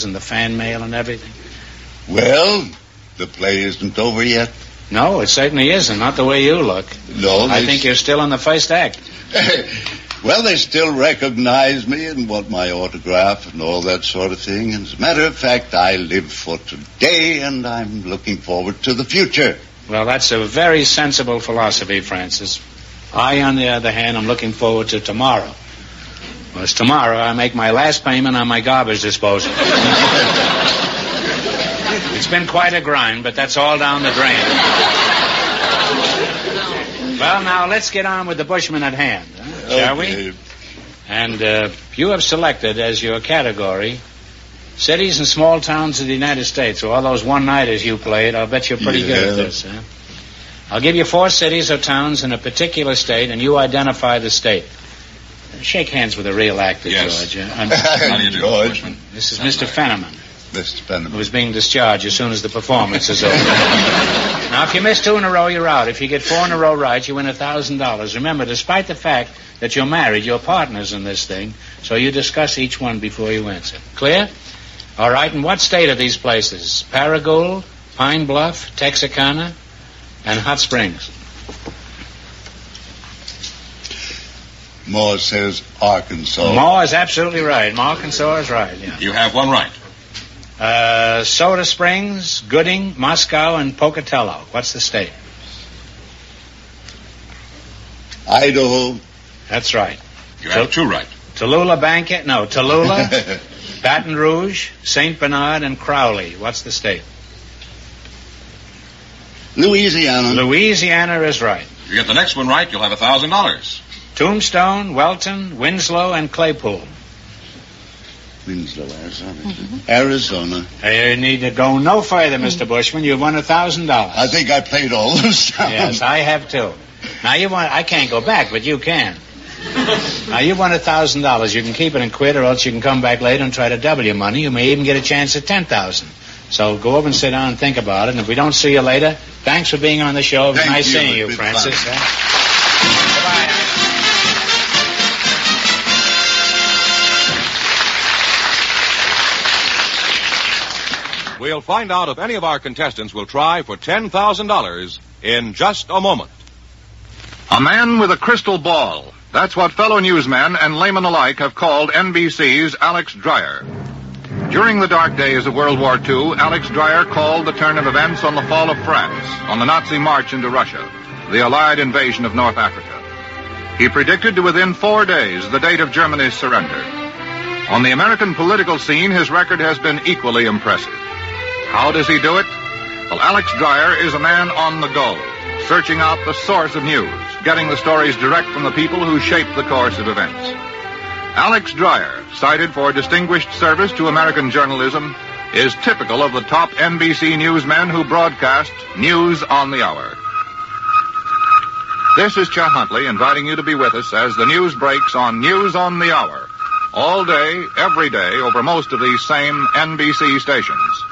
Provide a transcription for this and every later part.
and the fan mail and everything? Well, the play isn't over yet. No, it certainly isn't. Not the way you look. No, I think you're still in the first act. Well, they still recognize me and want my autograph and all that sort of thing. As a matter of fact, I live for today, and I'm looking forward to the future. Well, that's a very sensible philosophy, Francis. I, on the other hand, am looking forward to tomorrow. Because tomorrow I make my last payment on my garbage disposal. It's been quite a grind, but that's all down the drain. Well, now, let's get on with the Bushman at hand, shall we? And you have selected as your category cities and small towns of the United States. So all those one-nighters you played, I'll bet you're pretty good at this, huh? I'll give you 4 cities or towns in a particular state, and you identify the state. Shake hands with a real actor, yes. George. How do you do, George? This is Mr. Fenneman. Mr. Fenneman. Who's being discharged as soon as the performance is over. Now, if you miss 2 in a row, you're out. If you get 4 in a row right, you win $1,000. Remember, despite the fact that you're married, you're partners in this thing, so you discuss each one before you answer. Clear? All right, and what state are these places? Paragould, Pine Bluff, Texarkana, and Hot Springs. Moore says Arkansas. Moore is absolutely right. Arkansas is right, yeah. You have one right. Soda Springs, Gooding, Moscow, and Pocatello. What's the state? Idaho. That's right. You have 2 right. Tallulah, Baton Rouge, St. Bernard, and Crowley. What's the state? Louisiana. Louisiana is right. If you get the next one right, you'll have $1,000. Tombstone, Welton, Winslow, and Claypool. Winslow, Arizona. Mm-hmm. Arizona. You need to go no further, Mr. Bushman. You've won $1,000. I think I played all those towns. Yes, I have too. Now I can't go back, but you can. Now you won $1,000. You can keep it and quit, or else you can come back later and try to double your money. You may even get a chance at $10,000. So go over and sit down and think about it. And if we don't see you later, thanks for being on the show. It was nice seeing you, Francis. Goodbye. We'll find out if any of our contestants will try for $10,000 in just a moment. A man with a crystal ball. That's what fellow newsmen and laymen alike have called NBC's Alex Dreyer. During the dark days of World War II, Alex Dreyer called the turn of events on the fall of France, on the Nazi march into Russia, the Allied invasion of North Africa. He predicted to within 4 days the date of Germany's surrender. On the American political scene, his record has been equally impressive. How does he do it? Well, Alex Dreyer is a man on the go, searching out the source of news, getting the stories direct from the people who shape the course of events. Alex Dreyer, cited for distinguished service to American journalism, is typical of the top NBC newsmen who broadcast News on the Hour. This is Chet Huntley inviting you to be with us as the news breaks on News on the Hour, all day, every day, over most of these same NBC stations.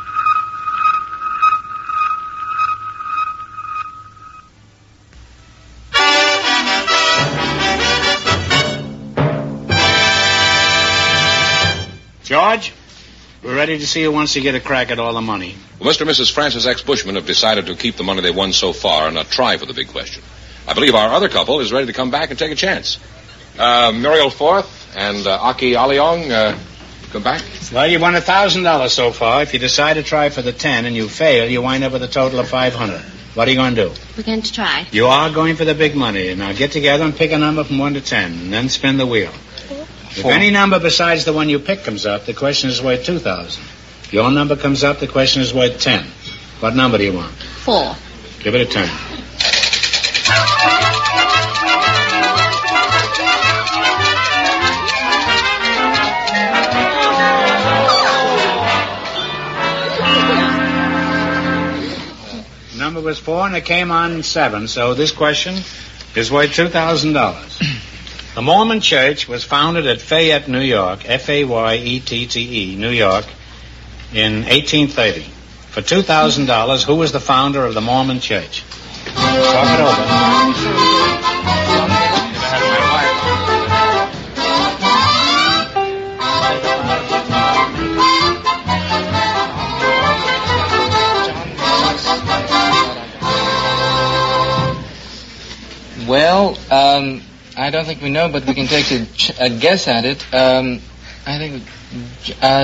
George, we're ready to see you once you get a crack at all the money. Well, Mr. and Mrs. Francis X. Bushman have decided to keep the money they won so far and not try for the big question. I believe our other couple is ready to come back and take a chance. Muriel Forth and Aki Aliong, come back. Well, you won $1,000 so far. If you decide to try for the 10 and you fail, you wind up with a total of $500. What are you going to do? We're going to try. You are going for the big money. Now get together and pick a number from 1 to 10, and then spin the wheel. 4. If any number besides the one you pick comes up, the question is worth $2,000. If your number comes up, the question is worth 10. What number do you want? 4. Give it a turn. Number was 4 and it came on 7, so this question is worth $2,000. The Mormon Church was founded at Fayette, New York, Fayette, New York, in 1830. For $2,000, who was the founder of the Mormon Church? Talk it over. Well, I don't think we know, but we can take a guess at it. I think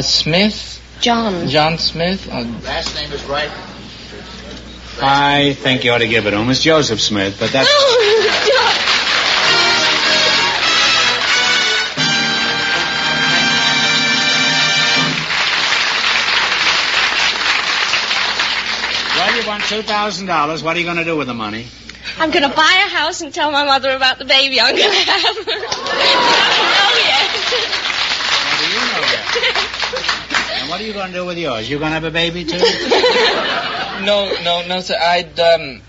Smith? John Smith? Last name is right. I think you ought to give it to him. It's Joseph Smith, but that's... Well, you won $2,000. What are you going to do with the money? I'm going to buy a house and tell my mother about the baby I'm going to have. I don't know yet. What do you know yet? And what are you going to do with yours? You going to have a baby, too? No, sir.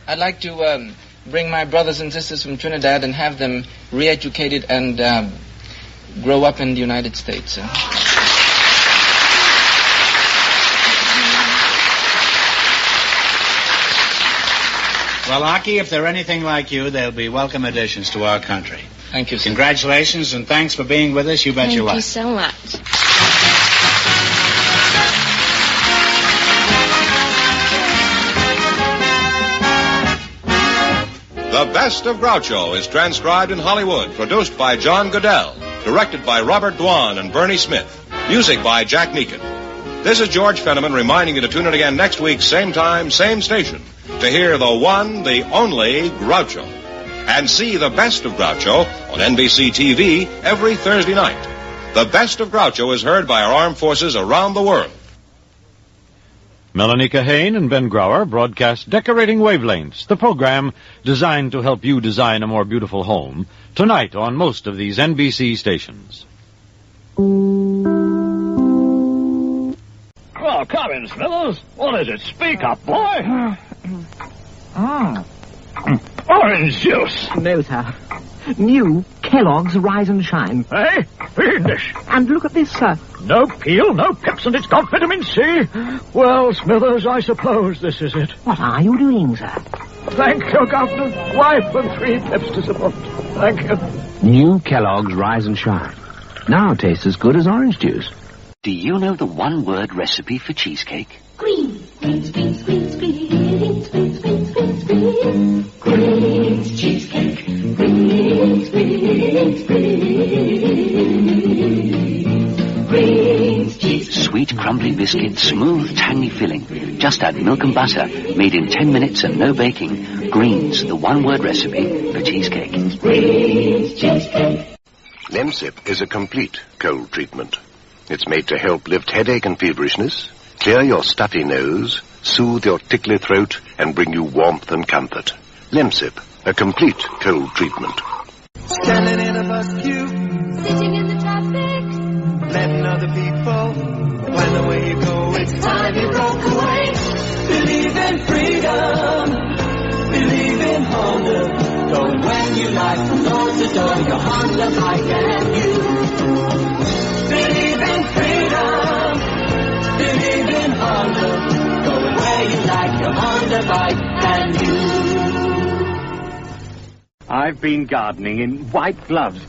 I'd like to bring my brothers and sisters from Trinidad and have them re-educated and grow up in the United States, sir. Well, Aki, if they're anything like you, they'll be welcome additions to our country. Thank you, sir. Congratulations, and thanks for being with us. You bet your life. Thank you so much. The Best of Groucho is transcribed in Hollywood, produced by John Goodell, directed by Robert Dwan and Bernie Smith, music by Jack Meakin. This is George Fenneman reminding you to tune in again next week, same time, same station, to hear the one, the only Groucho. And see The Best of Groucho on NBC TV every Thursday night. The Best of Groucho is heard by our armed forces around the world. Melanie Kahane and Ben Grauer broadcast Decorating Wavelengths, the program designed to help you design a more beautiful home, tonight on most of these NBC stations. Oh, come in, Smithers. What is it? Speak up, boy. Orange juice. No, sir. New Kellogg's Rise and Shine. Hey, fiendish. And look at this, sir. No peel, no pips, and it's got vitamin C. Well, Smithers, I suppose this is it. What are you doing, sir? Thank you, Governor. Wife and 3 pips to support. Thank you. New Kellogg's Rise and Shine. Now tastes as good as orange juice. Do you know the one-word recipe for cheesecake? Greens, greens, greens, greens, greens, greens, greens, greens, greens. Greens cheesecake. Greens, greens, greens. Greens cheesecake. Sweet crumbly biscuit, smooth tangy filling. Just add milk and butter, made in 10 minutes and no baking. Greens, the one-word recipe for cheesecake. Greens cheesecake. Lemsip is a complete cold treatment. It's made to help lift headache and feverishness, clear your stuffy nose, soothe your tickly throat, and bring you warmth and comfort. Lemsip, a complete cold treatment. Standing in a bus queue, sitting in the traffic, letting other people plan the way you go. It's time you broke away. Believe in freedom, believe in Honda. Going when you like, from door to door, your Honda bike and you. Believe in freedom, believe in Honda. Going where you like, your Honda bike and you. I've been gardening in white gloves,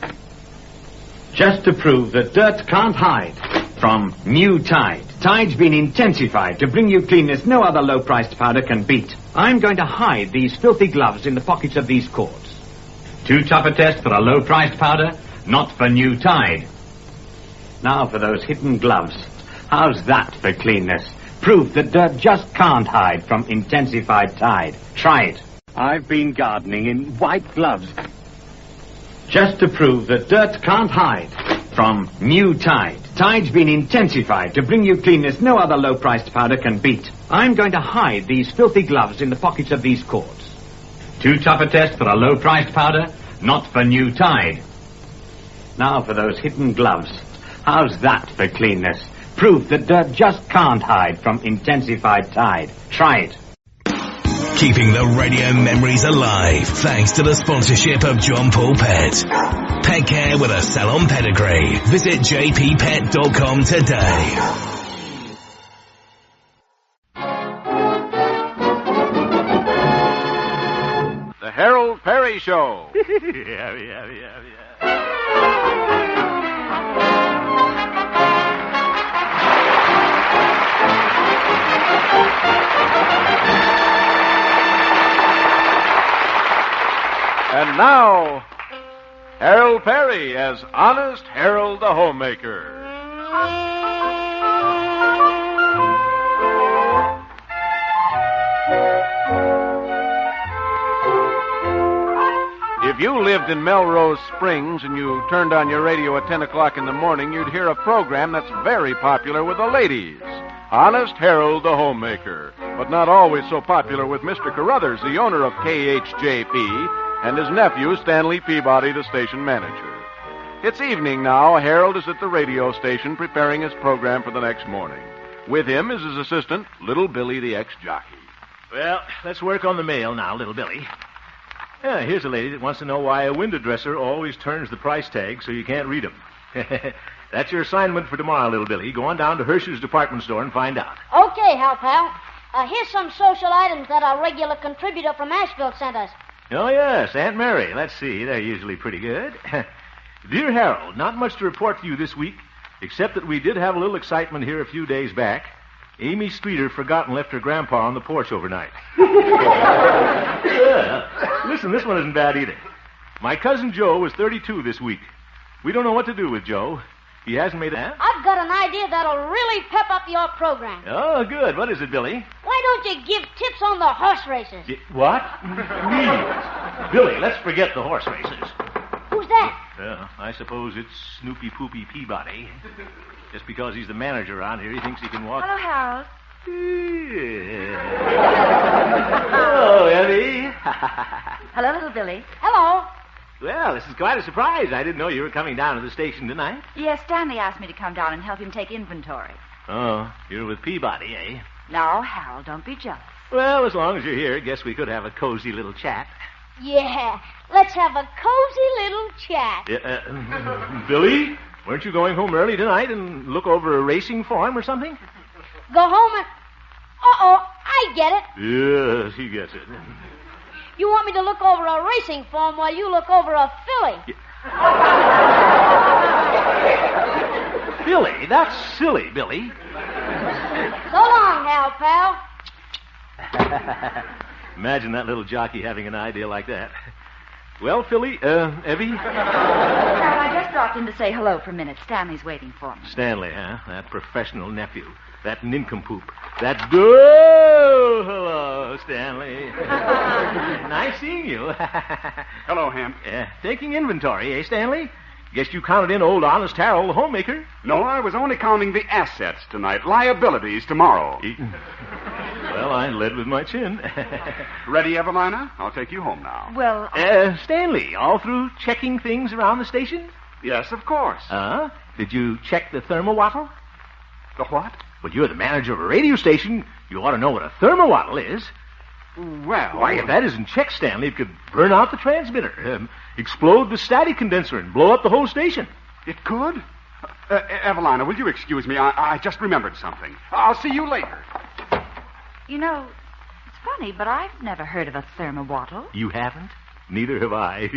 just to prove that dirt can't hide from new Tide. Tide's been intensified to bring you cleanness no other low-priced powder can beat. I'm going to hide these filthy gloves in the pockets of these cords. Too tough a test for a low-priced powder? Not for new Tide. Now for those hidden gloves. How's that for cleanness? Proof that dirt just can't hide from intensified Tide. Try it. I've been gardening in white gloves, just to prove that dirt can't hide from new Tide. Tide's been intensified to bring you cleanness no other low-priced powder can beat. I'm going to hide these filthy gloves in the pockets of these cords. Too tough a test for a low-priced powder? Not for new Tide. Now for those hidden gloves. How's that for cleanness? Proof that dirt just can't hide from intensified Tide. Try it. Keeping the radio memories alive thanks to the sponsorship of John Paul Pet. Pet care with a salon pedigree. Visit jppet.com today. The Harold Perry Show. And now, Harold Perry as Honest Harold the Homemaker. If you lived in Melrose Springs and you turned on your radio at 10 o'clock in the morning, you'd hear a program that's very popular with the ladies. Honest Harold the Homemaker. But not always so popular with Mr. Carruthers, the owner of KHJP, and his nephew, Stanley Peabody, the station manager. It's evening now. Harold is at the radio station preparing his program for the next morning. With him is his assistant, Little Billy, the ex-jockey. Well, let's work on the mail now, Little Billy. Yeah, here's a lady that wants to know why a window dresser always turns the price tag so you can't read them. That's your assignment for tomorrow, Little Billy. Go on down to Hershey's department store and find out. Okay, Hal, pal. Here's some social items that our regular contributor from Asheville sent us. Oh, yes, Aunt Mary. Let's see. They're usually pretty good. Dear Harold, not much to report to you this week, except that we did have a little excitement here a few days back. Amy Streeter forgot and left her grandpa on the porch overnight. Listen, this one isn't bad either. My cousin Joe was 32 this week. We don't know what to do with Joe. He hasn't made a... I've got an idea that'll really pep up your program. Oh, good. What is it, Billy? Why don't you give tips on the horse races? What? Me? Billy, let's forget the horse races. Who's that? I suppose it's Snoopy Poopy Peabody. Just because he's the manager around here, he thinks he can walk... Hello, Harold. Hello, Evie. Hello, Little Billy. Hello. Well, this is quite a surprise. I didn't know you were coming down to the station tonight. Yes, Stanley asked me to come down and help him take inventory. Oh, you're with Peabody, eh? No, Harold, don't be jealous. Well, as long as you're here, guess we could have a cozy little chat. Yeah, let's have a cozy little chat. Billy, weren't you going home early tonight and look over a racing form or something? Go home and... Uh-oh, I get it. Yes, he gets it. You want me to look over a racing form while you look over a filly. Billy? That's silly, Billy. So long, Hal, pal. Imagine that little jockey having an idea like that. Well, Philly, Evie? Harold, I just dropped in to say hello for a minute. Stanley's waiting for me. Stanley, huh? That professional nephew. That nincompoop. That... Oh, hello, Stanley. Nice seeing you. Hello, Hemp. Taking inventory, eh, Stanley? Guess you counted in old Honest Harold, the homemaker. No, I was only counting the assets tonight. Liabilities tomorrow. Well, I led with my chin. Ready, Evelina? I'll take you home now. Well, Stanley, all through checking things around the station? Yes, of course. Did you check the thermowattle? The what? Well, you're the manager of a radio station. You ought to know what a thermowattle is. Well... Why, if that isn't checked, Stanley, it could burn out the transmitter, explode the static condenser, and blow up the whole station. It could? Evelina, will you excuse me? I just remembered something. I'll see you later. You know, it's funny, but I've never heard of a thermowattle. You haven't? Neither have I.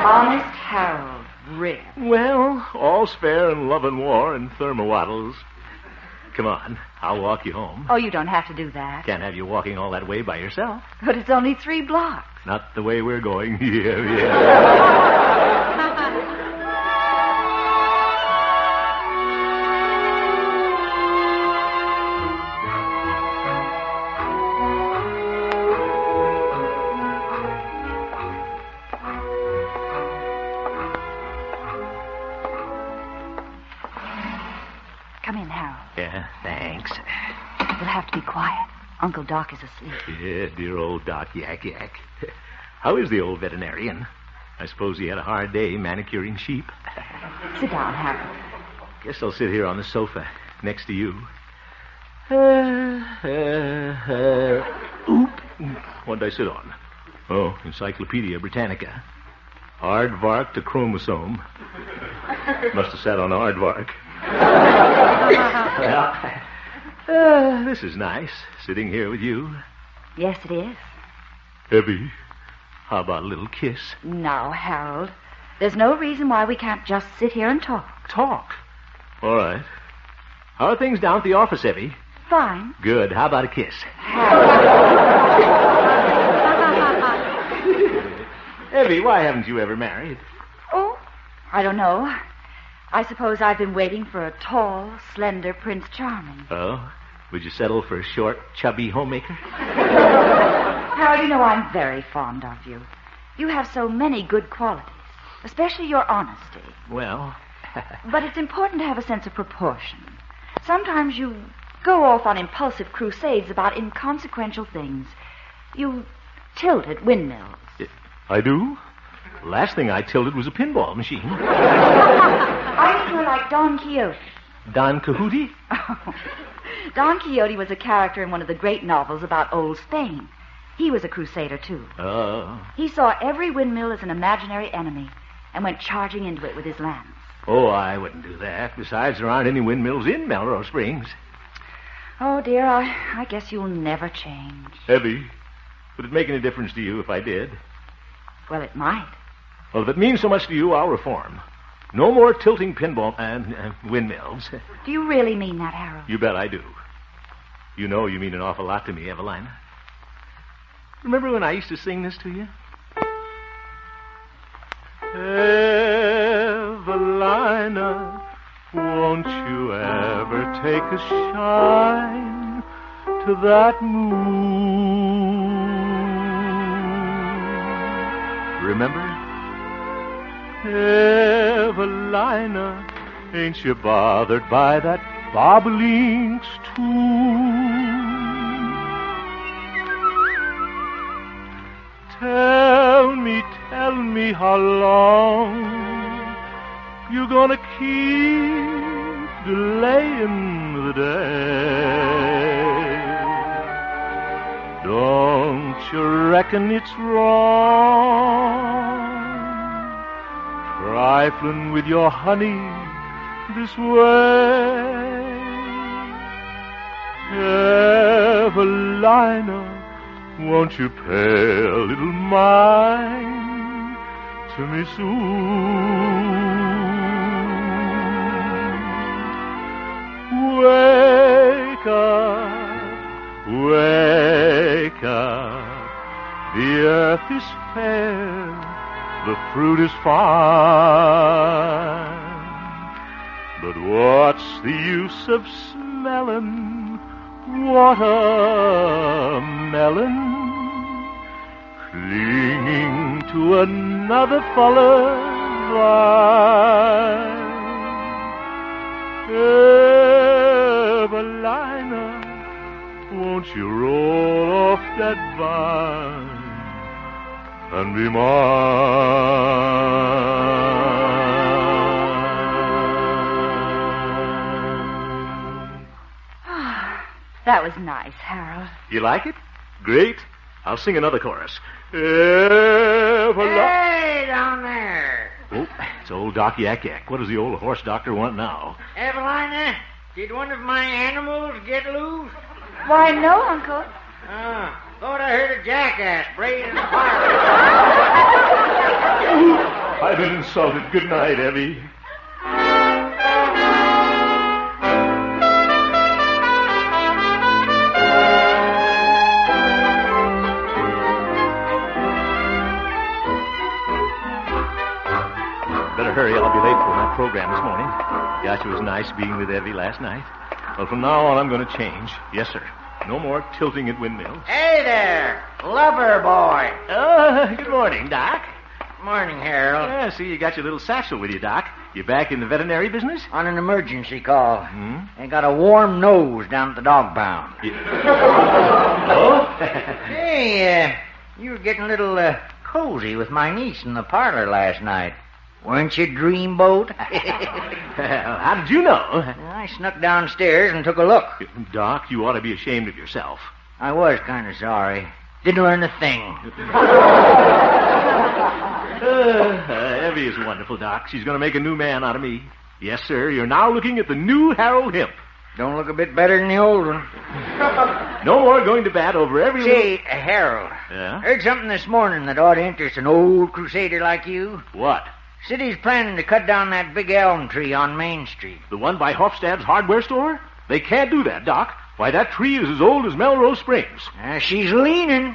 Honest Harold, really? Well, all's fair in love and war and thermowattles. Come on, I'll walk you home. Oh, you don't have to do that. Can't have you walking all that way by yourself. But it's only 3 blocks. Not the way we're going. Come in, Harold. Yeah, thanks. You'll have to be quiet. Uncle Doc is asleep. Yeah, dear old Doc Yak. How is the old veterinarian? I suppose he had a hard day manicuring sheep. Sit down, Harold. Guess I'll sit here on the sofa next to you. Oop. What did I sit on? Oh, Encyclopedia Britannica. Aardvark to chromosome. Must have sat on aardvark. Well, this is nice, sitting here with you. Yes, it is. Evie, how about a little kiss? Now, Harold, there's no reason why we can't just sit here and talk. Talk? All right. How are things down at the office, Evie? Fine. Good. How about a kiss? Evie, why haven't you ever married? Oh, I don't know. I suppose I've been waiting for a tall, slender Prince Charming. Oh? Would you settle for a short, chubby homemaker? Harold, you know I'm very fond of you. You have so many good qualities, especially your honesty. Well... But it's important to have a sense of proportion. Sometimes you go off on impulsive crusades about inconsequential things. You tilt at windmills. I do? Last thing I tilted was a pinball machine. I think you're like Don Quixote. Don Quixote? Don Quixote was a character in one of the great novels about old Spain. He was a crusader, too. Oh. He saw every windmill as an imaginary enemy and went charging into it with his lance. Oh, I wouldn't do that. Besides, there aren't any windmills in Melrose Springs. Oh, dear, I guess you'll never change. Evie, would it make any difference to you if I did? Well, it might. Well, if it means so much to you, I'll reform. No more tilting pinball and windmills. Do you really mean that, Harold? You bet I do. You know you mean an awful lot to me, Evelina. Remember when I used to sing this to you? Evelina, won't you ever take a shine to that moon? Remember? Evelina, ain't you bothered by that bobolink's tune? Tell me how long you're gonna keep delaying the day. Don't you reckon it's wrong, trifling with your honey this way? Evelina, won't you pay a little mind to me soon? Wake up, wake up. The earth is fair, the fruit is fine. But what's the use of smelling watermelon, clinging to another fellow's vine? Evelina, won't you roll off that vine and be mine? That was nice, Harold. You like it? Great. I'll sing another chorus. Hey, down there. Oh, it's old Doc Yak Yak. What does the old horse doctor want now? Evelina, did one of my animals get loose? Why, no, Uncle. Thought I heard a jackass braying in the fire. I've been insulted. Good night, Evie. Hurry, I'll be late for my program this morning. Gosh, it was nice being with Evie last night. Well, from now on, I'm going to change. Yes, sir. No more tilting at windmills. Hey there, lover boy. Good morning, Doc. Morning, Harold. Yeah, see, you got your little satchel with you, Doc. You back in the veterinary business? On an emergency call. I got a warm nose down at the dog pound. Oh? Hey, you were getting a little cozy with my niece in the parlor last night. Weren't you, Dreamboat? How did you know? I snuck downstairs and took a look. Doc, you ought to be ashamed of yourself. I was kind of sorry. Didn't learn a thing. Evie is wonderful, Doc. She's going to make a new man out of me. Yes, sir. You're now looking at the new Harold Hemp. Don't look a bit better than the old one. No more going to bat over every... Say, Harold. Yeah? Heard something this morning that ought to interest an old crusader like you. What? City's planning to cut down that big elm tree on Main Street. The one by Hofstad's hardware store? They can't do that, Doc. Why, that tree is as old as Melrose Springs. She's leaning.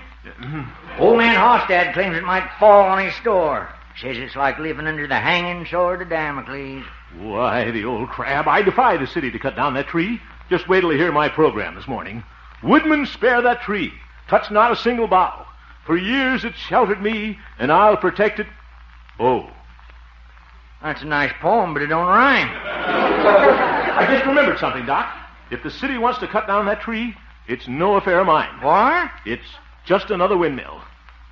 Old man Hostad claims it might fall on his store. Says it's like living under the hanging sword of Damocles. Why, the old crab. I defy the city to cut down that tree. Just wait till you hear my program this morning. Woodman, spare that tree. Touch not a single bough. For years it's sheltered me, and I'll protect it. Oh. That's a nice poem, but it don't rhyme. I just remembered something, Doc. If the city wants to cut down that tree, it's no affair of mine. What? It's just another windmill.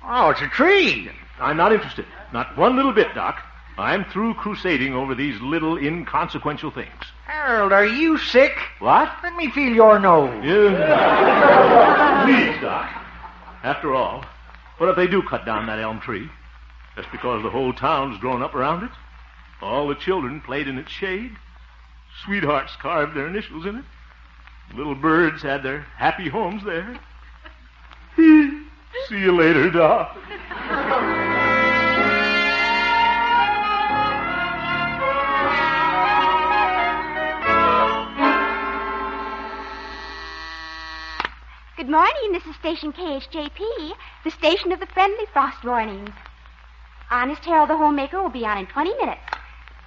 Oh, it's a tree. I'm not interested. Not one little bit, Doc. I'm through crusading over these little inconsequential things. Harold, are you sick? What? Let me feel your nose. Yeah. Please, Doc. After all, what if they do cut down that elm tree? Just because the whole town's grown up around it? All the children played in its shade. Sweethearts carved their initials in it. Little birds had their happy homes there. See you later, Doc. Good morning. This is Station KHJP, the station of the friendly frost warnings. Honest Harold the Homemaker will be on in 20 minutes.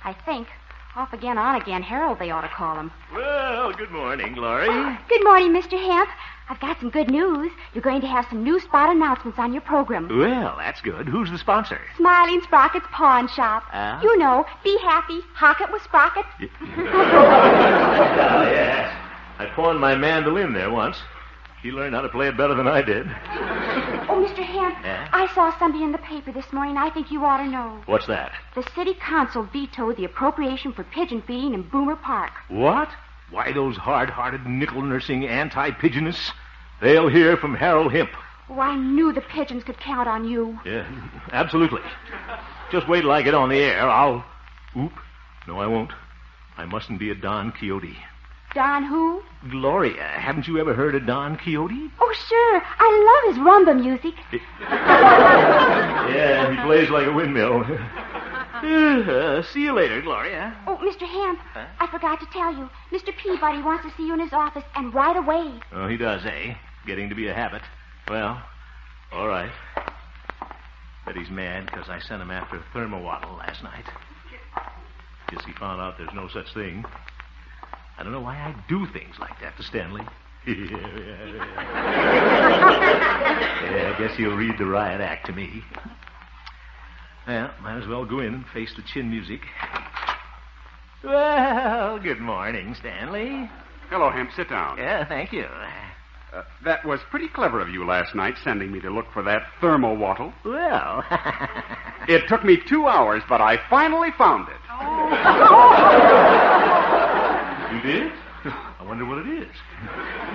I think. Off again, on again. Harold, they ought to call him. Well, good morning, Glory. Good morning, Mr. Hemp. I've got some good news. You're going to have some new spot announcements on your program. Well, that's good. Who's the sponsor? Smiling Sprocket's Pawn Shop. You know, be happy, hock it with Sprocket. Yes. I pawned my mandolin there once. He learned how to play it better than I did. Oh, Mr. Hemp, I saw something in the paper this morning I think you ought to know. What's that? The city council vetoed the appropriation for pigeon feeding in Boomer Park. What? Why, those hard-hearted, nickel-nursing anti-pigeonists? They'll hear from Harold Hemp. Oh, I knew the pigeons could count on you. Yeah, absolutely. Just wait till I get on the air. I'll... Oop. No, I won't. I mustn't be a Don Quixote. Don who? Gloria, haven't you ever heard of Don Quixote? Oh, sure. I love his rumba music. Yeah, he plays like a windmill. See you later, Gloria. Oh, Mr. Hemp, I forgot to tell you. Mr. Peabody wants to see you in his office, and right away. Oh, he does, eh? Getting to be a habit. Well, all right. Bet he's mad because I sent him after thermowaddle last night. Guess he found out there's no such thing. I don't know why I do things like that to Stanley. Yeah, I guess he'll read the riot act to me. Well, might as well go in and face the chin music. Well, good morning, Stanley. Hello, Hemp. Sit down. Yeah, thank you. That was pretty clever of you last night, sending me to look for that thermowaddle. Well... It took me 2 hours, but I finally found it. You did? I wonder what it is.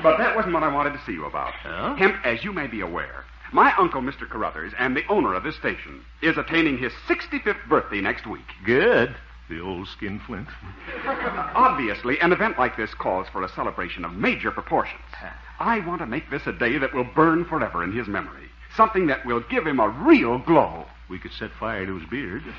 But that wasn't what I wanted to see you about. Oh? Hemp, as you may be aware, my uncle, Mr. Carruthers, and the owner of this station, is attaining his 65th birthday next week. Good. The old skinflint. Obviously, an event like this calls for a celebration of major proportions. I want to make this a day that will burn forever in his memory. Something that will give him a real glow. We could set fire to his beard. This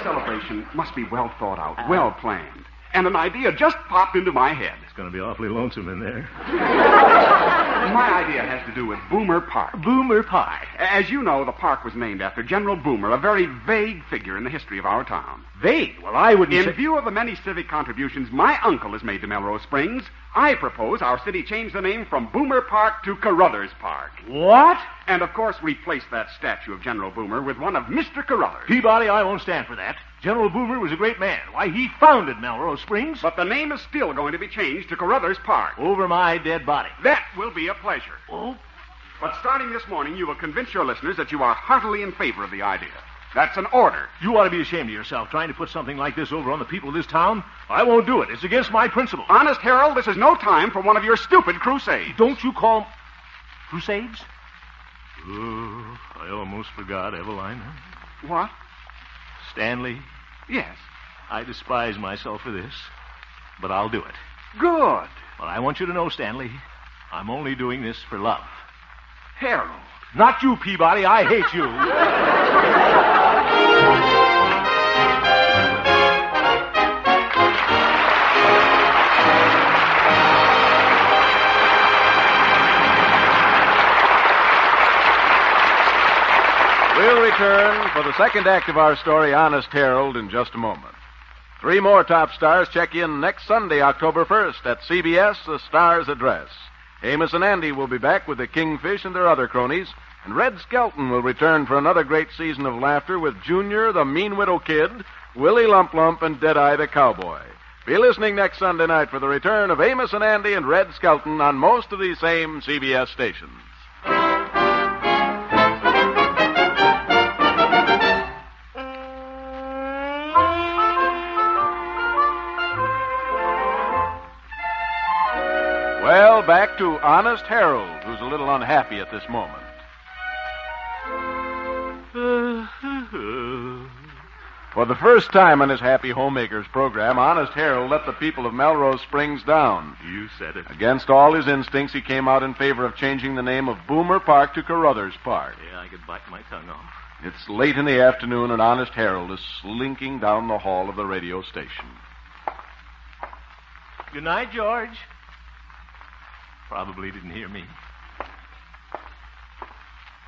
celebration must be well thought out, well planned. And an idea just popped into my head. It's going to be awfully lonesome in there. My idea has to do with Boomer Park. Boomer Park. As you know, the park was named after General Boomer, a very vague figure in the history of our town. Vague? Well, I wouldn't In view of the many civic contributions my uncle has made to Melrose Springs, I propose our city change the name from Boomer Park to Carruthers Park. What? And, of course, replace that statue of General Boomer with one of Mr. Carruthers. Peabody, I won't stand for that. General Boomer was a great man. Why, he founded Melrose Springs. But the name is still going to be changed to Carruthers Park. Over my dead body. That will be a pleasure. Oh? But starting this morning, you will convince your listeners that you are heartily in favor of the idea. That's an order. You ought to be ashamed of yourself trying to put something like this over on the people of this town. I won't do it. It's against my principles. Honest, Harold, this is no time for one of your stupid crusades. Don't you call them crusades? Oh, I almost forgot, Evelina. What? Stanley? Yes. I despise myself for this, but I'll do it. Good. Well, I want you to know, Stanley, I'm only doing this for love. Harold. Not you, Peabody. I hate you. return for the second act of our story, Honest Harold, in just a moment. 3 more top stars check in next Sunday, October 1st, at CBS, The Star's Address. Amos and Andy will be back with the Kingfish and their other cronies, and Red Skelton will return for another great season of laughter with Junior, the Mean Widow Kid, Willie Lump Lump, and Deadeye the Cowboy. Be listening next Sunday night for the return of Amos and Andy and Red Skelton on most of these same CBS stations. Well, back to Honest Harold, who's a little unhappy at this moment. For the first time on his Happy Homemakers program, Honest Harold let the people of Melrose Springs down. You said it. Against all his instincts, he came out in favor of changing the name of Boomer Park to Carruthers Park. Yeah, I could bite my tongue off. It's late in the afternoon, and Honest Harold is slinking down the hall of the radio station. Good night, George. Probably didn't hear me.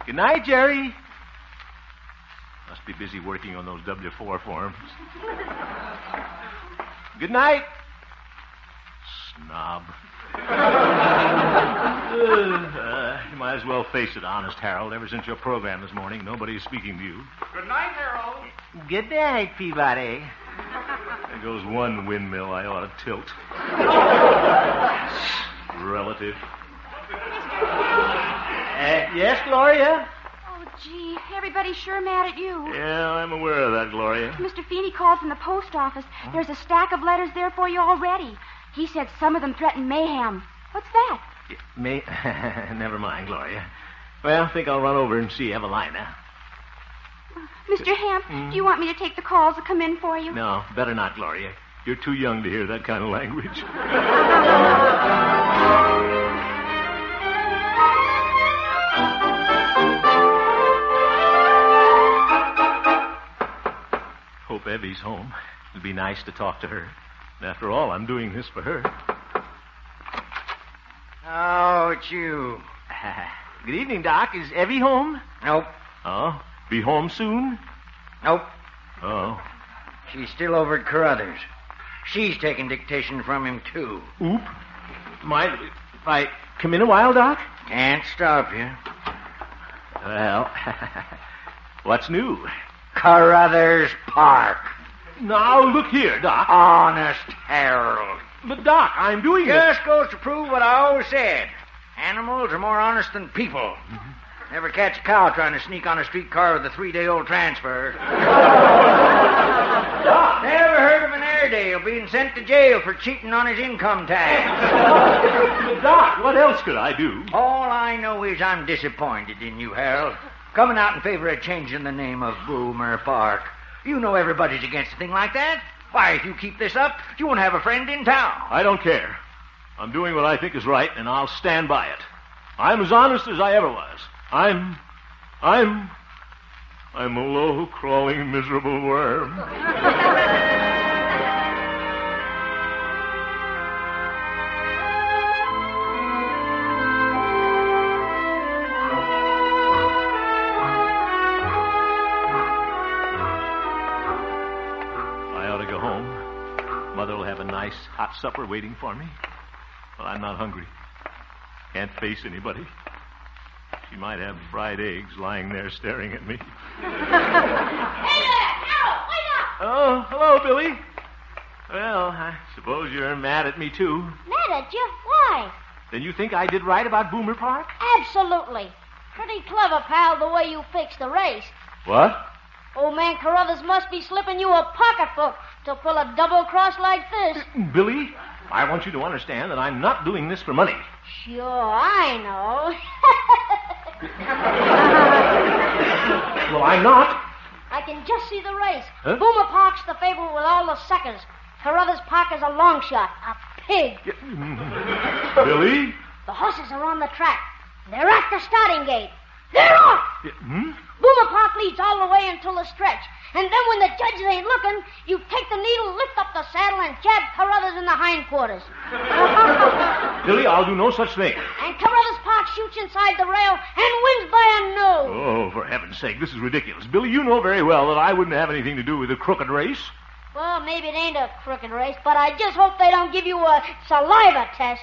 Good night, Jerry. Must be busy working on those W-4 forms. Good night. Snob. You might as well face it, Honest Harold. Ever since your program this morning, nobody's speaking to you. Good night, Harold. Good night, Peabody. There goes one windmill I ought to tilt. Relative. Yes, Gloria? Oh, gee, everybody's sure mad at you. Yeah, I'm aware of that, Gloria. Mr. Feeney called from the post office. There's a stack of letters there for you already. He said some of them threaten mayhem. What's that? Never mind, Gloria. Well, I think I'll run over and see Evelina. Mr. Hemp, do you want me to take the calls that come in for you? No, better not, Gloria. You're too young to hear that kind of language. Hope Evie's home. It'd be nice to talk to her. And after all, I'm doing this for her. Oh, it's you. Good evening, Doc. Is Evie home? Nope. Oh, be home soon? Nope. Oh. She's still over at Carruthers. She's taking dictation from him, too. Oop. Mind if I come in a while, Doc? Can't stop you. Well, what's new? Carruthers Park. Now, look here, Doc. Honest Harold. But, Doc, I'm doing this. Just goes to prove what I always said. Animals are more honest than people. Mm-hmm. Never catch a cow trying to sneak on a streetcar with a 3-day-old transfer. Never heard of an Airedale being sent to jail for cheating on his income tax. Doc, what else could I do? All I know is I'm disappointed in you, Harold. Coming out in favor of changing the name of Boomer Park. You know everybody's against a thing like that. Why, if you keep this up, you won't have a friend in town. I don't care. I'm doing what I think is right, and I'll stand by it. I'm as honest as I ever was. I'm a low, crawling, miserable worm. I ought to go home. Mother will have a nice hot supper waiting for me. Well, I'm not hungry. Can't face anybody. She might have fried eggs lying there staring at me. Hey there! Harold, wait up! Oh, hello, Billy. Well, I suppose you're mad at me, too. Mad at you? Why? Then you think I did right about Boomer Park? Absolutely. Pretty clever, pal, the way you fixed the race. What? Old man Carruthers must be slipping you a pocketbook to pull a double cross like this. Billy, I want you to understand that I'm not doing this for money. Sure, I know. Well, I'm not. I can just see the race. Huh? Boomer Park's the favorite with all the suckers. Carruthers Park is a long shot, a pig. Billy? The horses are on the track. They're at the starting gate. They're off! Boomer Park leads all the way until the stretch. And then when the judges ain't looking, you take the needle, lift up the saddle, and jab Carruthers in the hindquarters. Billy, I'll do no such thing. And Carruthers Park shoots inside the rail and wins by a nose. Oh, for heaven's sake, this is ridiculous. Billy, you know very well that I wouldn't have anything to do with a crooked race. Well, maybe it ain't a crooked race, but I just hope they don't give you a saliva test.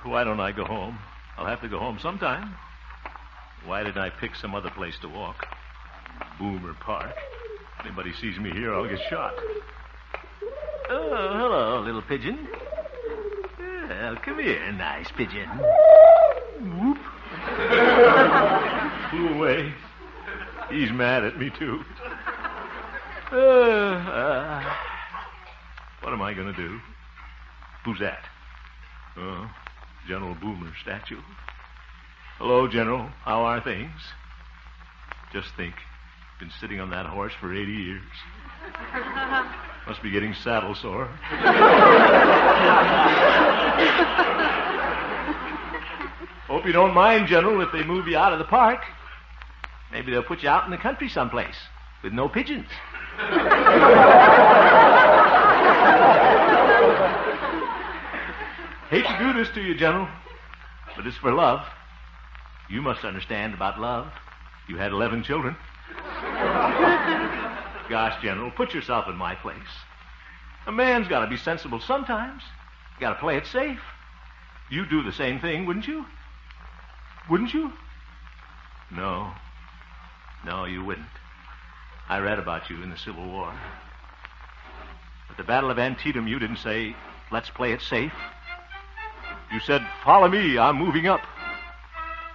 Why don't I go home? I'll have to go home sometime. Why didn't I pick some other place to walk? Boomer Park. If anybody sees me here, I'll get shot. Oh, hello, little pigeon. Well, come here, nice pigeon. Whoop. Flew away. He's mad at me, too. What am I going to do? Who's that? Oh, General Boomer's statue. Hello, General. How are things? Just think. Been sitting on that horse for 80 years. Must be getting saddle sore. Hope you don't mind, General, if they move you out of the park. Maybe they'll put you out in the country someplace with no pigeons. Hate to do this to you, General, but it's for love. You must understand about love. You had 11 children. Gosh, General, put yourself in my place. A man's got to be sensible sometimes. Got to play it safe. You'd do the same thing, wouldn't you? Wouldn't you? No. No, you wouldn't. I read about you in the Civil War. At the Battle of Antietam, you didn't say, let's play it safe. You said, follow me, I'm moving up.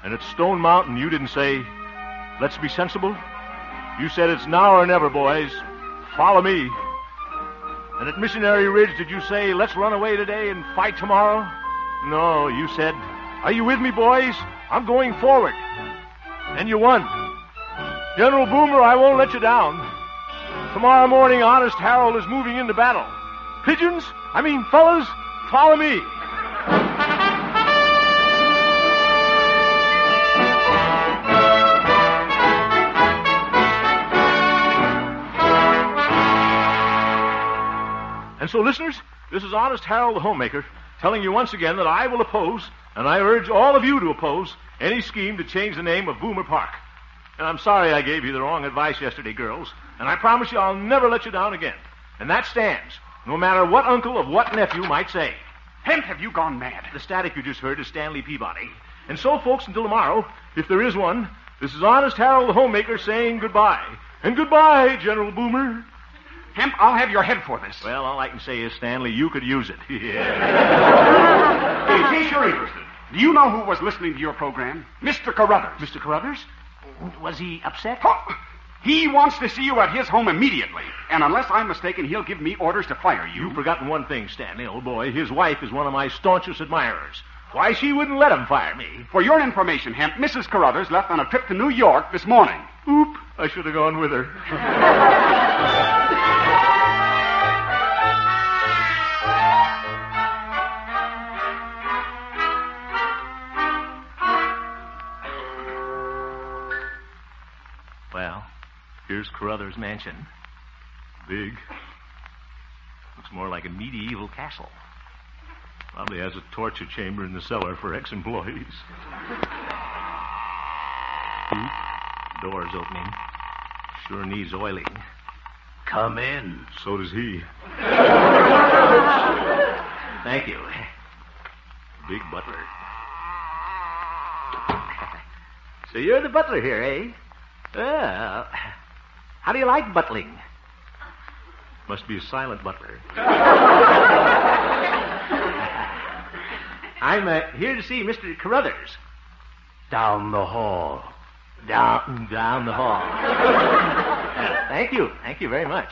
And at Stone Mountain, you didn't say, let's be sensible. You said, it's now or never, boys. Follow me. And at Missionary Ridge, did you say, let's run away today and fight tomorrow? No, you said, are you with me, boys? I'm going forward. And you won. General Boomer, I won't let you down. Tomorrow morning, Honest Harold is moving into battle. Pigeons, fellas, follow me. And so, listeners, this is Honest Harold the Homemaker telling you once again that I will oppose, and I urge all of you to oppose, any scheme to change the name of Boomer Park. And I'm sorry I gave you the wrong advice yesterday, girls, and I promise you I'll never let you down again. And that stands, no matter what uncle of what nephew might say. Hemp, have you gone mad? The static you just heard is Stanley Peabody. And so, folks, until tomorrow, if there is one, this is Honest Harold the Homemaker saying goodbye. And goodbye, General Boomer. Hemp, I'll have your head for this. Well, all I can say is, Stanley, you could use it. Yeah. In case you're interested, do you know who was listening to your program? Mr. Carruthers. Mr. Carruthers? Was he upset? Oh, he wants to see you at his home immediately. And unless I'm mistaken, he'll give me orders to fire you. You've forgotten one thing, Stanley, old boy. His wife is one of my staunchest admirers. Why, she wouldn't let him fire me. For your information, Hemp, Mrs. Carruthers left on a trip to New York this morning. Oop, I should have gone with her. Well, here's Carruthers' mansion. Big. Looks more like a medieval castle. Probably has a torture chamber in the cellar for ex-employees. Oop, door's opening. Sure needs oiling. Come in. So does he. Thank you. Big butler. So you're the butler here, eh? Well, how do you like butling? Must be a silent butler. I'm here to see Mr. Carruthers. Down the hall. Down the hall. Thank you. Thank you very much.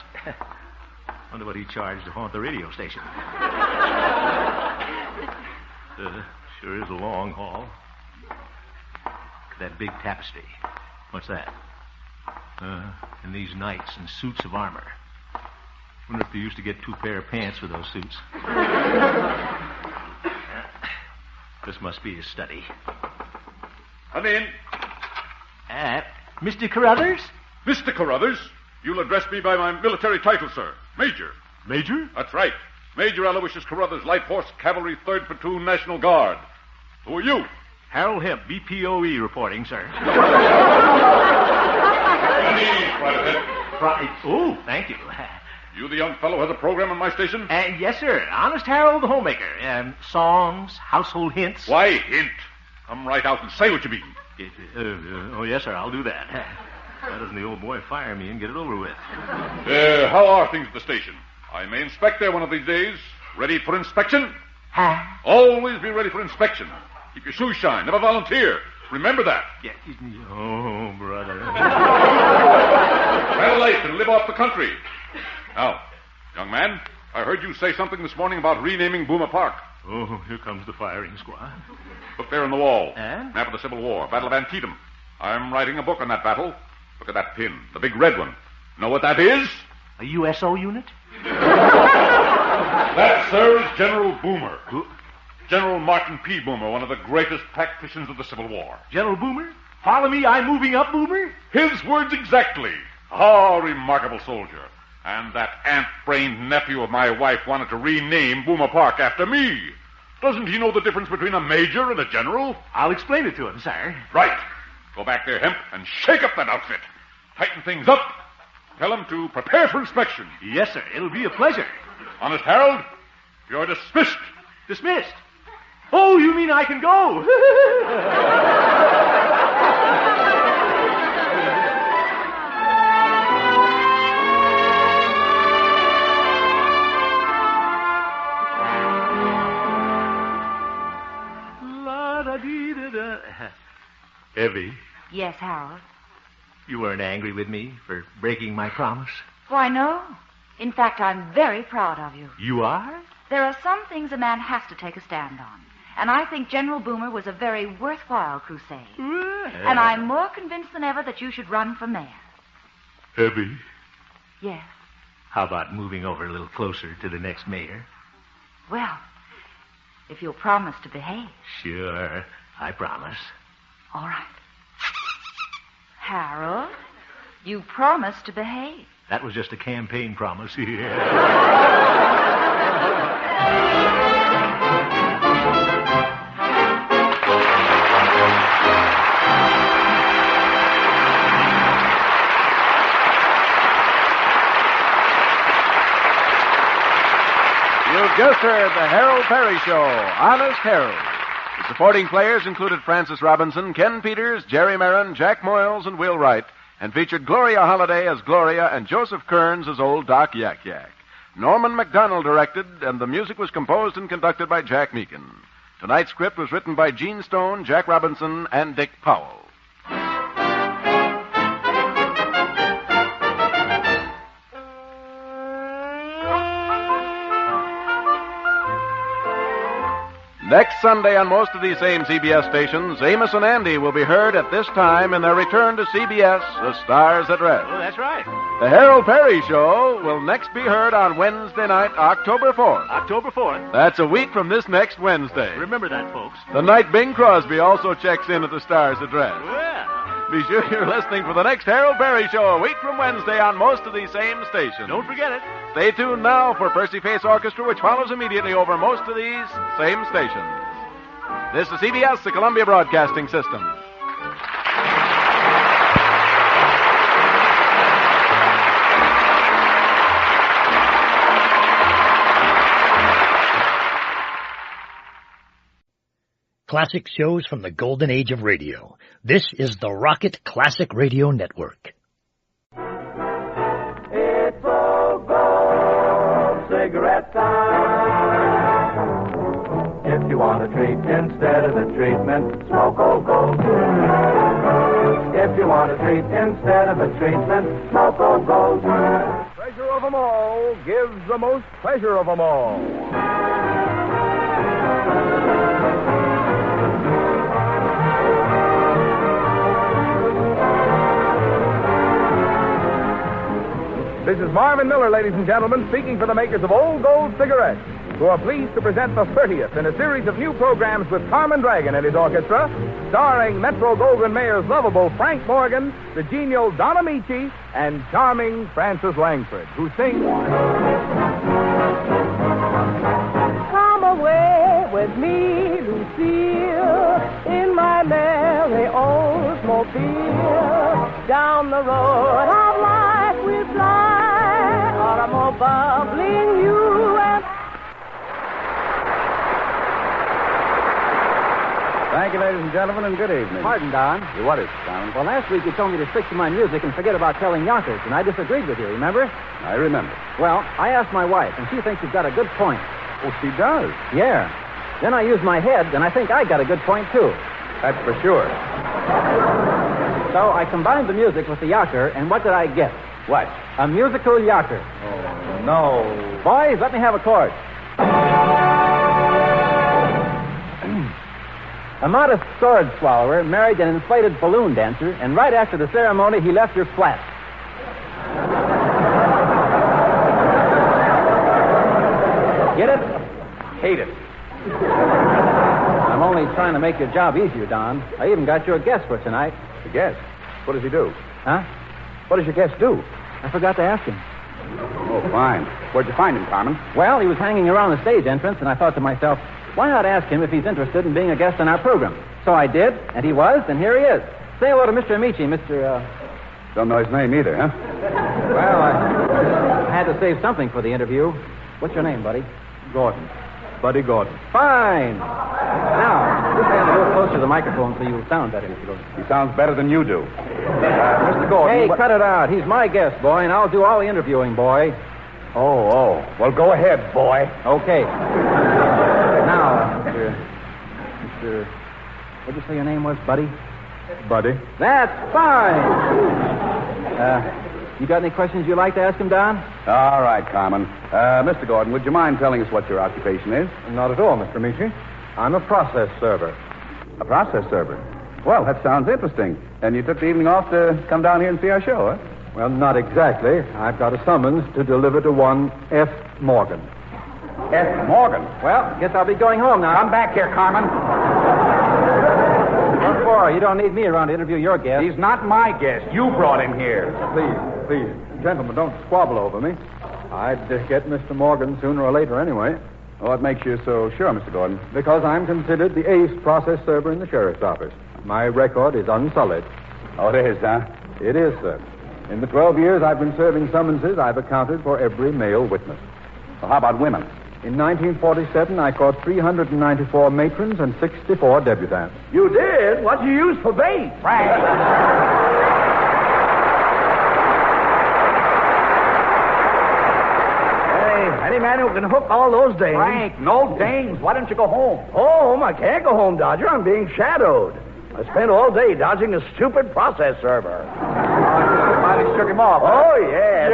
Wonder what he charged to haunt the radio station. Sure is a long hall. That big tapestry. What's that? And these knights in suits of armor. Wonder if they used to get 2 pair of pants for those suits. This must be his study. Come in. Mr. Carruthers? Mr. Carruthers, you'll address me by my military title, sir. Major. Major? That's right. Major Aloysius Carruthers, Light Horse Cavalry, 3rd Platoon, National Guard. Who are you? Harold Hemp, BPOE, reporting, sir. Oh, thank you. You the young fellow who has a program on my station? Yes, sir. Honest Harold the Homemaker. Songs, household hints. Why hint? Come right out and say what you mean. Oh, yes, sir, I'll do that. Why doesn't the old boy fire me and get it over with? How are things at the station? I may inspect there one of these days. Ready for inspection? Always be ready for inspection. Keep your shoes shine. Never volunteer. Remember that. Yeah. Oh, brother. Well, life and live off the country. Now, young man, I heard you say something this morning about renaming Boomer Park. Oh, here comes the firing squad. Look there on the wall. And? Map of the Civil War, Battle of Antietam. I'm writing a book on that battle. Look at that pin, the big red one. Know what that is? A USO unit? That, sir, is General Boomer. Who? General Martin P. Boomer, one of the greatest tacticians of the Civil War. General Boomer? Follow me, I'm moving up, Boomer? His words exactly. Ah, remarkable soldier. And that ant-brained nephew of my wife wanted to rename Boomer Park after me. Doesn't he know the difference between a major and a general? I'll explain it to him, sir. Right. Go back there, Hemp, and shake up that outfit. Tighten things up. Tell him to prepare for inspection. Yes, sir. It'll be a pleasure. Honest Harold, you're dismissed. Dismissed? Oh, you mean I can go? Evie. Yes, Harold. You weren't angry with me for breaking my promise? Why, no. In fact, I'm very proud of you. You are? There are some things a man has to take a stand on. And I think General Boomer was a very worthwhile crusade. And I'm more convinced than ever that you should run for mayor. Evie. Yes. How about moving over a little closer to the next mayor? Well, if you'll promise to behave. Sure, I promise. All right. Harold, you promised to behave. That was just a campaign promise. You've just heard the Harold Perry Show, Honest Harold. The supporting players included Francis Robinson, Ken Peters, Jerry Marin, Jack Moyles, and Will Wright, and featured Gloria Holliday as Gloria and Joseph Kearns as Old Doc Yak Yak. Norman MacDonald directed, and the music was composed and conducted by Jack Meakin. Tonight's script was written by Gene Stone, Jack Robinson, and Dick Powell. Next Sunday on most of these same CBS stations, Amos and Andy will be heard at this time in their return to CBS, The Stars at Rest. Oh, that's right. The Harold Perry Show will next be heard on Wednesday night, October 4th. October 4th. That's a week from this next Wednesday. Remember that, folks. The night Bing Crosby also checks in at The Stars at Rest. Well. Be sure you're listening for the next Harold Perry Show a week from Wednesday on most of these same stations. Don't forget it. Stay tuned now for Percy Faith's Orchestra, which follows immediately over most of these same stations. This is CBS, the Columbia Broadcasting System. Classic shows from the golden age of radio. This is the Rocket Classic Radio Network. It's Hobo cigarette time. If you want a treat instead of the treatment, smoke Hobo. If you want a treat instead of a treatment, smoke Hobo. Pleasure of them all gives the most pleasure of them all. This is Marvin Miller, ladies and gentlemen, speaking for the makers of Old Gold cigarettes, who are pleased to present the 30th in a series of new programs with Carmen Dragon and his orchestra, starring Metro-Goldwyn-Mayer's lovable Frank Morgan, the genial Don Amici, and charming Frances Langford, who sing... Come away with me, Lucille, in my merry Oldsmobile. Down the road of life we'll fly, automobile bubbling you and... Thank you, ladies and gentlemen, and good evening. Pardon, Don. What is it, Simon? Well, last week you told me to stick to my music and forget about telling yonkers, and I disagreed with you, remember? I remember. Well, I asked my wife, and she thinks you've got a good point. Oh, she does? Yeah. Then I used my head, and I think I got a good point, too. That's for sure. So I combined the music with the yoker, and what did I get? What? A musical yoker. Oh, no. Boys, let me have a chord. A modest sword swallower married an inflated balloon dancer, and right after the ceremony, he left her flat. Get it? Hate it. I'm only trying to make your job easier, Don. I even got you a guest for tonight. A guest? What does he do? Huh? What does your guest do? I forgot to ask him. Oh, fine. Where'd you find him, Carmen? Well, he was hanging around the stage entrance, and I thought to myself, why not ask him if he's interested in being a guest on our program? So I did, and he was, and here he is. Say hello to Mr. Amici, Don't know his name either, huh? Well, I had to save something for the interview. What's your name, buddy? Gordon. Buddy Gordon. Fine. Now, just stand a little closer to the microphone so you'll sound better, Mr. Gordon. He sounds better than you do. Mr. Gordon... Hey, cut it out. He's my guest, boy, and I'll do all the interviewing, boy. Oh. Well, go ahead, boy. Okay. Now, Mr... What'd you say your name was, Buddy? Buddy. That's fine. You got any questions you'd like to ask him, Don? All right, Carmen. Mr. Gordon, would you mind telling us what your occupation is? Not at all, Mr. Amici. I'm a process server. A process server? Well, that sounds interesting. And you took the evening off to come down here and see our show, huh? Well, not exactly. I've got a summons to deliver to one F. Morgan. F. Morgan? Well, guess I'll be going home now. Come back here, Carmen. What for? You don't need me around to interview your guest. He's not my guest. You brought him here. Please, gentlemen, don't squabble over me. I'd get Mr. Morgan sooner or later anyway. What makes you so sure, Mr. Gordon? Because I'm considered the ace process server in the sheriff's office. My record is unsullied. Oh, it is, huh? It is, sir. In the 12 years I've been serving summonses, I've accounted for every male witness. Well, how about women? In 1947, I caught 394 matrons and 64 debutantes. You did? What'd you use for bait? Frank. Any man who can hook all those dames. Frank, no dames. Why don't you go home? Home? I can't go home, Dodger. I'm being shadowed. I spent all day dodging a stupid process server. Finally shook him off. Oh, yes.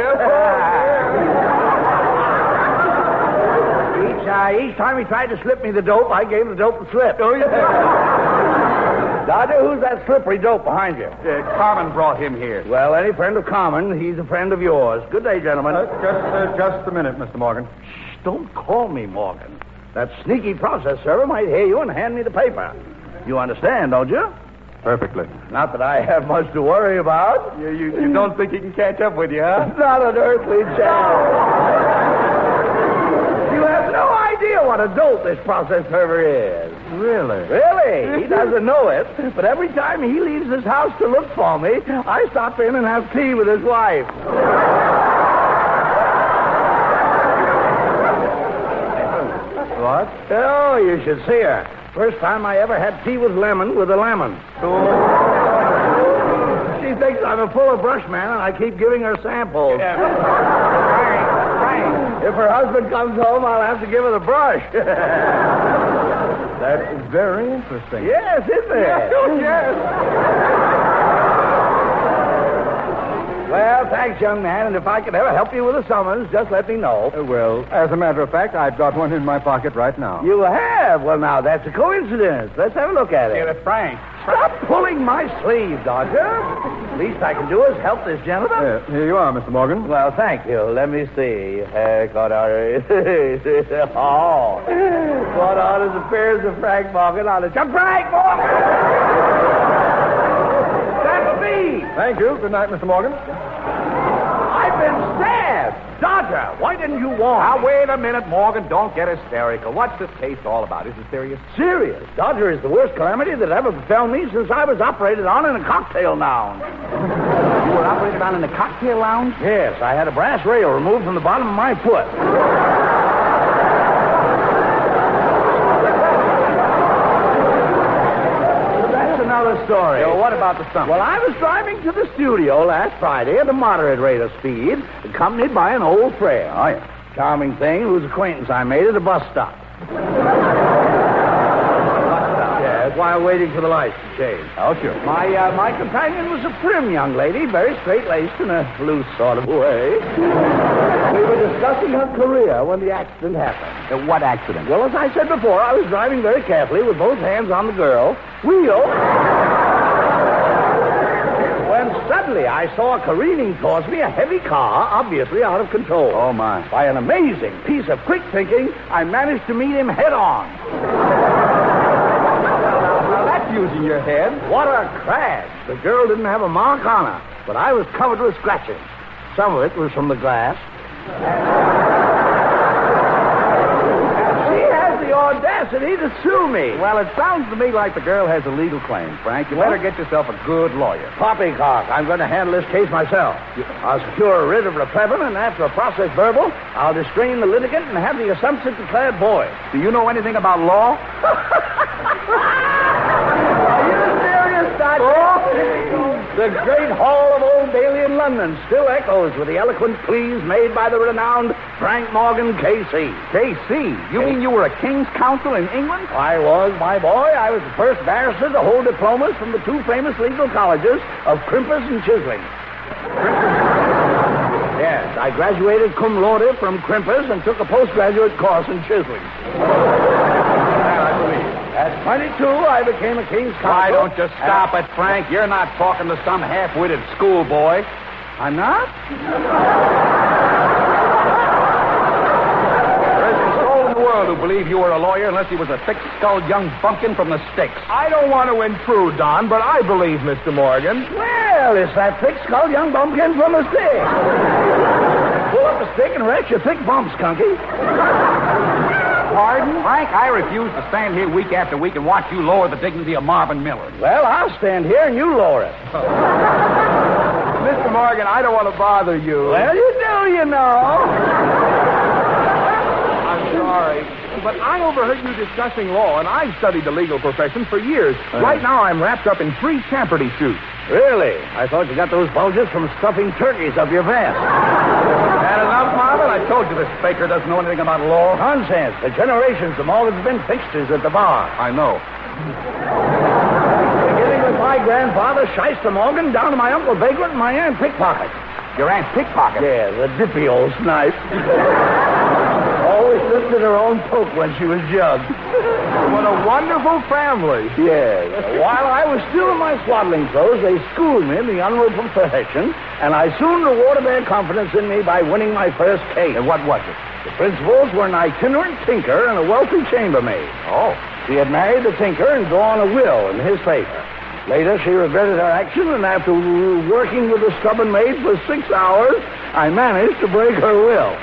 Each time he tried to slip me the dope, I gave the dope the slip. Oh, yeah. Dodger, who's that slippery dope behind you? Carmen brought him here. Well, any friend of Carmen, he's a friend of yours. Good day, gentlemen. Just a minute, Mr. Morgan. Shh, don't call me Morgan. That sneaky process server might hear you and hand me the paper. You understand, don't you? Perfectly. Not that I have much to worry about. You don't think he can catch up with you, huh? Not an earthly chance. You have no idea what a dope this process server is. Really? Really? He doesn't know it, but every time he leaves his house to look for me, I stop in and have tea with his wife. What? Oh, you should see her. First time I ever had tea with a lemon. She thinks I'm a full of brush man, and I keep giving her samples. Frank. If her husband comes home, I'll have to give her the brush. That's very interesting. Yes, isn't it? Yes. Well, thanks, young man. And if I could ever help you with a summons, just let me know. Well, as a matter of fact, I've got one in my pocket right now. You have? Well, now, that's a coincidence. Let's have a look at it. Here, it's Frank. Stop pulling my sleeve, Dodger. Least I can do is help this gentleman. Here you are, Mr. Morgan. Well, thank you. Let me see. What honor appears of Frank Morgan on the jump. Frank Morgan! That's me! Thank you. Good night, Mr. Morgan. I've been stabbed! Dodger, why didn't you warn me? Now, wait a minute, Morgan. Don't get hysterical. What's this case all about? Is it serious? Serious. Dodger is the worst calamity that ever befell me since I was operated on in a cocktail lounge. You were operated on in a cocktail lounge? Yes, I had a brass rail removed from the bottom of my foot. Another story. So what about the summer? Well, I was driving to the studio last Friday at a moderate rate of speed, accompanied by an old friend. Oh, yeah. Charming thing whose acquaintance I made at a bus stop. Yes, while waiting for the lights to change. Oh, sure. My companion was a prim young lady, very straight-laced in a loose sort of way. We were discussing her career when the accident happened. What accident? Well, as I said before, I was driving very carefully with both hands on the girl wheel. When suddenly I saw careening towards me a heavy car, obviously out of control. Oh, my. By an amazing piece of quick thinking, I managed to meet him head on. Now, that's using your head. What a crash. The girl didn't have a mark on her, but I was covered with scratches. Some of it was from the glass. She has the audacity to sue me. Well, it sounds to me like the girl has a legal claim, Frank. You better get yourself a good lawyer. Poppycock. I'm going to handle this case myself. I'll secure a writ of replevin, and after a process verbal, I'll distrain the litigant and have the assumption declared void. Do you know anything about law? Are you serious, Doctor? The great hall of Old Bailey in London still echoes with the eloquent pleas made by the renowned Frank Morgan, K.C. K.C.? You mean you were a king's counsel in England? I was, my boy. I was the first barrister to hold diplomas from the two famous legal colleges of Crimpus and Chisling. Yes, I graduated cum laude from Crimpus and took a postgraduate course in Chisling. At 22, I became a king's counsel. Why don't you stop it, Frank? You're not talking to some half-witted schoolboy. I'm not? There isn't a soul in the world who believed you were a lawyer unless he was a thick-skulled young bumpkin from the sticks. I don't want to intrude, Don, but I believe Mr. Morgan. Well, it's that thick-skulled young bumpkin from the stick. Pull up a stick and rest your thick bump, skunky. Pardon? Frank, I refuse to stand here week after week and watch you lower the dignity of Marvin Miller. Well, I'll stand here and you lower it. Mr. Morgan, I don't want to bother you. Well, you do, you know. I'm sorry, but I overheard you discussing law, and I've studied the legal profession for years. Right now, I'm wrapped up in 3 Champerty suits. Really? I thought you got those bulges from stuffing turkeys up your vest. That enough, Marvin? I told you this faker doesn't know anything about law. Nonsense. For generations, the Morgans have been fixtures at the bar. I know. Beginning with my grandfather, Shyster Morgan, down to my Uncle Vagrant and my Aunt Pickpocket. Your Aunt Pickpocket? Yeah, the dippy old snipe. Always lifted her own poke when she was jugged. What a wonderful family. Yes. While I was still in my swaddling clothes, they schooled me in the honorable profession, and I soon rewarded their confidence in me by winning my first case. And what was it? The principals were an itinerant tinker and a wealthy chambermaid. Oh. She had married the tinker and drawn a will in his favor. Later, she regretted her action, and after working with the stubborn maid for 6 hours, I managed to break her will.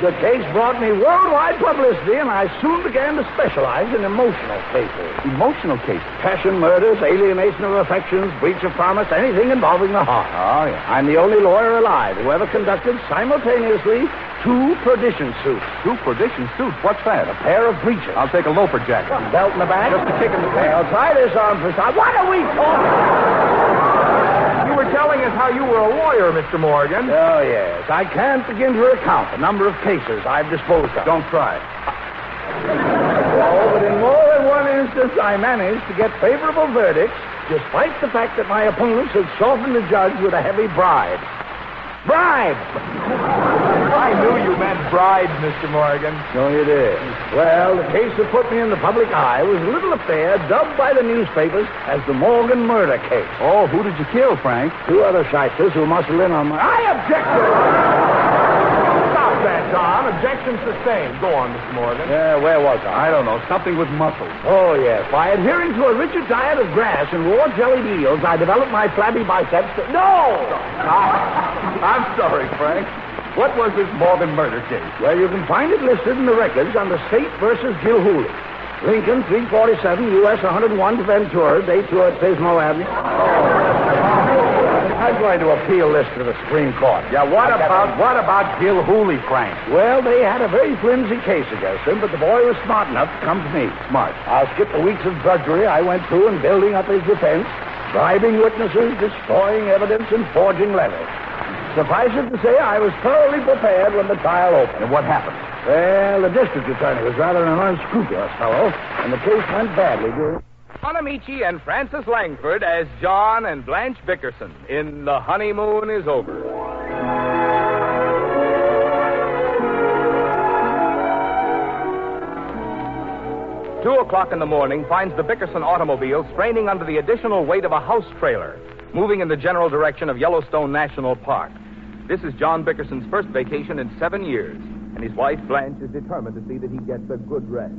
The case brought me worldwide publicity, and I soon began to specialize in emotional cases. Emotional cases? Passion murders, alienation of affections, breach of promise, anything involving the heart. Oh, yeah. I'm the only lawyer alive who ever conducted simultaneously 2 perdition suits. 2 perdition suits? What's that? A pair of breeches. I'll take a loafer jacket. Belt in the back? Just a kick in the face. Well, try this on for size. What are we talking about? You were telling us how how you were a lawyer, Mr. Morgan. Oh, yes. I can't begin to recount the number of cases I've disposed of. Don't try. Oh, but in more than one instance, I managed to get favorable verdicts, despite the fact that my opponents had softened the judge with a heavy bribe. Bribe! I knew you meant bribes, Mr. Morgan. So you did. Well, the case that put me in the public eye was a little affair dubbed by the newspapers as the Morgan murder case. Oh, who did you kill, Frank? Two other shysters who muscled in on my... I object to it! Stop that, John. Objection sustained. Go on, Mr. Morgan. Yeah, where was I? I don't know. Something with muscles. Oh, yes. By adhering to a rigid diet of grass and raw jellied eels, I developed my flabby biceps. No! I'm sorry, Frank. What was this Morgan murder case? Well, you can find it listed in the records under State versus Gilhooly. Lincoln, 347, U.S. 101 to Ventura, date to at Pismo Avenue. I'm going to appeal this to the Supreme Court. Yeah, what about Gilhooly, Frank? Well, they had a very flimsy case against him, but the boy was smart enough to come to me. Smart. I'll skip the weeks of drudgery I went through in building up his defense, bribing witnesses, destroying evidence, and forging letters. Suffice it to say, I was thoroughly prepared when the trial opened. And what happened? Well, the district attorney was rather an unscrupulous fellow, and the case went badly during... Don Amici and Francis Langford as John and Blanche Bickerson in The Honeymoon is Over. 2:00 in the morning finds the Bickerson automobile straining under the additional weight of a house trailer, moving in the general direction of Yellowstone National Park. This is John Bickerson's first vacation in 7 years, and his wife, Blanche, is determined to see that he gets a good rest.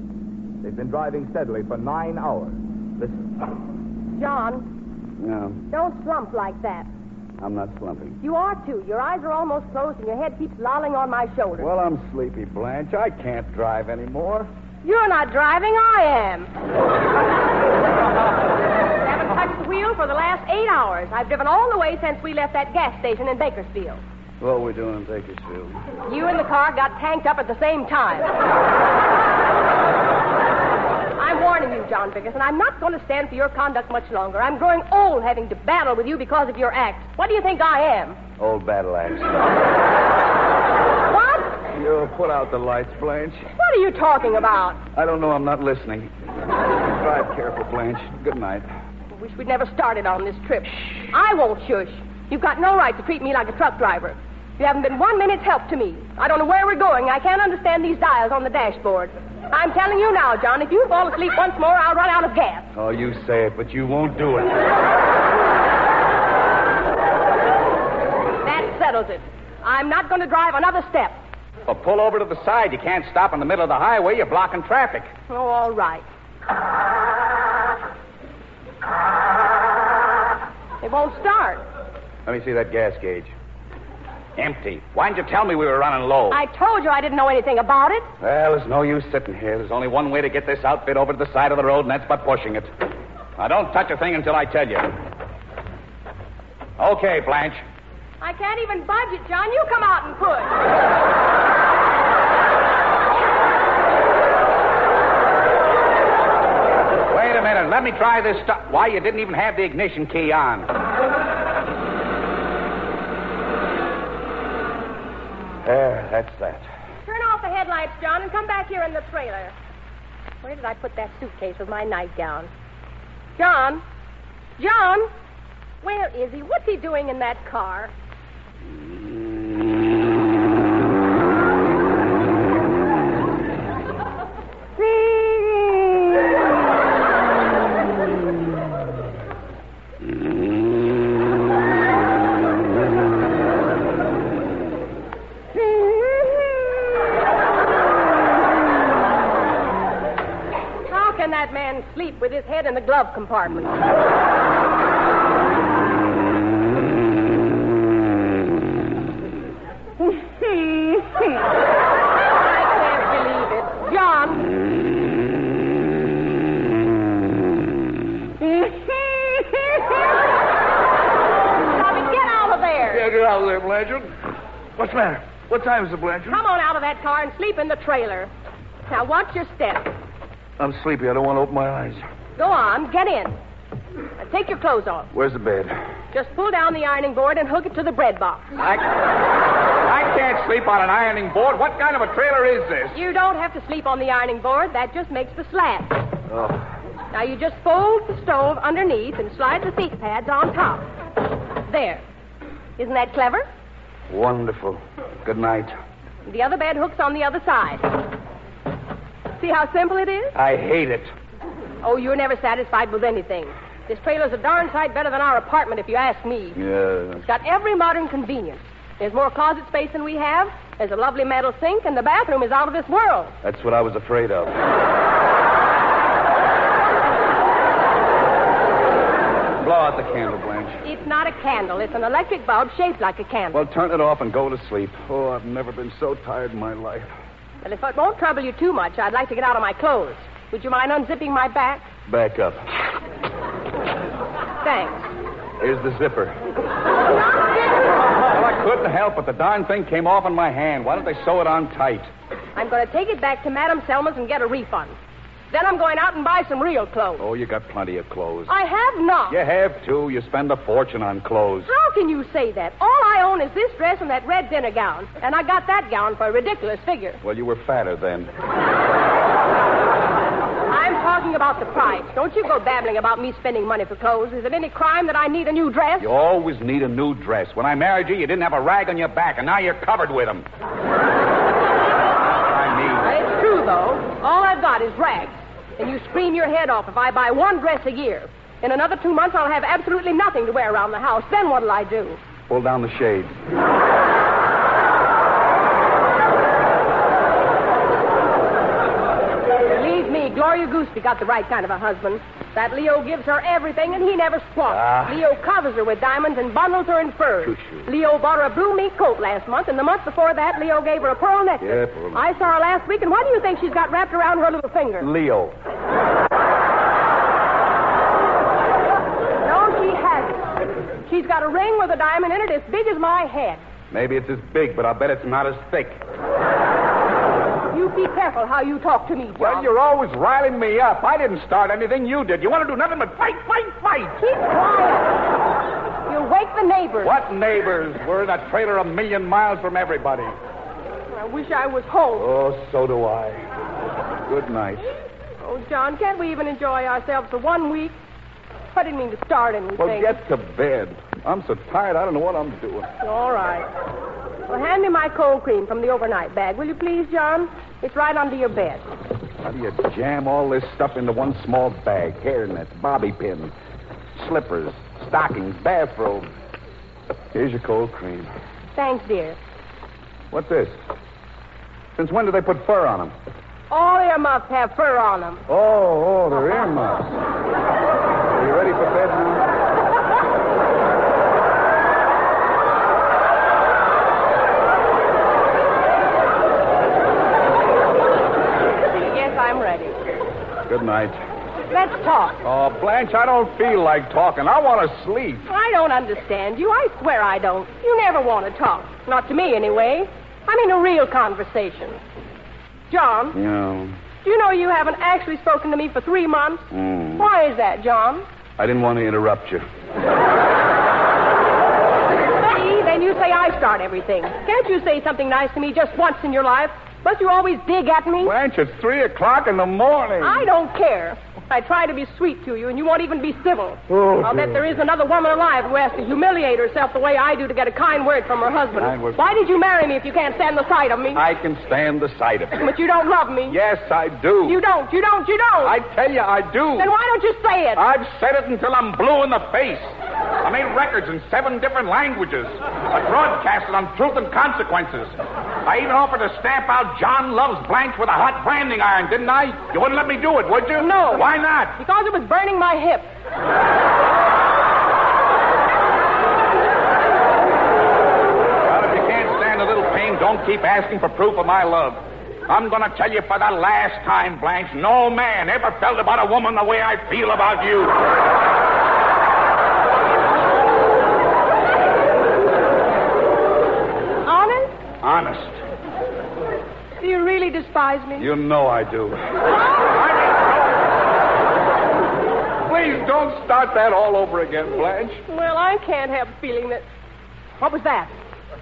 They've been driving steadily for 9 hours. Listen. John, No, don't slump like that. I'm not slumping. You are, too. Your eyes are almost closed, and your head keeps lolling on my shoulder. Well, I'm sleepy, Blanche. I can't drive anymore. You're not driving, I am. I haven't touched the wheel for the last 8 hours. I've driven all the way since we left that gas station in Bakersfield. What are we doing in Bakersfield? You and the car got tanked up at the same time. I'm warning you, John Bickerson. I'm not going to stand for your conduct much longer. I'm growing old having to battle with you because of your act. What do you think I am? Old battle axe. What? You put out the lights, Blanche. What are you talking about? I don't know. I'm not listening. Drive careful, Blanche. Good night. I wish we'd never started on this trip. I won't shush. You've got no right to treat me like a truck driver. You haven't been 1 minute's help to me. I don't know where we're going. I can't understand these dials on the dashboard. I'm telling you now, John, if you fall asleep once more, I'll run out of gas. Oh, you say it, but you won't do it. That settles it. I'm not going to drive another step. Well, pull over to the side. You can't stop in the middle of the highway. You're blocking traffic. Oh, all right. It won't start. Let me see that gas gauge. Empty. Why didn't you tell me we were running low? I told you I didn't know anything about it. Well, there's no use sitting here. There's only one way to get this outfit over to the side of the road, and that's by pushing it. Now, don't touch a thing until I tell you. Okay, Blanche. I can't even budge it, John. You come out and push. Wait a minute. Let me try this stuff. Why, you didn't even have the ignition key on. There, that's that. Turn off the headlights, John, and come back here in the trailer. Where did I put that suitcase with my nightgown? John? John? Where is he? What's he doing in that car? Sleep with his head in the glove compartment. I can't believe it. John. Tommy, get out of there. Yeah, get out of there, Blanchard. What's the matter? What time is it, Blanchard? Come on out of that car and sleep in the trailer. Now, watch your step. I'm sleepy. I don't want to open my eyes. Go on. Get in. Now, take your clothes off. Where's the bed? Just pull down the ironing board and hook it to the bread box. I can't sleep on an ironing board. What kind of a trailer is this? You don't have to sleep on the ironing board. That just makes the slat. Oh. Now you just fold the stove underneath and slide the seat pads on top. There. Isn't that clever? Wonderful. Good night. The other bed hooks on the other side. See how simple it is? I hate it. Oh, you're never satisfied with anything. This trailer's a darn sight better than our apartment, if you ask me. Yeah. It's got every modern convenience. There's more closet space than we have. There's a lovely metal sink, and the bathroom is out of this world. That's what I was afraid of. Blow out the candle, Blanche. It's not a candle. It's an electric bulb shaped like a candle. Well, turn it off and go to sleep. Oh, I've never been so tired in my life. Well, if it won't trouble you too much, I'd like to get out of my clothes. Would you mind unzipping my back? Back up. Thanks. Here's the zipper. Well, I couldn't help it. The darn thing came off in my hand. Why don't they sew it on tight? I'm going to take it back to Madame Selma's and get a refund. Then I'm going out and buy some real clothes. Oh, you got plenty of clothes. I have not. You have, too. You spend a fortune on clothes. How can you say that? All I own is this dress and that red dinner gown. And I got that gown for a ridiculous figure. Well, you were fatter then. I'm talking about the price. Don't you go babbling about me spending money for clothes. Is it any crime that I need a new dress? You always need a new dress. When I married you, you didn't have a rag on your back, and now you're covered with them. It's true, though. All I've got is rags. And you scream your head off if I buy one dress a year. In another 2 months, I'll have absolutely nothing to wear around the house. Then what'll I do? Pull down the shades. Believe me, Gloria Gooseby got the right kind of a husband. That Leo gives her everything, and he never squawks. Leo covers her with diamonds and bundles her in furs. Leo bought her a blue mink coat last month, and the month before that, Leo gave her a pearl necklace. Yeah, pearl necklace. I saw her last week, and what do you think she's got wrapped around her little finger? Leo. No, she hasn't. She's got a ring with a diamond in it as big as my head. Maybe it's as big, but I'll bet it's not as thick. You be careful how you talk to me, John. Well, you're always riling me up. I didn't start anything. You did. You want to do nothing but fight, fight, fight. Keep quiet. You'll wake the neighbors. What neighbors? We're in a trailer 1,000,000 miles from everybody. I wish I was home. Oh, so do I. Good night. Oh, John, can't we even enjoy ourselves for 1 week? I didn't mean to start anything. Well, get to bed. I'm so tired, I don't know what I'm doing. All right. Well, hand me my cold cream from the overnight bag, will you please, John? It's right under your bed. How do you jam all this stuff into one small bag? Hairnets, bobby pins, slippers, stockings, bathrobe. Here's your cold cream. Thanks, dear. What's this? Since when do they put fur on them? All earmuffs have fur on them. Oh, they're earmuffs. Are you ready for bed now? I'm ready. Good night. Let's talk. Oh, Blanche, I don't feel like talking. I want to sleep. I don't understand you. I swear I don't. You never want to talk. Not to me, anyway. I mean a real conversation. John? Yeah. Do you know you haven't actually spoken to me for 3 months? Why is that, John? I didn't want to interrupt you. See, then you say I start everything. Can't you say something nice to me just once in your life? Must you always dig at me? Blanche, it's 3 o'clock in the morning. I don't care. I try to be sweet to you, and you won't even be civil. Oh, I'll bet there is another woman alive who has to humiliate herself the way I do to get a kind word from her husband. Kind word. Why did you marry me if you can't stand the sight of me? I can stand the sight of you. But you don't love me. Yes, I do. You don't. I tell you, I do. Then why don't you say it? I've said it until I'm blue in the face. I made records in 7 different languages. I broadcasted on Truth and Consequences. I even offered to stamp out John Loves Blanche with a hot branding iron, didn't I? You wouldn't let me do it, would you? No. Why not? Because it was burning my hip. Well, if you can't stand a little pain, don't keep asking for proof of my love. I'm going to tell you for the last time, Blanche, no man ever felt about a woman the way I feel about you. Honest. Do you really despise me? You know I do. Please don't start that all over again, Blanche. Well, I can't help feeling that... What was that?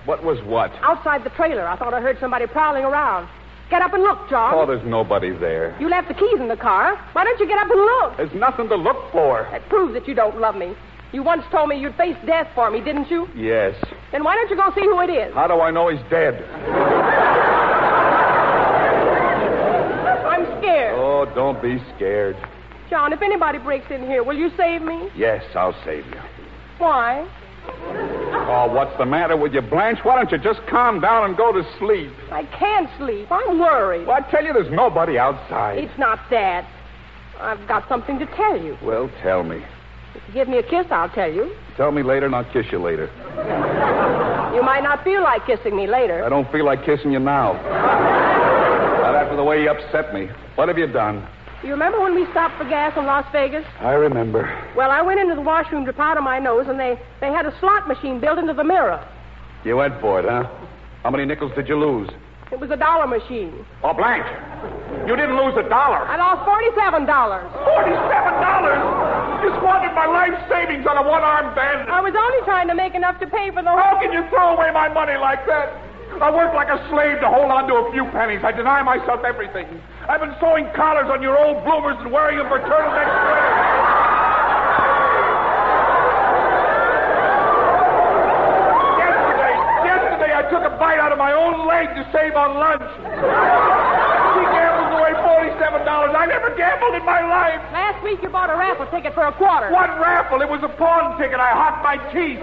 What was what? Outside the trailer. I thought I heard somebody prowling around. Get up and look, John. Oh, there's nobody there. You left the keys in the car. Why don't you get up and look? There's nothing to look for. That proves that you don't love me. You once told me you'd face death for me, didn't you? Yes. Then why don't you go see who it is? How do I know he's dead? I'm scared. Oh, don't be scared. John, if anybody breaks in here, will you save me? Yes, I'll save you. Why? Oh, what's the matter with you, Blanche? Why don't you just calm down and go to sleep? I can't sleep. I'm worried. Well, I tell you, there's nobody outside. It's not that. I've got something to tell you. Well, tell me. If you give me a kiss, I'll tell you. Tell me later and I'll kiss you later. You might not feel like kissing me later. I don't feel like kissing you now. Not after the way you upset me. What have you done? You remember when we stopped for gas in Las Vegas? I remember. Well, I went into the washroom to powder my nose, and they had a slot machine built into the mirror. You went for it, huh? How many nickels did you lose? It was a dollar machine. Oh, Blanche, you didn't lose $1. I lost $47. $47? You squandered my life savings on a one-armed bandit. I was only trying to make enough to pay for the... How can you throw away my money like that? I worked like a slave to hold on to a few pennies. I deny myself everything. I've been sewing collars on your old bloomers and wearing them for turtleneck sweaters. Yesterday I took a bite out of my own leg to save on lunch. She gambled away $47. I never gambled in my life. Last week you bought a raffle ticket for $25. What raffle? It was a pawn ticket. I hocked my teeth.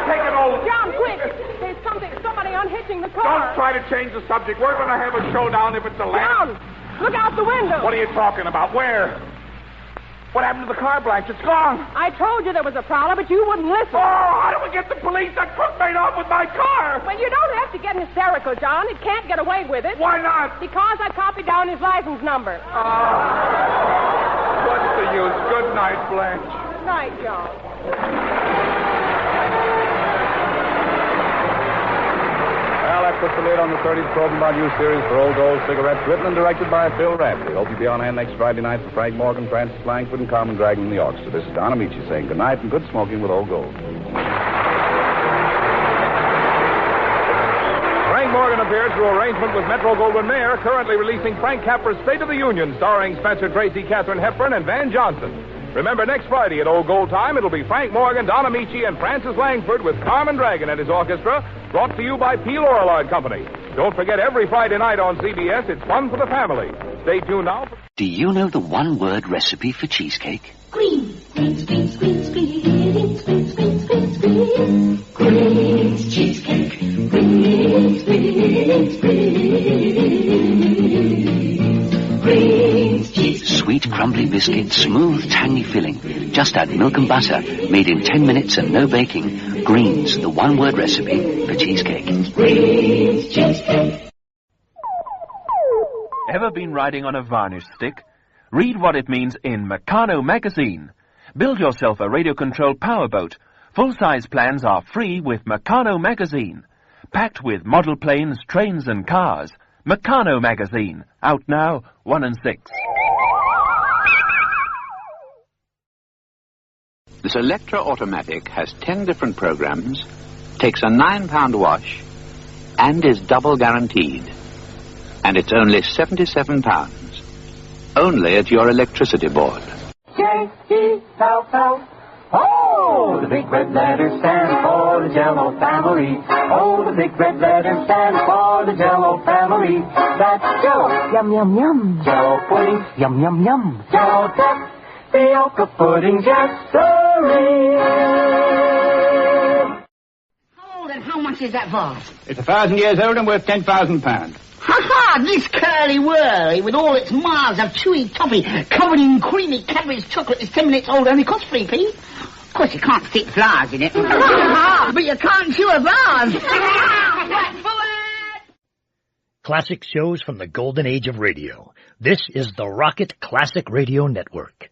Take it over. John, quick! There's somebody unhitching the car. Don't try to change the subject. We're going to have a showdown if it's a lamb. John, look out the window. What are you talking about? Where? What happened to the car, Blanche? It's gone. I told you there was a prowler, but you wouldn't listen. Oh, how do we get the police? That crook made off with my car. Well, you don't have to get hysterical, John. It can't get away with it. Why not? Because I copied down his license number. What's the use? Good night, Blanche. Good night, John. Well, that puts the lid on the 30th Program About You series for Old Gold Cigarettes, written and directed by Phil Radley. Hope you'll be on hand next Friday night for Frank Morgan, Francis Langford, and Carmen Dragon in the orchestra. This is Don Amici saying good night and good smoking with Old Gold. Frank Morgan appeared through arrangement with Metro-Goldwyn Mayer, currently releasing Frank Capra's State of the Union, starring Spencer Tracy, Katharine Hepburn, and Van Johnson. Remember, next Friday at Old Gold Time, it'll be Frank Morgan, Don Amici, and Francis Langford with Carmen Dragon and his orchestra, brought to you by P. Lorillard Company. Don't forget, every Friday night on CBS, it's fun for the family. Stay tuned now. Do you know the one-word recipe for cheesecake? Green, green, green, green, green, green, green, green, green, green, cheesecake. Green, green, green, cheesecake. Sweet crumbly biscuit, smooth tangy filling. Just add milk and butter, made in 10 minutes and no baking. Greens, the one-word recipe for cheesecake. Green, cheesecake. Ever been riding on a varnish stick? Read what it means in Meccano magazine. Build yourself a radio-controlled powerboat. Full-size plans are free with Meccano magazine. Packed with model planes, trains and cars. Meccano magazine. Out now, 1 and 6. The Selectra Automatic has 10 different programs, takes a £9 wash, and is double guaranteed. And it's only £77. Only at your electricity board. J-E-L-L. Oh, the big red letters stand for the Jell-O family. Oh, the big red letters stand for the Jell-O family. That's Jell-O, yum, yum, yum. Jell-O pudding, yum, yum, yum. Jell-O duck, Fiocca pudding, yes, sirree. How old and how much is that vase? It's 1,000 years old and worth £10,000. Ha-ha! This curly-whirly with all its miles of chewy toffee covered in creamy Cadbury's chocolate is 10 minutes old and only costs 3p. Of course, you can't stick flowers in it. But you can't chew a vase. Classic shows from the golden age of radio. This is the Rocket Classic Radio Network.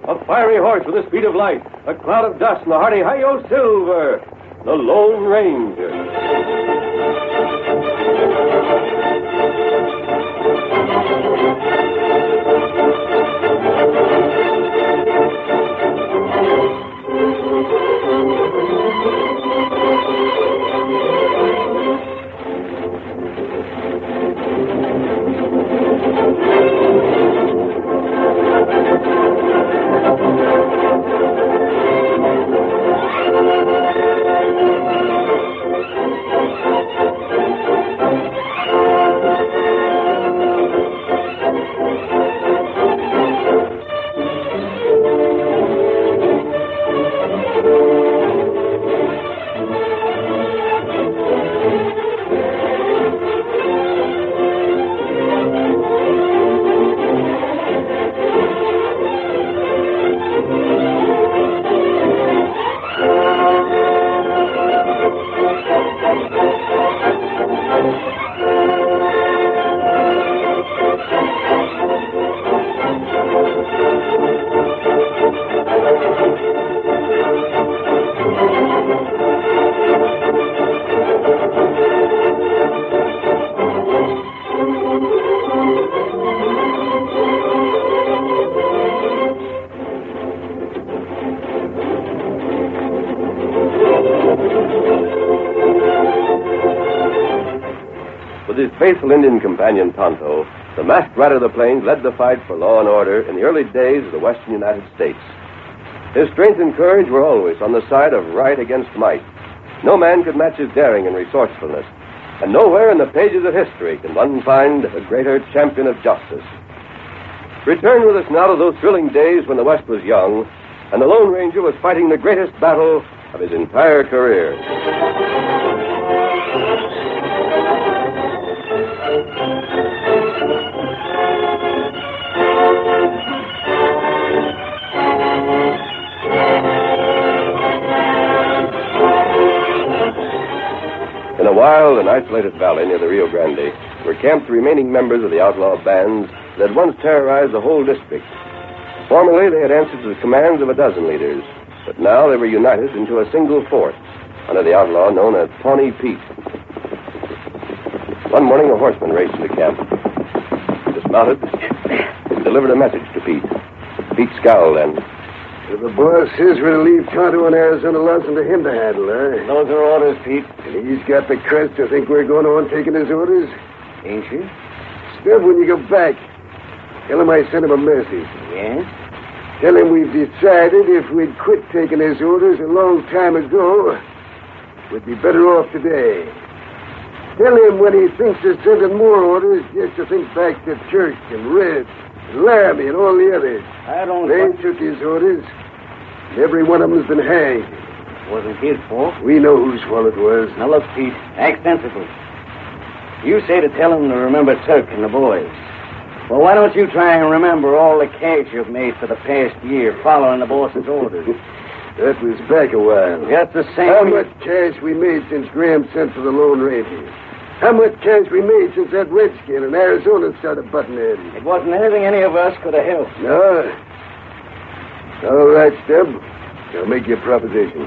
A fiery horse with the speed of light. A cloud of dust and the hearty Hi-Yo Silver. The Lone Ranger. With his faithful Indian companion Tonto, the masked rider of the plains led the fight for law and order in the early days of the western United States. His strength and courage were always on the side of right against might. No man could match his daring and resourcefulness, and nowhere in the pages of history can one find a greater champion of justice. Return with us now to those thrilling days when the West was young, and the Lone Ranger was fighting the greatest battle of his entire career. In a wild and isolated valley near the Rio Grande were camped the remaining members of the outlaw bands that had once terrorized the whole district. Formerly, they had answered to the commands of a dozen leaders, but now they were united into a single force under the outlaw known as Pawnee Pete. One morning, a horseman raced into camp. Dismounted, and delivered a message to Pete. Pete scowled and... The boss says we're to leave Tonto in Arizona Lodging to him to handle, eh? Those are orders, Pete. And he's got the crest to think we're going on taking his orders? Ain't you? Stub, when you go back, tell him I sent him a message. Yes? Tell him we've decided if we'd quit taking his orders a long time ago, we'd be better off today. Tell him when he thinks of sending more orders, just to think back to Church and Red and Laramie and all the others. They took his orders. Every one of them's been hanged. Wasn't his fault. We know whose fault it was. Now look, Pete, act sensible. You say to tell him to remember Turk and the boys. Well, why don't you try and remember all the cash you've made for the past year following the boss's orders? That was back a while. That's the same. How much cash we made since Graham sent for the Lone Ranger? How much cash we made since that redskin in Arizona started butting in? It wasn't anything any of us could have helped. No. All right, Stub. I'll make you a proposition.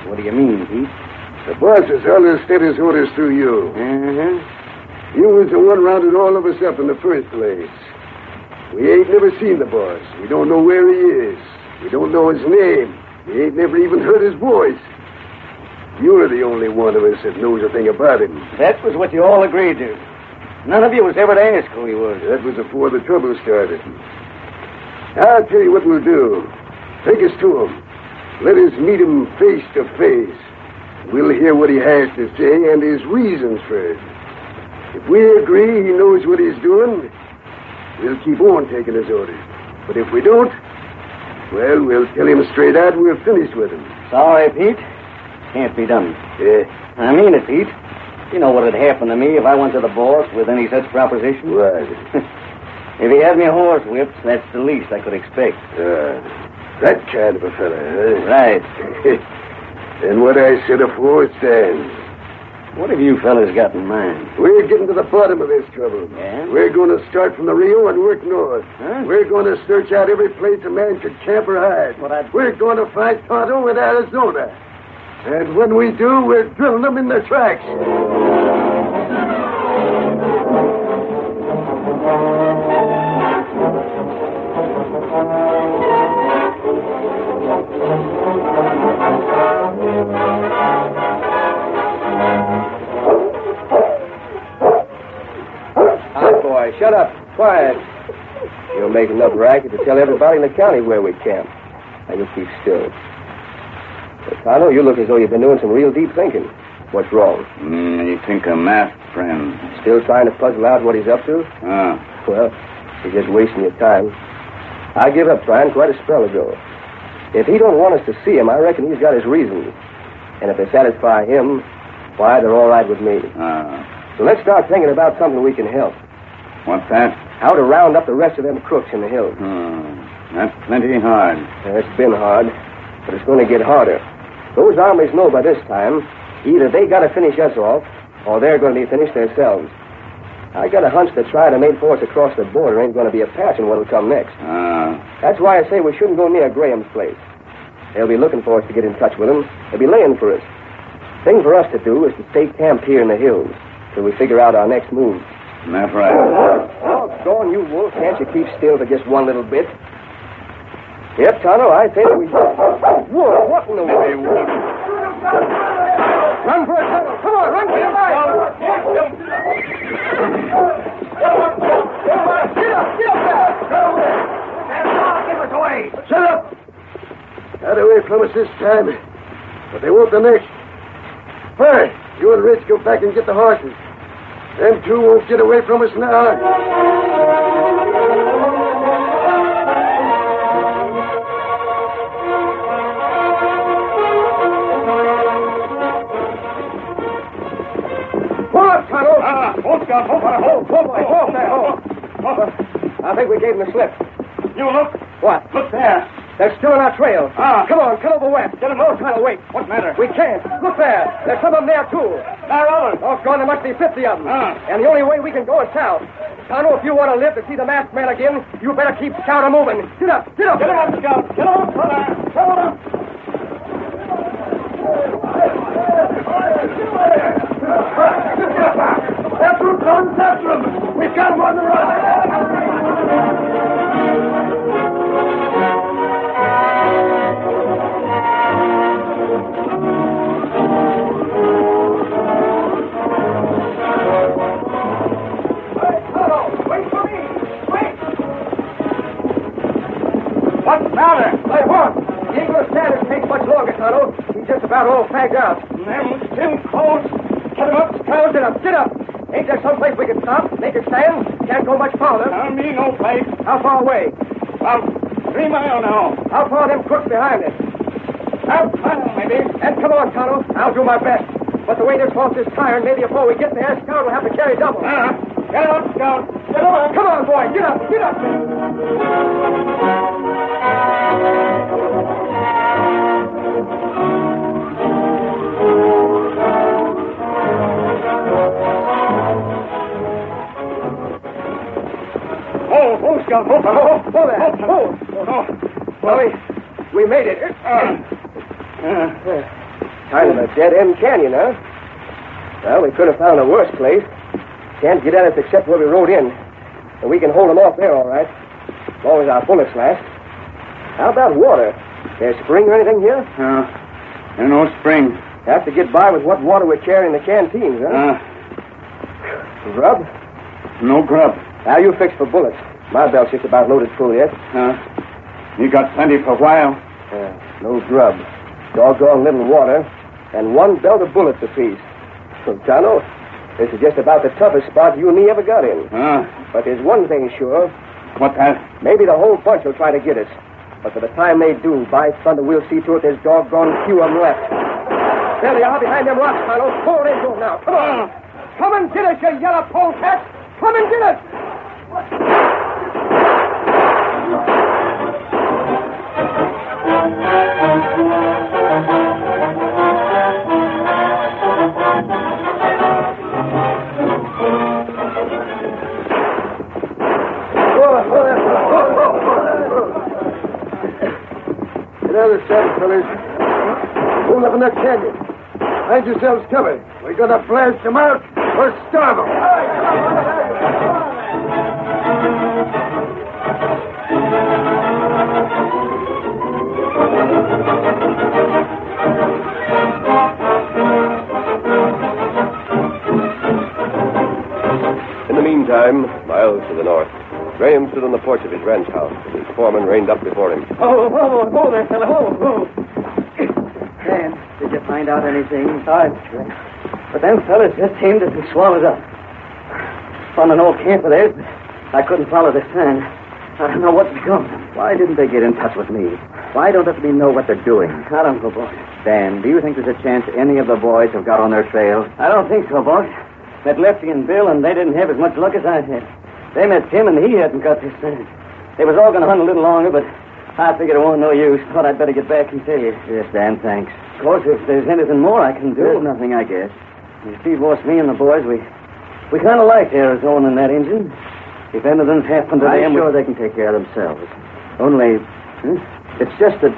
What do you mean, Pete? The boss has always sent his orders through you. Mm-hmm. You was the one rounded all of us up in the first place. We ain't never seen the boss. We don't know where he is. We don't know his name. We ain't never even heard his voice. You're the only one of us that knows a thing about him. That was what you all agreed to. None of you was ever to ask who he was. That was before the trouble started. I'll tell you what we'll do. Take us to him. Let us meet him face to face. We'll hear what he has to say and his reasons for it. If we agree he knows what he's doing, we'll keep on taking his orders. But if we don't, well, we'll tell him straight out we're finished with him. Sorry, Pete. Can't be done. Yeah. I mean it, Pete. You know what would happen to me if I went to the boss with any such proposition? What? If he had me horse whipped, that's the least I could expect. That kind of a fella, huh? Right. And what I said afore stands. What have you fellas got in mind? We're getting to the bottom of this trouble. Yeah? We're going to start from the Rio and work north. Huh? We're going to search out every place a man could camp or hide. We're going to find Tonto in Arizona. And when we do, we're drilling them in their tracks. Boy, shut up. Quiet. You'll make enough racket to tell everybody in the county where we camp. Now, you keep still. Tonto, you look as though you've been doing some real deep thinking. What's wrong? You think a masked friend. Still trying to puzzle out what he's up to? Well, you're just wasting your time. I gave up trying quite a spell ago. If he don't want us to see him, I reckon he's got his reasons. And if they satisfy him, why, they're all right with me. So let's start thinking about something we can help. What's that? How to round up the rest of them crooks in the hills. That's plenty hard. It's been hard, but it's going to get harder. Those armies know by this time, either they got to finish us off, or they're going to be finished themselves. I got a hunch the try to make for us across the border ain't going to be a patch in what'll come next. That's why I say we shouldn't go near Graham's place. They'll be looking for us to get in touch with them. They'll be laying for us. Thing for us to do is to stay camped here in the hills till we figure out our next move. That's right. Oh, go on, you wolf. Can't you keep still for just one little bit? Yep, Tonto, I say that we... Whoa, what in the world? Run for it, Tonto. Come on, run for your life. Get up there. Give us away. Shut up. Got away from us this time, but they won't the next. Hurry. You and Rich go back and get the horses. Them two won't get away from us now. Pull up, Tonto. Hold there. I think we gave him the slip. You look. What? Look there. They're still on our trail. Come on, cut over west. Get them all. Tonto, wait. What matter? We can't. Look there. There's some of them there, too. There are others. Oh, gone. There must be 50 of them. And the only way we can go is south. Tonto, if you want to live to see the masked man again, you better keep Scout moving. Get up. Get him up, Scout. Get him up, brother. Get him up. After him, Tom. After him. We've got him on the run. What's the matter? My horse. He ain't going to stand it take much longer, Tonto. He's just about all fagged out. Them still close. Get him up, Scout. Get up. Ain't there someplace we can stop? Make a stand? Can't go much farther. Me no place. How far away? About 3 miles now. How far are them crooks behind us? About 12, maybe. And come on, Tonto. I'll do my best. But the way this horse is tired, maybe before we get there, Scout will have to carry double. Get up, Scout. Get up. Come on, boy. Get up. Get up. Oh, Scout. Oh, there. Well, we made it. Kind of a dead-end canyon, huh? Well, we could have found a worse place. Can't get at us except where we rode in. And we can hold them off there, all right. As long as our bullets last. How about water? There's spring or anything here? There's no spring. Have to get by with what water we're carrying in the canteens, huh? Grub? No grub. Now you fix for bullets. My belt's just about loaded full yet. You got plenty for a while. No grub. Doggone little water. And one belt of bullets apiece. So, Tonto, this is just about the toughest spot you and me ever got in. But there's one thing sure. What that? Maybe the whole bunch will try to get us. But by the time they do, by thunder, we'll see to it there's doggone few of them left. There they are behind them rocks, Tonto. Pull into them now. Come on. Come and get us, you yellow polecat. Come and get us. Get out of the saddle, fellas. Hold up in that canyon. Find yourselves cover. We're going to blast them out or starve them. In the meantime, miles to the north, Graham stood on the porch of his ranch house, and his foreman reined up before him. Oh, there, fella. Oh. Dan, did you find out anything? But them fellas just seemed to be swallowed up. Found an old camp of theirs, but I couldn't follow the sign. I don't know what's become of them. Why didn't they get in touch with me? Why don't we know what they're doing? I don't know, boss. Dan, do you think there's a chance any of the boys have got on their trail? I don't think so, boss. Met Lefty and Bill, and they didn't have as much luck as I had. They met Tim, and he hadn't got this sign. They was all going to hunt a little longer, but I figured it wasn't no use. Thought I'd better get back and tell you. Yes, Dan, thanks. Of course, if there's anything more I can do. There's nothing, I guess. You see, boss, me and the boys, we kind of liked Arizona and that engine. If anything's happened to them... I'm sure they can take care of themselves. Only, it's just that,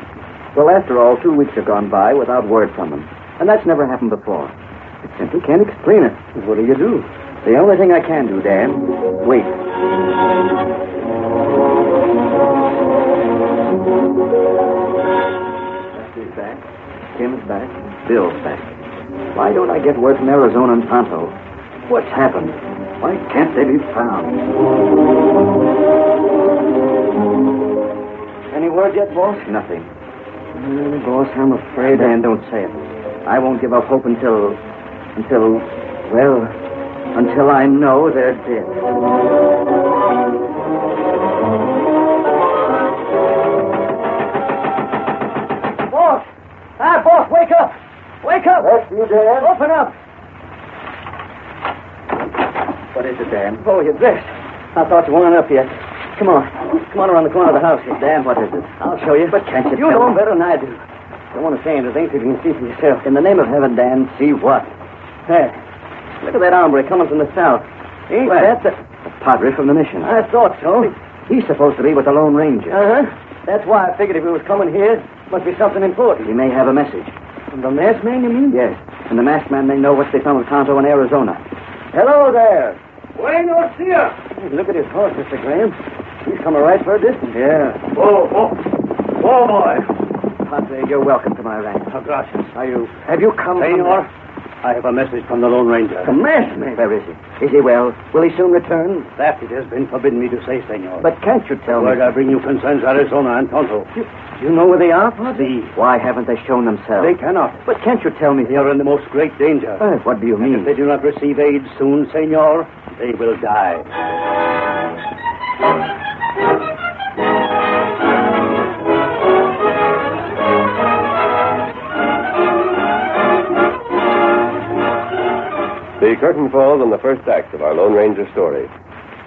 well, after all, 2 weeks have gone by without word from them. And that's never happened before. I simply can't explain it. What do you do? The only thing I can do, Dan, wait. Lesty's back. Tim's back. Bill's back. Why don't I get word from Arizona and Tonto? What's happened? Why can't they be found? Any word yet, boss? Nothing. Boss, I'm afraid... Dan, don't say it. I won't give up hope until I know they're dead. Boss! Boss, wake up! Wake up! That's you, Dan. Open up! What is it, Dan? Oh, you're dressed. I thought you weren't up yet. Come on. Come on around the corner of the house here. Dan, what is it? I'll show you. But can't you You tell know me? better than I do. Don't want to say anything so you can see for yourself. In the name of heaven, Dan, see what? There. Look at that hombre coming from the south. Ain't Where? that the Padre from the mission. I thought so. He's supposed to be with the Lone Ranger. Uh-huh. That's why I figured if he was coming here, it must be something important. He may have a message. From the masked man, you mean? Yes. And the masked man may know what's become of Tonto in Arizona. Hello there. Buenos dias. Hey, look at his horse, Mr. Graham. He's coming right for a distance. Yeah. Oh, boy. Padre, you're welcome to my ranch. Oh, gracias. Have you come Senor, I have a message from the Lone Ranger. The masked man. Where is he? Is he well? Will he soon return? That it has been forbidden me to say, senor. But can't you tell The word me? I bring you concerns Arizona and Tonto. You know where they are, Padre? Why haven't they shown themselves? They cannot. But can't you tell me? They are in the most great danger. What do you And mean? if they do not receive aid soon, senor, they will die. The curtain falls on the first act of our Lone Ranger story.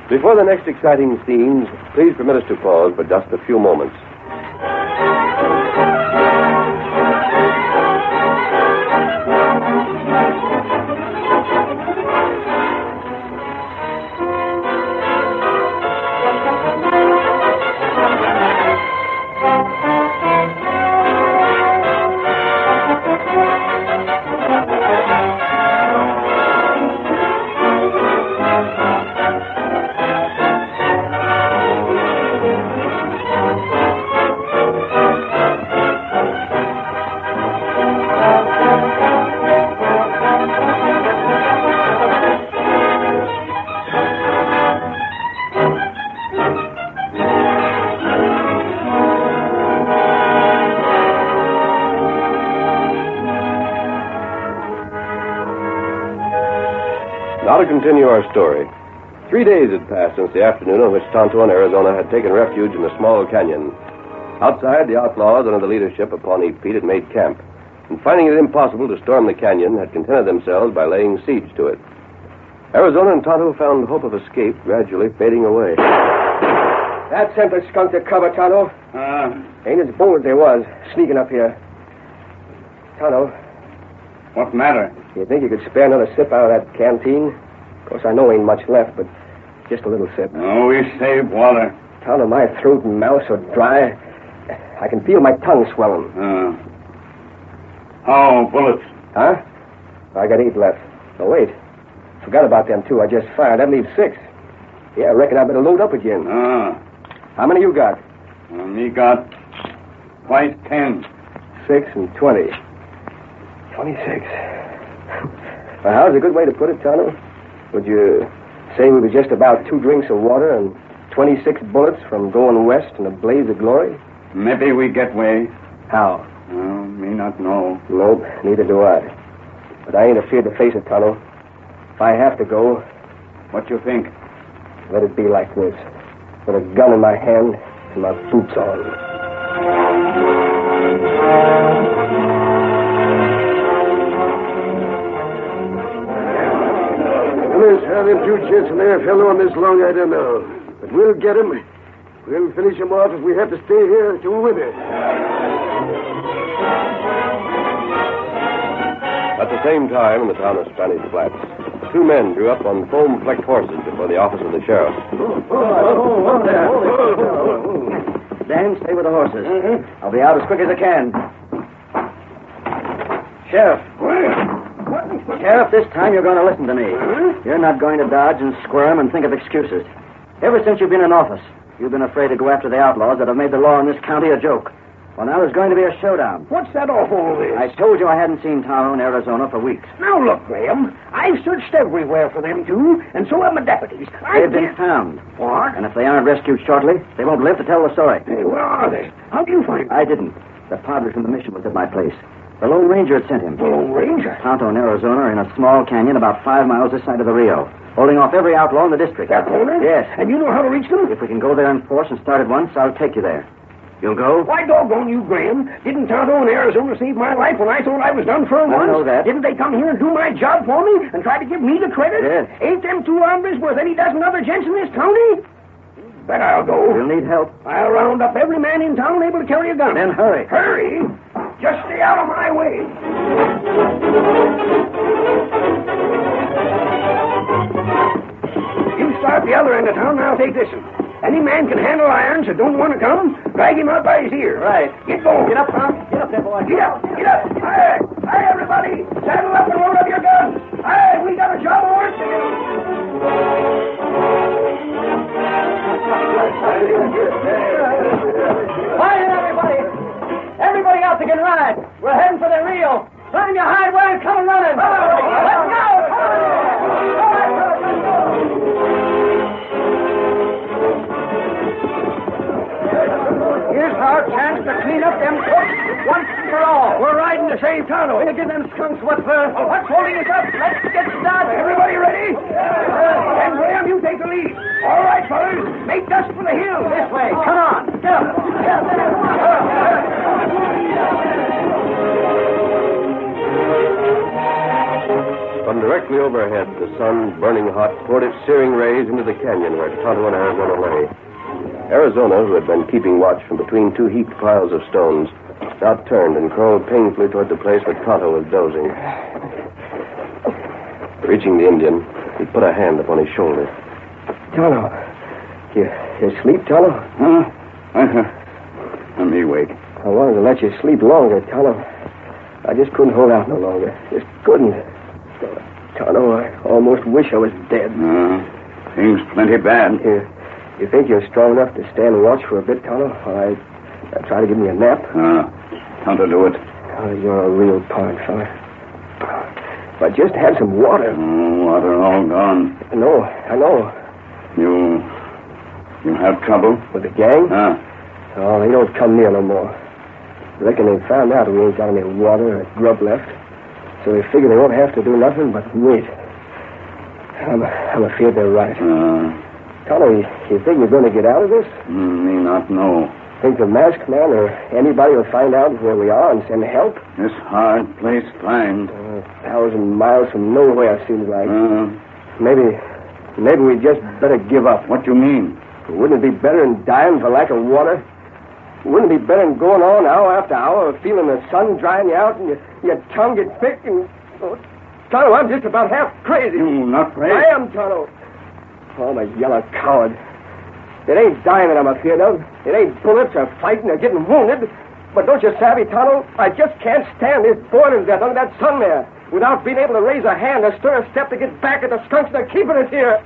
Before the next exciting scenes, please permit us to pause for just a few moments. Now to continue our story. 3 days had passed since the afternoon on which Tonto and Arizona had taken refuge in a small canyon. Outside, the outlaws, under the leadership of Pawnee Pete, had made camp, and finding it impossible to storm the canyon, had contented themselves by laying siege to it. Arizona and Tonto found hope of escape gradually fading away. That sent the skunk to cover, Tonto. Ain't as bold as they was, sneaking up here. Tonto. What matter? You think you could spare another sip out of that canteen? Of course, I know ain't much left, but just a little sip. Oh, we saved water. Tonto, my throat and mouth so dry. I can feel my tongue swelling. How bullets? Huh? I got 8 left. Oh, wait. Forgot about them, too. I just fired. That leaves 6. Yeah, I reckon I better load up again. How many you got? Me got twice 10. 6 and 20. 26. Well, how's a good way to put it, Tonto? Would you say we were just about 2 drinks of water and 26 bullets from going west in a blaze of glory? Maybe we get way. How? Me not know. Nope, neither do I. But I ain't afraid to face it, Tonto. If I have to go... What you think? Let it be like this. With a gun in my hand and my boots on. How them 2 jets and there fell on this long, I don't know. But we'll get him. We'll finish him off if we have to stay here till winter. At the same time, in the town of Spanish Flats, 2 men drew up on foam-flecked horses before the office of the sheriff. Dan, stay with the horses. I'll be out as quick as I can. Sheriff. Sheriff, this time you're going to listen to me. You're not going to dodge and squirm and think of excuses. Ever since you've been in office, you've been afraid to go after the outlaws that have made the law in this county a joke. Well, now there's going to be a showdown. What's that off all this? I told you I hadn't seen Tonto in Arizona for weeks. Now, look, Graham. I've searched everywhere for them, too, and so have my deputies. They've been found. What? And if they aren't rescued shortly, they won't live to tell the story. Hey, where are they? How do you find them? I didn't. The padre from the mission was at my place. The Lone Ranger had sent him. The Lone Ranger? Tonto and Arizona are in a small canyon about 5 miles this side of the Rio, holding off every outlaw in the district. That corner? Yes. And you know how to reach them? If we can go there in force and start at once, I'll take you there. You'll go? Why, doggone you, Graham. Didn't Tonto and Arizona save my life when I thought I was done for once? I know that. Didn't they come here and do my job for me and try to give me the credit? Yes. Ain't them 2 hombres worth any dozen other gents in this county? Bet I'll go. You'll need help. I'll round up every man in town able to carry a gun. Then hurry. Hurry? Just stay out of my way. You start the other end of town, and I'll take this one. Any man can handle irons that don't want to come, drag him out by his ear. Right. Get going. Get up, Tom. Get up there, boy. Get up. Get up. Hi. Hi, everybody. Saddle up and load up your guns. Hi, we got a job of work to do. Quiet, everybody! Everybody else that can ride. We're heading for the Rio. Run your hide wire and come running. Let's go! Here's our chance to clean up them crooks once and for all. We're riding to save Tonto. We'll give them skunks what's what's holding us up. Let's get started. Everybody ready? And Graham, you take the lead. All right, fellas. Make dust for the hill. This way. Come on. Get up. From directly overhead, the sun, burning hot, poured its searing rays into the canyon where Tonto and Arizona lay. Arizona, who had been keeping watch from between 2 heaped piles of stones, now turned and crawled painfully toward the place where Tonto was dozing. Reaching the Indian, he put a hand upon his shoulder. Tonto. You sleep, Tonto? Let me wake. I wanted to let you sleep longer, Tonto. I just couldn't hold out no longer. Just couldn't. Tonto, I almost wish I was dead. Seems plenty bad. You think you're strong enough to stand watch for a bit, Tonto? I try to give me a nap. Time to do it. Oh, you're a real pard, fella. If I just had some water. Water all gone. No, I know. You have trouble? With the gang? Oh, they don't come near no more. Reckon they found out we ain't got any water or grub left. So they figure they won't have to do nothing but wait. I'm afraid they're right. Tonto, you think you're going to get out of this? Me not know. Think the masked man or anybody will find out where we are and send help? This hard place find. 1,000 miles from nowhere, seems like. Maybe we just better give up. What you mean? Wouldn't it be better than dying for lack of water? Wouldn't it be better than going on hour after hour feeling the sun drying you out and your tongue get thick and... Oh, Tonto, I'm just about half crazy. You not crazy? I am, Tonto. Oh, I'm a yellow coward. It ain't dying that I'm afraid of. It ain't bullets or fighting or getting wounded. But don't you savvy, Tonto? I just can't stand this boiling death under that sun there without being able to raise a hand or stir a step to get back at the skunks that are keeping us here.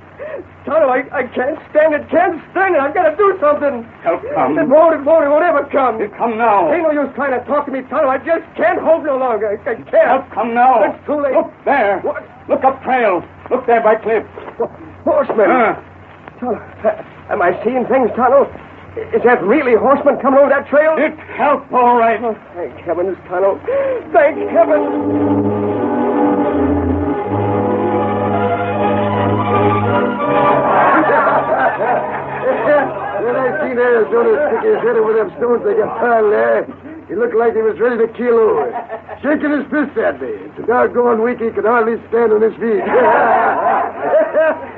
Tonto, I can't stand it. I've got to do something. Help come. It won't ever come. It come now. Ain't no use trying to talk to me, Tonto. I just can't hold no longer. I can't. Help come now. It's too late. Look there. What? Look up trail. Look there by cliff. Horsemen. Tonto, am I seeing things, Tonto? Is that really horsemen coming over that trail? It help, all right. Oh, thank heavens, Tonto. Thank heavens. When I seen Arizona stick his head over them stones they got piled there, he looked like he was ready to keel over. Shaking his fist at me. It's a doggone weak he could hardly stand on his feet.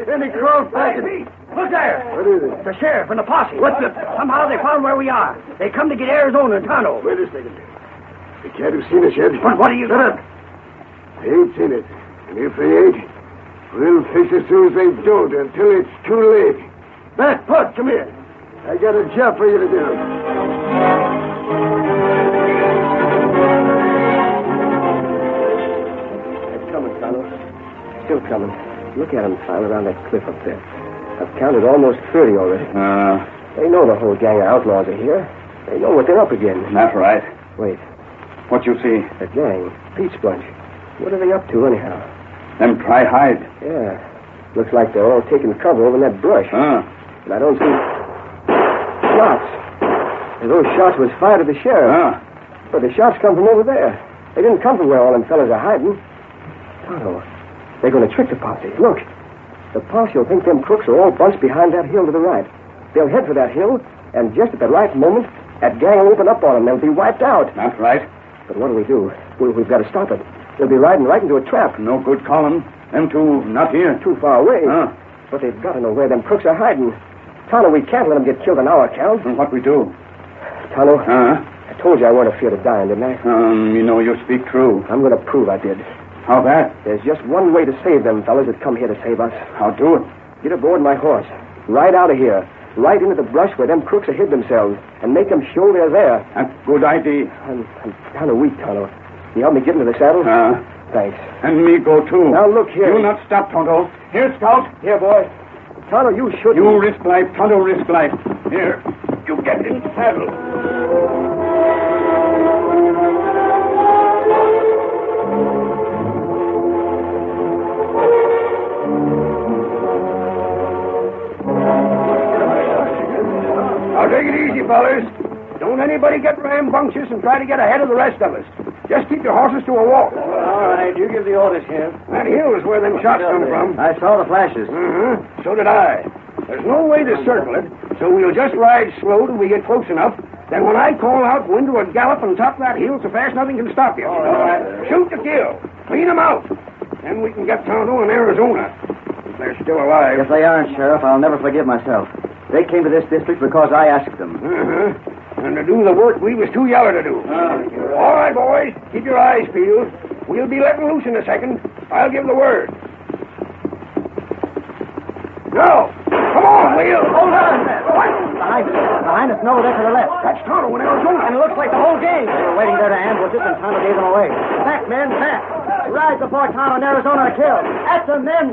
Then he crawled back and... Look there. What is it? The sheriff and the posse. Somehow they found where we are. They come to get Arizona and Tonto. Wait a second. They can't have seen us yet. But what are you... Shut up. They ain't seen it. And if they ain't, we'll fix it as soon as they don't until it's too late. Back, Pud, come here. I got a job for you to do. They're coming, Tonto. Still coming. Look at them piled around that cliff up there. I've counted almost 30 already. They know the whole gang of outlaws are here. They know what they're up against. That's right. Wait. What you see? The gang. Peach Bunch. What are they up to, anyhow? Them try hide. Yeah. Looks like they're all taking cover over in that brush. And I don't see... shots. And those shots was fired at the sheriff. But the shots come from over there. They didn't come from where all them fellas are hiding. Tonto, they're going to trick the posse. Look. The posse will think them crooks are all bunched behind that hill to the right. They'll head for that hill, and just at the right moment, that gang will open up on them. They'll be wiped out. That's right. But what do we do? We've got to stop it. They'll be riding right into a trap. No good calling. Them two not here. Too far away. But they've got to know where them crooks are hiding. Tonto, we can't let them get killed on our account. And what we do? Tonto, I told you I weren't afraid of dying, didn't I? You know you speak true. I'm going to prove I did. How that? There's just one way to save them fellas that come here to save us. How do it? Get aboard my horse. Ride out of here. Right into the brush where them crooks have hid themselves. And make them show they're there. That's good idea. I'm kind of weak, Tonto. You help me get into the saddle? Thanks. And me go too. Now look here. You not stop, Tonto. Here, Scout. Here, boy. Tonto, you should. You risk life. Tonto risk life. Here. You get in the saddle. Now take it easy, fellas. Don't anybody get rambunctious and try to get ahead of the rest of us. Just keep your horses to a walk. All right, you give the orders, Sheriff. That hill is where them shots come from. I saw the flashes. So did I. There's no way to circle it, so we'll just ride slow till we get close enough. Then when I call out, go into a gallop and top that hill so fast nothing can stop you. All right. Shoot to kill. Clean them out. Then we can get Tonto and Arizona. If they're still alive. If they aren't, Sheriff, I'll never forgive myself. They came to this district because I asked them. And to do the work we was too yaller to do. All right, boys. Keep your eyes peeled. We'll be letting loose in a second. I'll give the word. Now, come on, Will. Hold on. Behind us, and over there to the left. That's Tonto and Arizona. And it looks like the whole gang. They were waiting there to ambush us, and Tonto gave them away. Back, men, back. Ride before Tonto and Arizona are killed. At the men.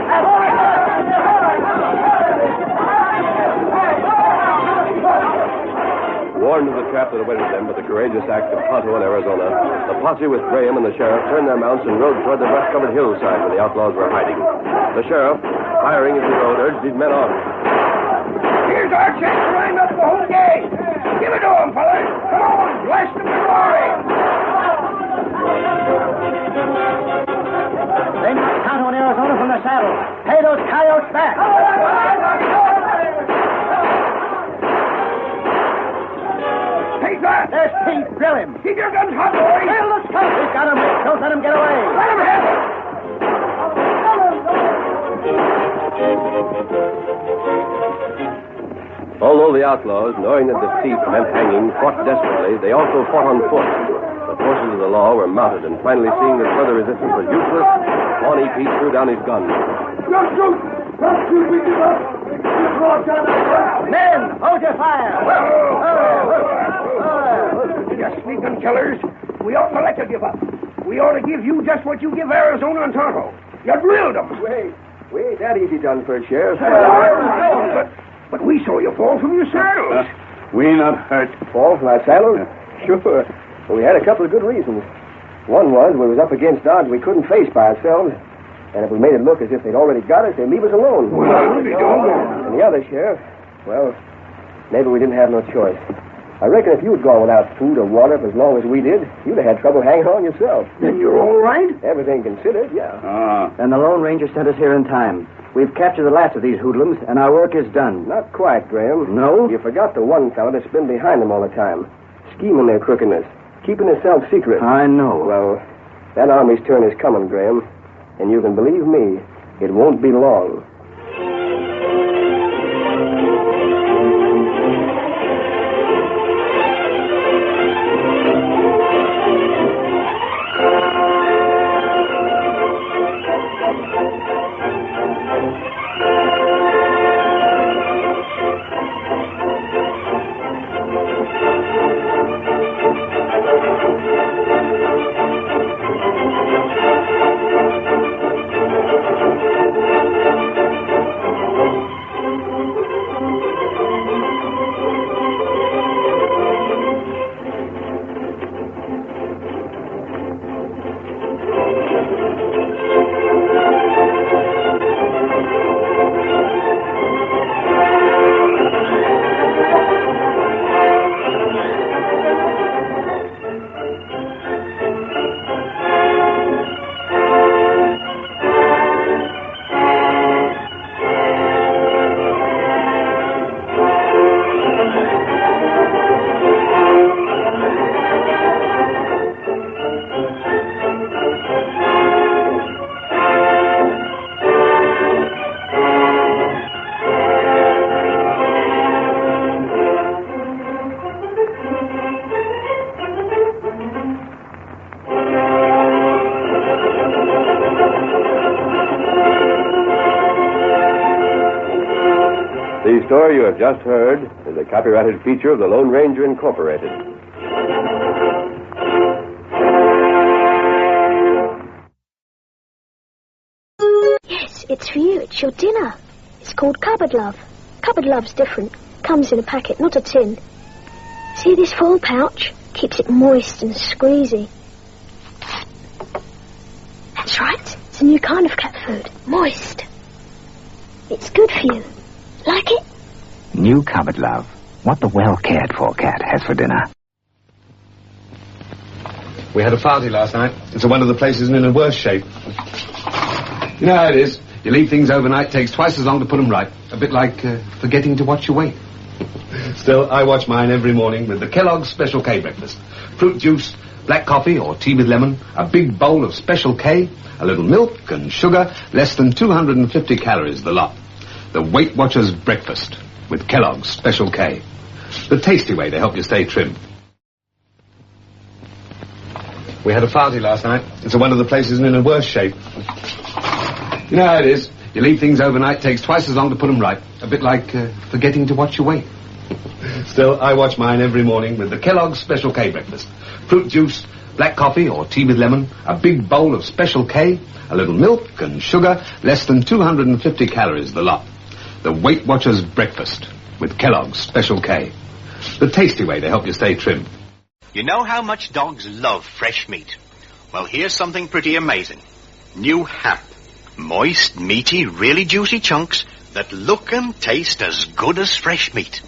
Warned of the trap that awaited them by the courageous act of Tonto and Arizona, the posse with Graham and the sheriff turned their mounts and rode toward the brush-covered hillside where the outlaws were hiding. The sheriff, firing as he rode, urged his men on. Here's our chance to line up the whole gang. Give it to them, fellas. Come on, blast them to glory. They knocked Tonto and Arizona from the saddle. Pay those coyotes back. Take that. There's Pete. Drill him. Keep your guns hot, boys. Drill the skunk. We've got him. Don't let him get away. Let him have it. Although the outlaws, knowing that defeat meant hanging, fought desperately, they also fought on foot. The forces of the law were mounted, and finally seeing that further resistance was useless, Pawnee Pete threw down his gun. Don't shoot! Don't shoot! We give up! Men, hold your fire. You sneaking killers. We ought to let you give up. We ought to give you just what you give Arizona and Tonto. You drilled them. Wait. We ain't that easy done for, Sheriff. But we saw you fall from your saddles. We not hurt. Fall from our saddles? Sure. Well, we had a couple of good reasons. One was we was up against odds we couldn't face by ourselves. And if we made it look as if they'd already got us, they'd leave us alone. And the other, Sheriff, well, maybe we didn't have no choice. I reckon if you'd gone without food or water for as long as we did, you'd have had trouble hanging on yourself. Then you're all right? Everything considered, yeah. And the Lone Ranger sent us here in time. We've captured the last of these hoodlums, and our work is done. Not quite, Graham. No? You forgot the one fellow that's been behind them all the time. Scheming their crookedness. Keeping himself secret. I know. Well, that army's turn is coming, Graham. And you can believe me, it won't be long. The story you have just heard is a copyrighted feature of the Lone Ranger Incorporated. Yes, it's for you. It's your dinner. It's called Cupboard Love. Cupboard Love's different. Comes in a packet, not a tin. See this foil pouch? Keeps it moist and squeezy. That's right. It's a new kind of cat food. Moist. It's good for you. Like it? New Cupboard Love. What the well-cared-for cat has for dinner. We had a party last night. It's a wonder the place isn't in a worse shape. You know how it is. You leave things overnight, takes twice as long to put them right. A bit like forgetting to watch your weight. Still, I watch mine every morning with the Kellogg's Special K breakfast. Fruit juice, black coffee or tea with lemon, a big bowl of Special K, a little milk and sugar, less than 250 calories the lot. The Weight Watchers breakfast with Kellogg's Special K. The tasty way to help you stay trim. We had a party last night. It's a wonder the place isn't in a worse shape. You know how it is. You leave things overnight, takes twice as long to put them right. A bit like forgetting to watch your weight. Still, I watch mine every morning with the Kellogg's Special K breakfast. Fruit juice, black coffee or tea with lemon, a big bowl of Special K, a little milk and sugar, less than 250 calories the lot. The Weight Watchers breakfast with Kellogg's Special K. The tasty way to help you stay trim. You know how much dogs love fresh meat? Well, here's something pretty amazing. New hap. Moist, meaty, really juicy chunks that look and taste as good as fresh meat.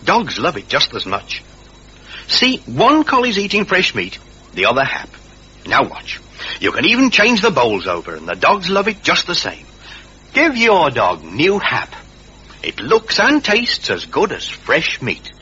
Dogs love it just as much. See, one collie's eating fresh meat, the other hap. Now watch. You can even change the bowls over, and the dogs love it just the same. Give your dog new hap. It looks and tastes as good as fresh meat.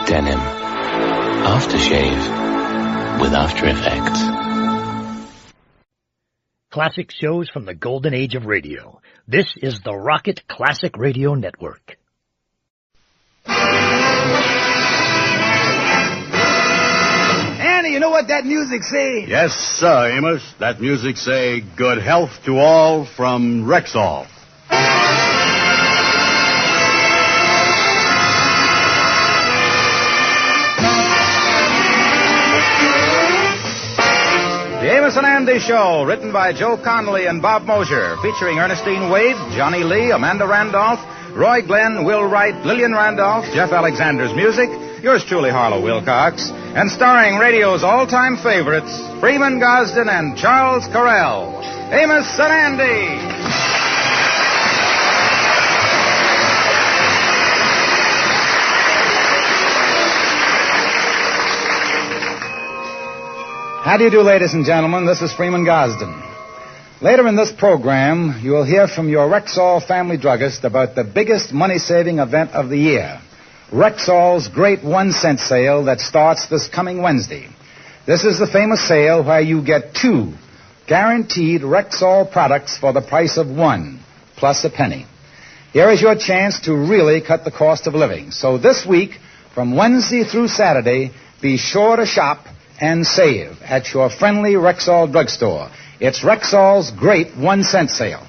Denim. Aftershave with After Effects. classic shows from the golden age of radio. This is the Rocket Classic Radio Network. Annie, you know what that music say? Yes, sir, Amos. That music say, good health to all from Rexall. The Amos and Andy Show, written by Joe Connolly and Bob Mosher, featuring Ernestine Wade, Johnny Lee, Amanda Randolph, Roy Glenn, Will Wright, Lillian Randolph, Jeff Alexander's music, yours truly, Harlow Wilcox, and starring radio's all-time favorites, Freeman Gosden and Charles Correll. Amos and Andy. How do you do, ladies and gentlemen? This is Freeman Gosden. Later in this program, you will hear from your Rexall family druggist about the biggest money-saving event of the year, Rexall's great 1-cent sale that starts this coming Wednesday. This is the famous sale where you get 2 guaranteed Rexall products for the price of 1, plus a penny. Here is your chance to really cut the cost of living. So this week, from Wednesday through Saturday, be sure to shop and save at your friendly Rexall drugstore. It's Rexall's great 1-cent sale.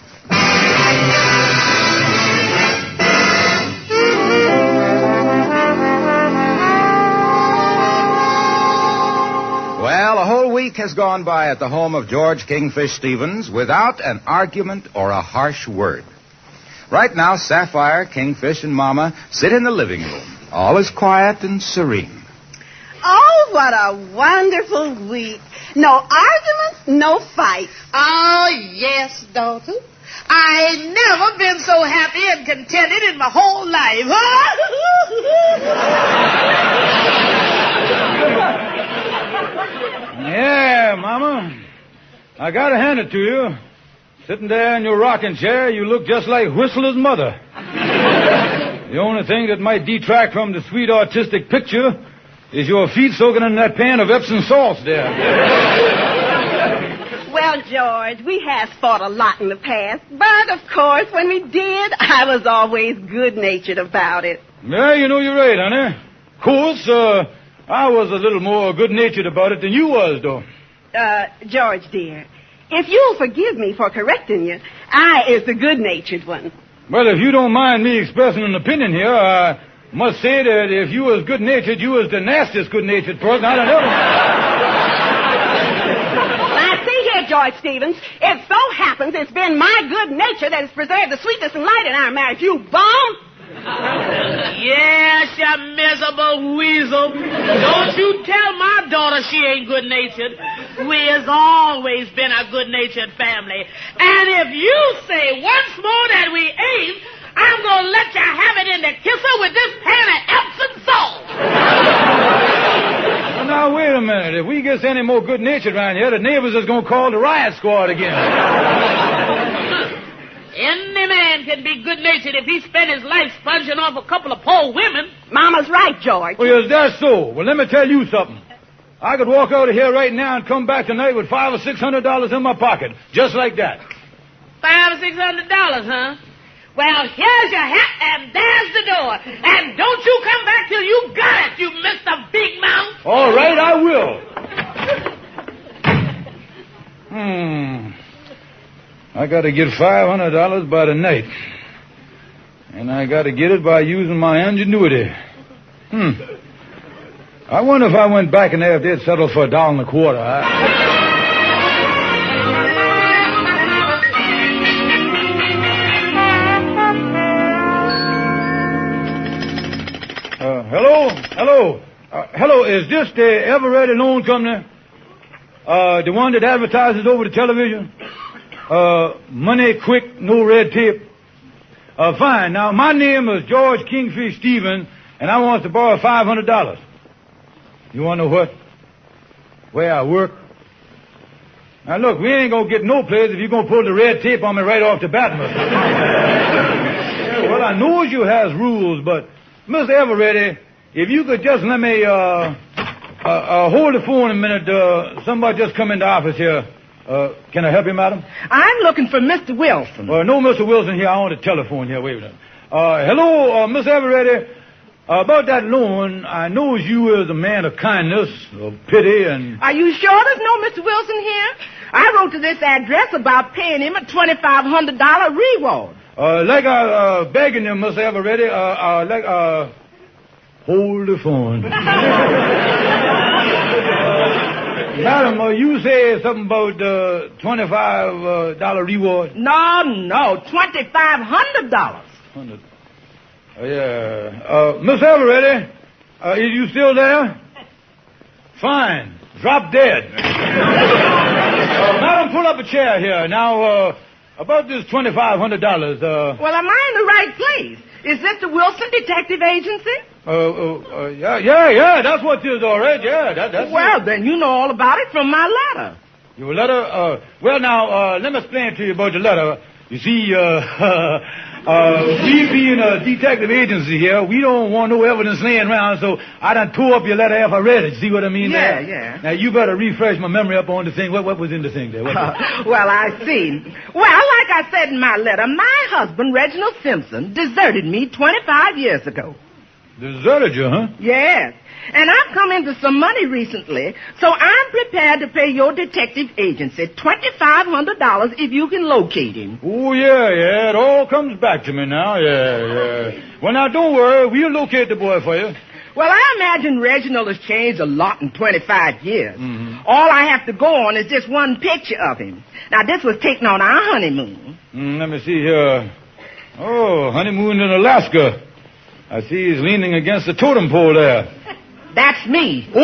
Well, a whole week has gone by at the home of George Kingfish Stevens without an argument or a harsh word. Right now, Sapphire, Kingfish, and Mama sit in the living room. All is quiet and serene. Oh, what a wonderful week. No arguments, no fights. Oh, yes, daughter. I ain't never been so happy and contented in my whole life. Yeah, Mama. I gotta hand it to you. Sitting there in your rocking chair, you look just like Whistler's mother. The only thing that might detract from the sweet artistic picture is your feet soaking in that pan of Epsom salts there. Well, George, we have fought a lot in the past, but of course, when we did, I was always good-natured about it. Yeah, you know you're right, honey. Of course, I was a little more good-natured about it than you was, though. George, dear, if you'll forgive me for correcting you, I is the good-natured one. Well, if you don't mind me expressing an opinion here, I must say that if you was good-natured, you was the nastiest good-natured person I'd ever. Now, see here, George Stevens. It so happens it's been my good nature that has preserved the sweetness and light in our marriage. You bone! Yes, you miserable weasel. Don't you tell my daughter she ain't good-natured. We has always been a good-natured family. And if you say once more that we ain't, I'm going to let you have it in the kisser with this pan of Epsom salt. Well, now, wait a minute. If we get any more good-natured around here, the neighbors is going to call the riot squad again. Any man can be good-natured if he spent his life sponging off a couple of poor women. Mama's right, George. Well, is that so? Well, let me tell you something. I could walk out of here right now and come back tonight with $500 or $600 in my pocket. Just like that. $500 or $600, huh? Well, here's your hat, and there's the door. And don't you come back till you got it, you Mr. Big Mouth. All right, I will. I got to get $500 by the night. And I got to get it by using my ingenuity. I wonder if I went back in there if they'd settle for $1.25. Hello, is this the Ever-Ready Loan Company? The one that advertises over the television? Money quick, no red tape. Fine. Now, my name is George Kingfish Stevens, and I want to borrow $500. You want to know what? Where I work? Now, look, we ain't going to get no place if you're going to pull the red tape on me right off the bat, mister. Yeah, well, I know you has rules, but, Mr. Everready, if you could just let me hold the phone a minute. Somebody just come in the office here. Can I help you, madam? I'm looking for Mr. Wilson. No Mr. Wilson here. I want a telephone here. Wait a minute. Hello, Miss Eveready. About that loan, I know you is a man of kindness, of pity, and... Are you sure there's no Mr. Wilson here? I wrote to this address about paying him a $2,500 reward. Begging you, Miss Eveready, hold the phone. Madam, you say something about $25 reward? No, $2,500. Miss Eveready, is you still there? Fine. Drop dead. Madam, pull up a chair here. Now, about this $2,500, Well, am I in the right place? Is this the Wilson Detective Agency? Yeah, that's what it is, all right. Yeah, that's Well, it. then you know all about it from my letter. Your letter? Let me explain to you about the letter. You see, we being a detective agency here, we don't want no evidence laying around, so I done tore up your letter after I read it. See what I mean? Yeah. Now, you better refresh my memory up on the thing. What was in the thing there? Well, I see. Well, like I said in my letter, my husband, Reginald Simpson, deserted me 25 years ago. Deserted you, huh? Yes. And I've come into some money recently, so I'm prepared to pay your detective agency $2,500 if you can locate him. Oh, yeah, it all comes back to me now, yeah. Well, now, don't worry, we'll locate the boy for you. Well, I imagine Reginald has changed a lot in 25 years. Mm-hmm. All I have to go on is just one picture of him. Now, this was taken on our honeymoon. Let me see here. Oh, honeymoon in Alaska. I see he's leaning against the totem pole there. That's me. Oh.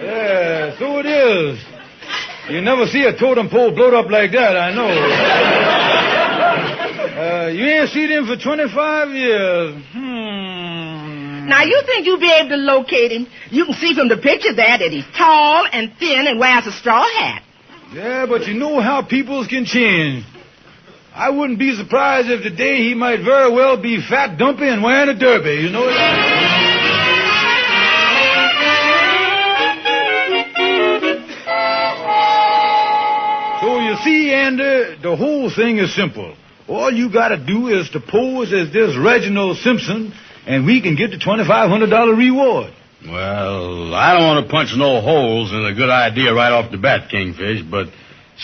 Yeah, so it is. You never see a totem pole blowed up like that, I know. You ain't seen him for 25 years. Now, you think you'll be able to locate him? You can see from the picture there that he's tall and thin and wears a straw hat. Yeah, but you know how peoples can change. I wouldn't be surprised if today he might very well be fat, dumpy, and wearing a derby, you know? So you see, Andy, the whole thing is simple. All you gotta do is to pose as this Reginald Simpson, and we can get the $2,500 reward. Well, I don't want to punch no holes in a good idea right off the bat, Kingfish, but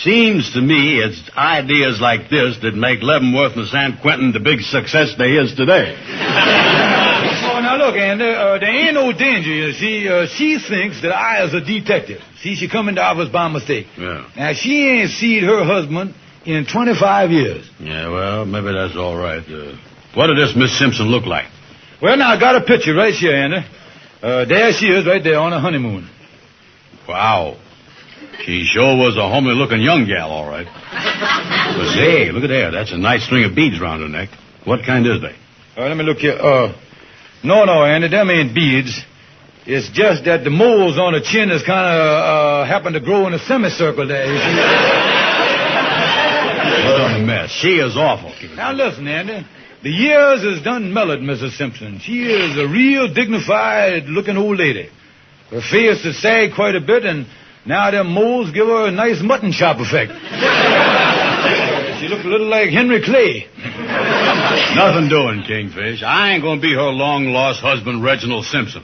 seems to me it's ideas like this that make Leavenworth and San Quentin the big success they is today. Oh, now look, Andy, there ain't no danger, you see. She thinks that I is a detective. See, she come into office by mistake. Yeah. Now, she ain't seen her husband in 25 years. Yeah, well, maybe that's all right. What did this Miss Simpson look like? Well, now, I got a picture right here, Andy. There she is right there on her honeymoon. Wow. She sure was a homely-looking young gal, all right. But say, look at there. That's a nice string of beads around her neck. What kind is they? Let me look here. No, Andy, them ain't beads. It's just that the moles on her chin is kind of happen to grow in a semicircle there, you see. What a mess. She is awful. Now, listen, Andy. The years has done mellowed Mrs. Simpson. She is a real dignified-looking old lady. Her face has sagged quite a bit, and now them moles give her a nice mutton chop effect. She looks a little like Henry Clay. Nothing doing, Kingfish. I ain't gonna be her long-lost husband, Reginald Simpson.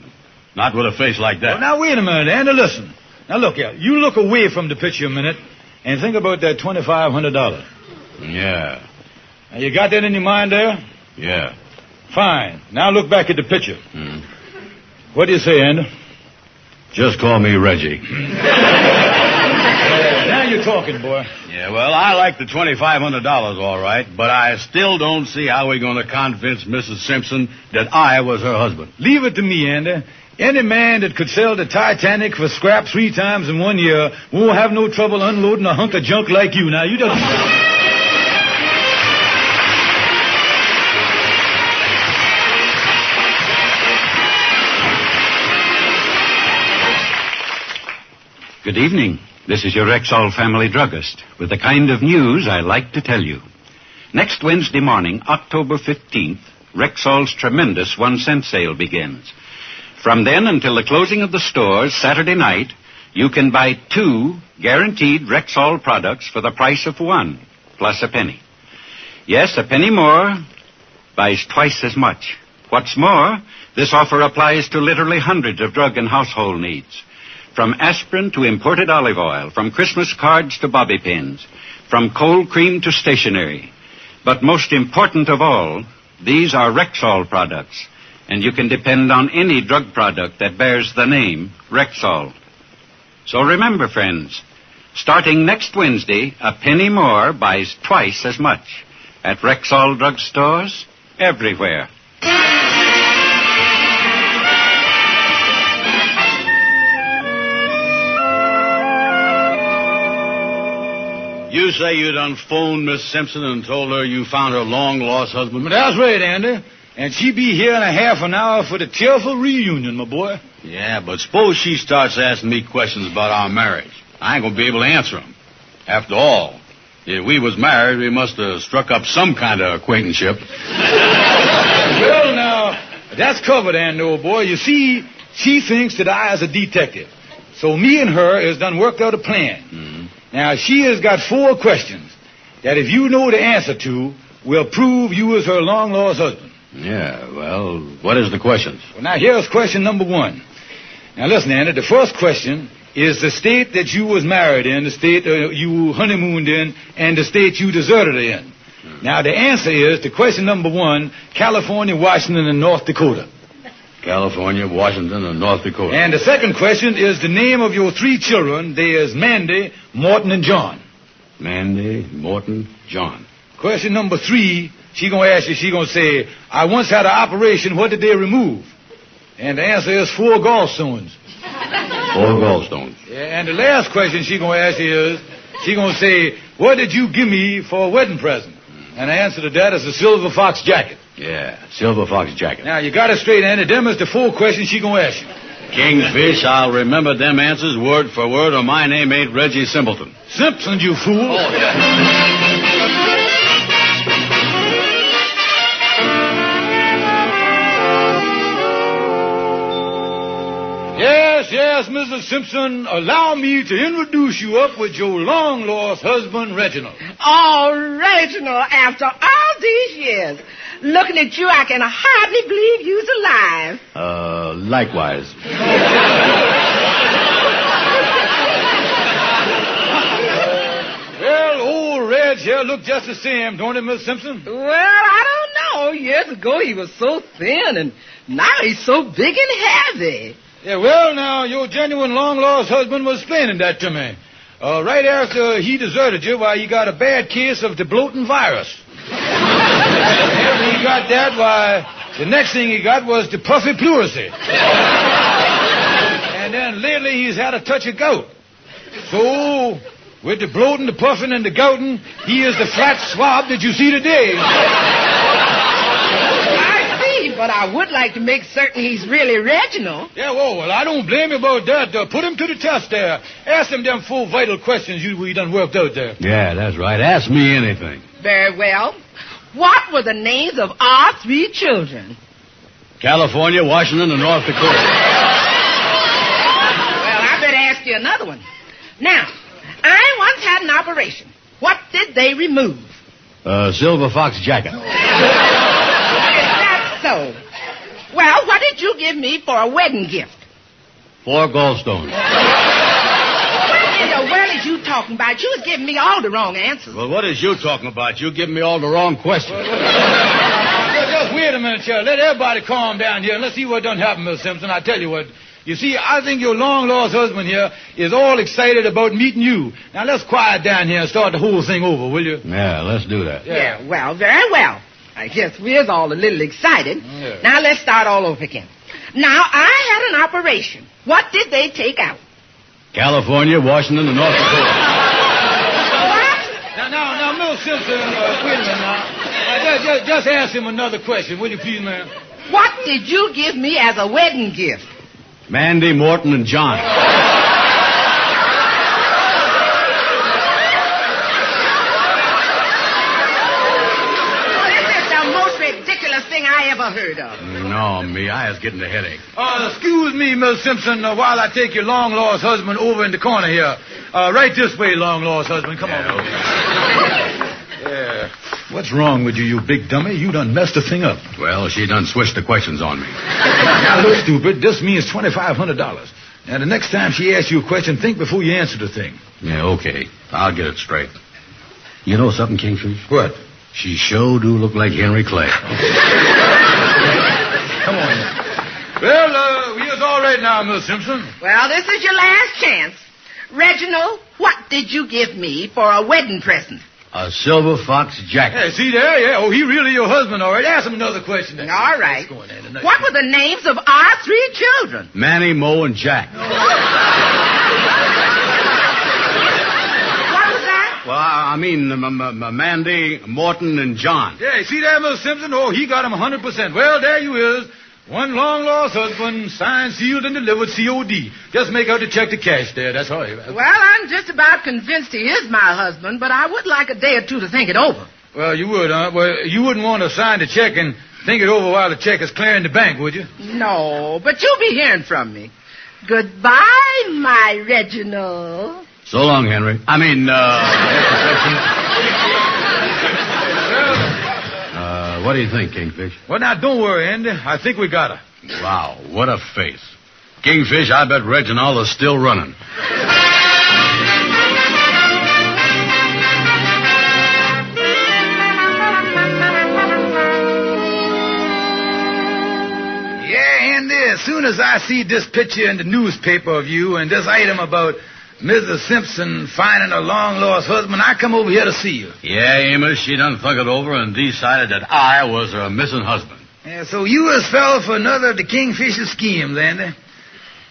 Not with a face like that. Well, now, wait a minute, Andy, listen. Now, look here. You look away from the picture a minute and think about that $2,500. Yeah. Now, you got that in your mind there? Yeah. Fine. Now look back at the picture. What do you say, Andy? Just call me Reggie. Now you're talking, boy. Yeah, well, I like the $2,500, all right, but I still don't see how we're going to convince Mrs. Simpson that I was her husband. Leave it to me, Andy. Any man that could sell the Titanic for scrap 3 times in 1 year won't have no trouble unloading a hunk of junk like you. Now, you just... Good evening. This is your Rexall family druggist with the kind of news I like to tell you. Next Wednesday morning, October 15th, Rexall's tremendous 1-cent sale begins. From then until the closing of the stores Saturday night, you can buy 2 guaranteed Rexall products for the price of 1, plus a penny. Yes, a penny more buys twice as much. What's more, this offer applies to literally hundreds of drug and household needs. From aspirin to imported olive oil, from Christmas cards to bobby pins, from cold cream to stationery. But most important of all, these are Rexall products, and you can depend on any drug product that bears the name Rexall. So remember, friends, starting next Wednesday, a penny more buys twice as much at Rexall drugstores everywhere. You say you done phoned Miss Simpson and told her you found her long-lost husband? But that's right, Andy. And she be here in a half an hour for the tearful reunion, my boy. Yeah, but suppose she starts asking me questions about our marriage. I ain't gonna be able to answer them. After all, if we was married, we must have struck up some kind of acquaintanceship. Well, now, that's covered, Andy, old boy. You see, she thinks that I is a detective. So me and her has done worked out a plan. Mm-hmm. Now, she has got 4 questions that if you know the answer to, will prove you is her long-lost husband. Yeah, well, what is the questions? Well, now, here's question number 1. Now, listen, Andy, the first question is the state that you was married in, the state you honeymooned in, and the state you deserted her in. Now, the answer is to question number 1, California, Washington, and North Dakota. California, Washington, and North Dakota. And the second question is the name of your 3 children. There's Mandy, Morton, and John. Mandy, Morton, John. Question number 3, she gonna ask you, she gonna say, I once had an operation, what did they remove? And the answer is 4 gallstones. 4 gallstones. Yeah, and the last question she gonna ask you is, she gonna say, what did you give me for a wedding present? And the answer to that is a silver fox jacket. Yeah, silver fox jacket. Now, you got it straight, Andy. Them is the 4 questions she gonna ask you. Kingfish, I'll remember them answers word for word, or my name ain't Reggie Simpleton. Simpson, you fool. Oh, yeah. Yes, Mrs. Simpson, allow me to introduce you up with your long-lost husband, Reginald. Oh, Reginald, after all these years, looking at you, I can hardly believe you's alive. Likewise. Well, old Reg here look just the same, don't he, Miss Simpson? Well, I don't know. Years ago he was so thin, and now he's so big and heavy. Yeah, well, now, your genuine long-lost husband was explaining that to me. Right after he deserted you, why, he got a bad case of the bloating virus. After he got that, why, the next thing he got was the puffy pleurisy. And then lately he's had a touch of gout. So, with the bloating, the puffing, and the gouting, he is the flat swab that you see today. But I would like to make certain he's really Reginald. Yeah, well, I don't blame you about that. Put him to the test there. Ask him them 4 vital questions we done worked out there. Yeah, that's right. Ask me anything. Very well. What were the names of our 3 children? California, Washington, and North Dakota. Well, I better ask you another one. Now, I once had an operation. What did they remove? Silver fox jacket. So, well, what did you give me for a wedding gift? 4 gallstones. What in the world is you talking about? You was giving me all the wrong answers. Well, what is you talking about? You giving me all the wrong questions. Just wait a minute, here. Let everybody calm down here and let's see what done happened, Miss Simpson. I tell you what. You see, I think your long-lost husband here is all excited about meeting you. Now, let's quiet down here and start the whole thing over, will you? Yeah, let's do that. Yeah, well, very well. I guess we're all a little excited. Yeah. Now, let's start all over again. Now, I had an operation. What did they take out? California, Washington, and North Dakota. What? Now, Miss Simpson, wait a minute now. Just ask him another question, will you please, ma'am? What did you give me as a wedding gift? Mandy, Morton, and John. Thing I ever heard of. No, me, I was getting a headache. Excuse me, Miss Simpson, while I take your long-lost husband over in the corner here. Right this way, long-lost husband. Come on. Yeah. What's wrong with you, you big dummy? You done messed the thing up. Well, she done switched the questions on me. Now, look, stupid. This means $2,500. Now, the next time she asks you a question, think before you answer the thing. Yeah, okay. I'll get it straight. You know something, Kingfish? What? She sure do look like Henry Clay. Come on now. Well, we is all right now, Miss Simpson. Well, this is your last chance. Reginald, what did you give me for a wedding present? A silver fox jacket. Hey, see there? Yeah. Oh, he really your husband, all right. Ask him another question. Then. All right. What were the names of our 3 children? Manny, Mo, and Jack. What was that? Well, I mean, Mandy, Morton, and John. Yeah, see there, Miss Simpson? Oh, he got him 100%. Well, there you is. One long-lost husband, signed, sealed, and delivered, C.O.D. Just make out the check to cash there, that's all. Well, I'm just about convinced he is my husband, but I would like a day or 2 to think it over. Well, you would, huh? Well, you wouldn't want to sign the check and think it over while the check is clearing the bank, would you? No, but you'll be hearing from me. Goodbye, my Reginald. So long, Henry. What do you think, Kingfish? Well, now, don't worry, Andy. I think we got her. Wow, what a face. Kingfish, I bet Reginald is still running. Yeah, Andy, as soon as I see this picture in the newspaper of you and this item about Mrs. Simpson finding a long-lost husband, I come over here to see you. Yeah, Amos, she done thunk it over and decided that I was her missing husband. Yeah, so you has fell for another of the Kingfisher schemes, Andy.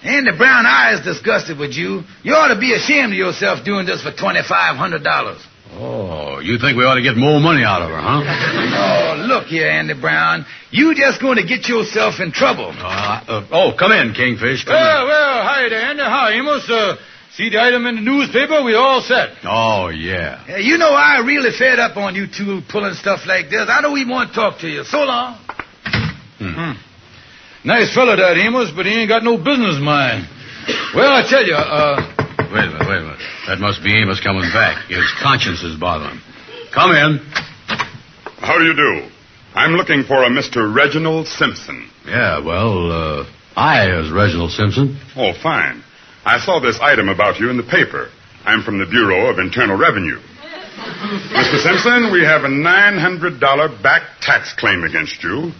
Andy Brown, I is disgusted with you. You ought to be ashamed of yourself doing this for $2,500. Oh, you think we ought to get more money out of her, huh? Oh, look here, Andy Brown. You just going to get yourself in trouble. Come in, Kingfish. Come in. Well, hi there, Andy. Hi, Amos. See the item in the newspaper? We all set. Oh, yeah. You know, I really fed up on you two pulling stuff like this. I don't even want to talk to you. So long. Nice fella, that Amos, but he ain't got no business mind. Well, I tell you, Wait a minute. That must be Amos coming back. His conscience is bothering him. Come in. How do you do? I'm looking for a Mr. Reginald Simpson. Yeah, well, I is Reginald Simpson. Oh, fine. I saw this item about you in the paper. I'm from the Bureau of Internal Revenue. Mr. Simpson, we have a $900 back tax claim against you.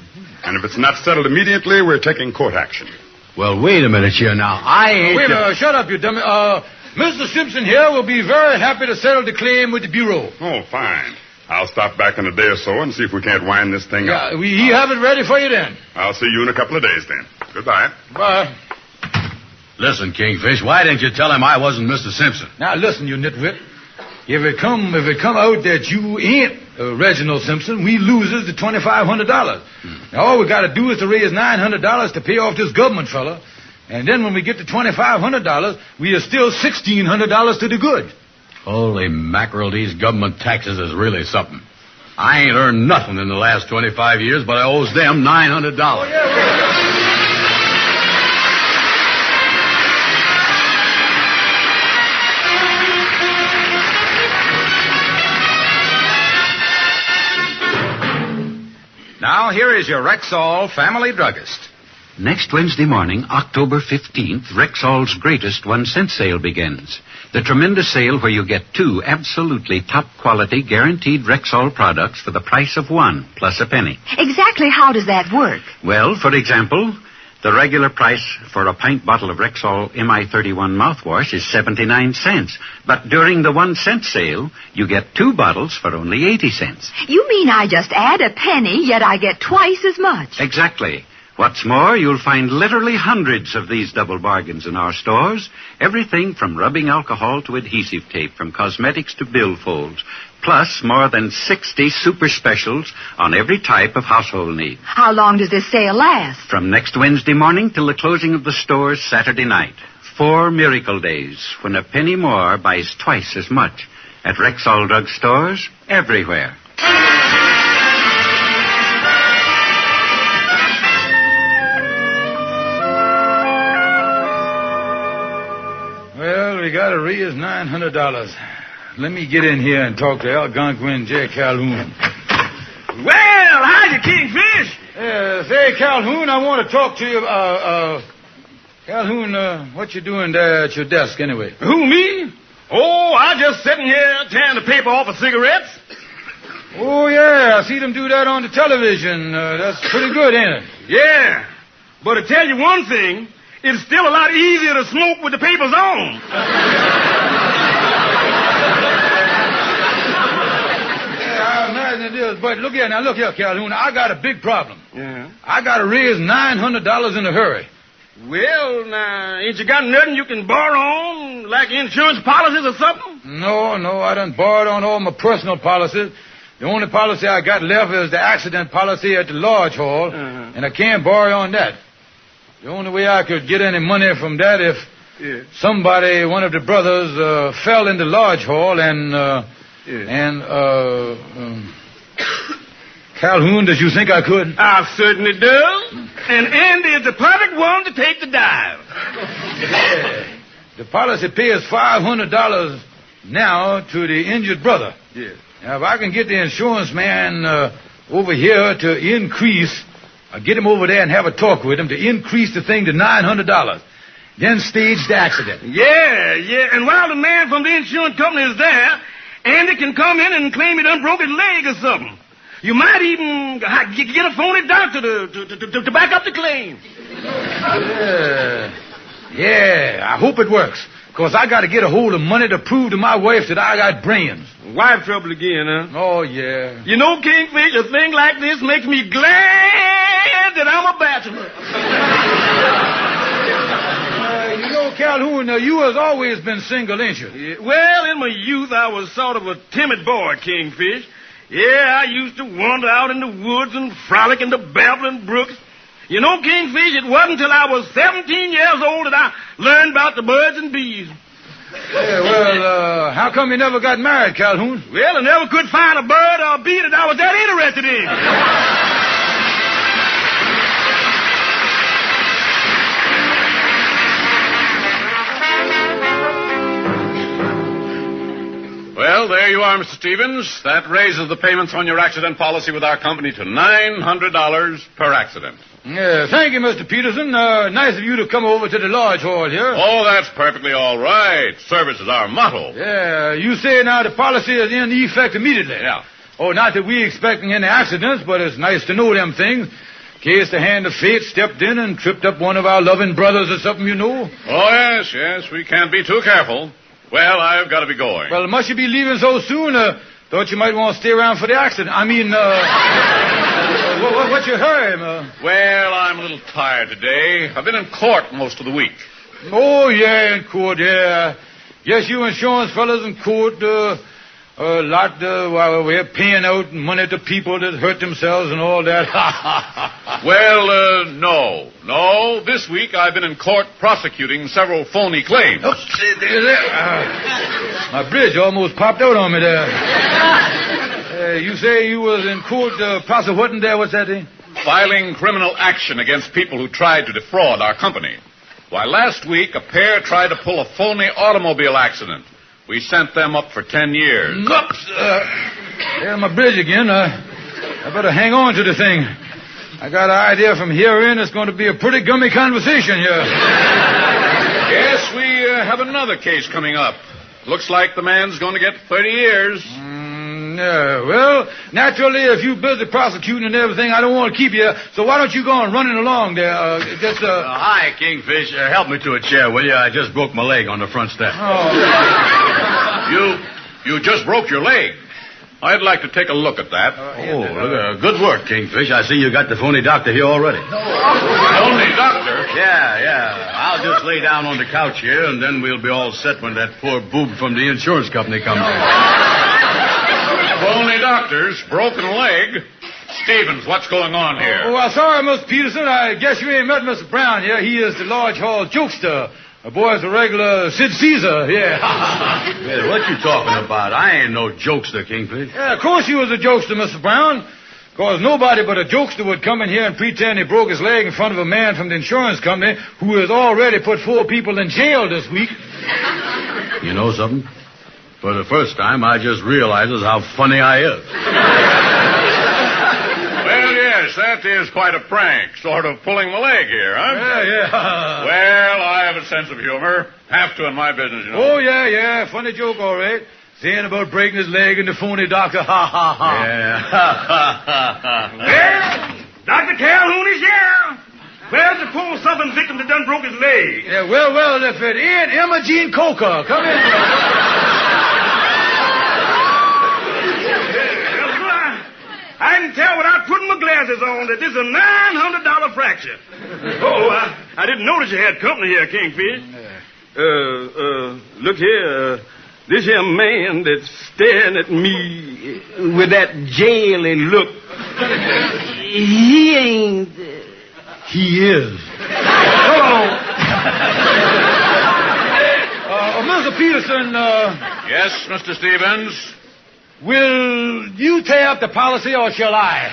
And if it's not settled immediately, we're taking court action. Well, wait a minute here now. I ain't... Wait a minute. Shut up, you dummy. Mr. Simpson here will be very happy to settle the claim with the Bureau. Oh, fine. I'll stop back in a day or so and see if we can't wind this thing up. Yeah, we have it ready for you then. I'll see you in a couple of days then. Goodbye. Bye. Listen, Kingfish, why didn't you tell him I wasn't Mr. Simpson? Now, listen, you nitwit. If it come out that you ain't Reginald Simpson, we loses the $2,500. Now, all we got to do is to raise $900 to pay off this government fella. And then when we get to $2,500, we are still $1,600 to the good. Holy mackerel, these government taxes is really something. I ain't earned nothing in the last 25 years, but I owes them $900. Oh, yeah. Now, here is your Rexall family druggist. Next Wednesday morning, October 15th, Rexall's greatest 1 cent sale begins. The tremendous sale where you get 2 absolutely top-quality, guaranteed Rexall products for the price of 1, plus a penny. Exactly how does that work? Well, for example, the regular price for a pint bottle of Rexall MI31 mouthwash is 79 cents. But during the 1 cent sale, you get 2 bottles for only 80 cents. You mean I just add a penny, yet I get twice as much? Exactly. What's more, you'll find literally hundreds of these double bargains in our stores. Everything from rubbing alcohol to adhesive tape, from cosmetics to billfolds. Plus more than 60 super specials on every type of household need. How long does this sale last? From next Wednesday morning till the closing of the stores Saturday night. 4 miracle days when a penny more buys twice as much. At Rexall drug stores everywhere. got to raise $900. Let me get in here and talk to Algonquin J. Calhoun. Well, howdy, Kingfish. Say, Calhoun, I want to talk to you. Calhoun, what you doing there at your desk anyway? Who, me? Oh, I just sitting here tearing the paper off of cigarettes. Oh, yeah, I see them do that on the television. That's pretty good, ain't it? Yeah, but to tell you one thing, it's still a lot easier to smoke with the papers on. I imagine it is, but look here, Calhoun, I got a big problem. Yeah. I got to raise $900 in a hurry. Well, now, ain't you got nothing you can borrow on, like insurance policies or something? No, I done borrowed on all my personal policies. The only policy I got left is the accident policy at the Lodge Hall, and I can't borrow on that. The only way I could get any money from that if somebody, one of the brothers, fell in the Lodge Hall Calhoun, does you think I could? I certainly do. And Andy is the perfect one to take the dive. The policy pays $500 now to the injured brother. Yeah. Now, if I can get the insurance man over here to increase, I'll get him over there and have a talk with him to increase the thing to $900. Then stage the accident. Yeah. And while the man from the insurance company is there, Andy can come in and claim he done broke his leg or something. You might even get a phony doctor to back up the claim. Yeah, I hope it works. Because I got to get a hold of money to prove to my wife that I got brains. Wife trouble again, huh? Oh, yeah. You know, Kingfish, a thing like this makes me glad that I'm a bachelor. You know, Calhoun, you has always been single, ain't you? Yeah, well, in my youth, I was sort of a timid boy, Kingfish. Yeah, I used to wander out in the woods and frolic in the babbling brooks. You know, Kingfish, it wasn't until I was 17 years old that I learned about the birds and bees. Yeah, well, how come you never got married, Calhoun? Well, I never could find a bird or a bee that I was that interested in. Well, there you are, Mr. Stevens. That raises the payments on your accident policy with our company to $900 per accident. Yeah, thank you, Mr. Peterson. Nice of you to come over to the Lodge Hall here. Oh, that's perfectly all right. Service is our motto. Yeah, you say now the policy is in effect immediately. Yeah. Oh, not that we expecting any accidents, but it's nice to know them things. In case the hand of fate stepped in and tripped up one of our loving brothers or something, you know. Oh, yes. We can't be too careful. Well, I've got to be going. Well, must you be leaving so soon? Thought you might want to stay around for the accident. I mean, what's your hurry, Well, I'm a little tired today. I've been in court most of the week. Oh, yeah, in court, yeah. Yes, you insurance fellas in court, a lot, while we're paying out money to people that hurt themselves and all that. Well, no. This week I've been in court prosecuting several phony claims. Oh, my bridge almost popped out on me there. You say you was in court prosecuting there, what's that thing? Filing criminal action against people who tried to defraud our company. Why, last week a pair tried to pull a phony automobile accident. We sent them up for 10 years. Oops! Yeah, my bridge again. I better hang on to the thing. I got an idea from here in it's going to be a pretty gummy conversation here. Yes, we have another case coming up. Looks like the man's going to get 30 years. Yeah, well, naturally, if you busy prosecuting and everything, I don't want to keep you. So why don't you go on running along there? Hi, Kingfish. Help me to a chair, will you? I just broke my leg on the front step. Oh. You just broke your leg. I'd like to take a look at that. Good work, Kingfish. I see you got the phony doctor here already. Phony doctor? Yeah. I'll just lay down on the couch here, and then we'll be all set when that poor boob from the insurance company comes in. Phony doctors, broken leg. Stevens, what's going on here? Oh, well, sorry, Mr. Peterson. I guess you ain't met Mr. Brown here. He is the Lodge Hall jokester. The boy's a regular Sid Caesar, yeah. Well, what you talking about? I ain't no jokester, Kingfish. Yeah, of course you was a jokester, Mr. Brown. Because nobody but a jokester would come in here and pretend he broke his leg in front of a man from the insurance company who has already put 4 people in jail this week. You know something? For the first time, I just realizes how funny I is. Well, yes, that is quite a prank. Sort of pulling my leg here, huh? Yeah. Well, I have a sense of humor. Have to in my business, you know. Oh, yeah. Funny joke, all right. Saying about breaking his leg and the phony doctor. Ha, ha, ha. Yeah. Well, Dr. Calhoun is here. Where's the poor southern victim that done broke his leg? Yeah, well, if it ain't Emma Jean Coker. Come in. I can tell without putting my glasses on that this is a $900 fracture. Oh, I didn't notice you had company here, Kingfish. Look here. This here man that's staring at me with that jailing look, he ain't... He is. Hello. Mr. Peterson, Yes, Mr. Stevens? will you tear up the policy or shall I?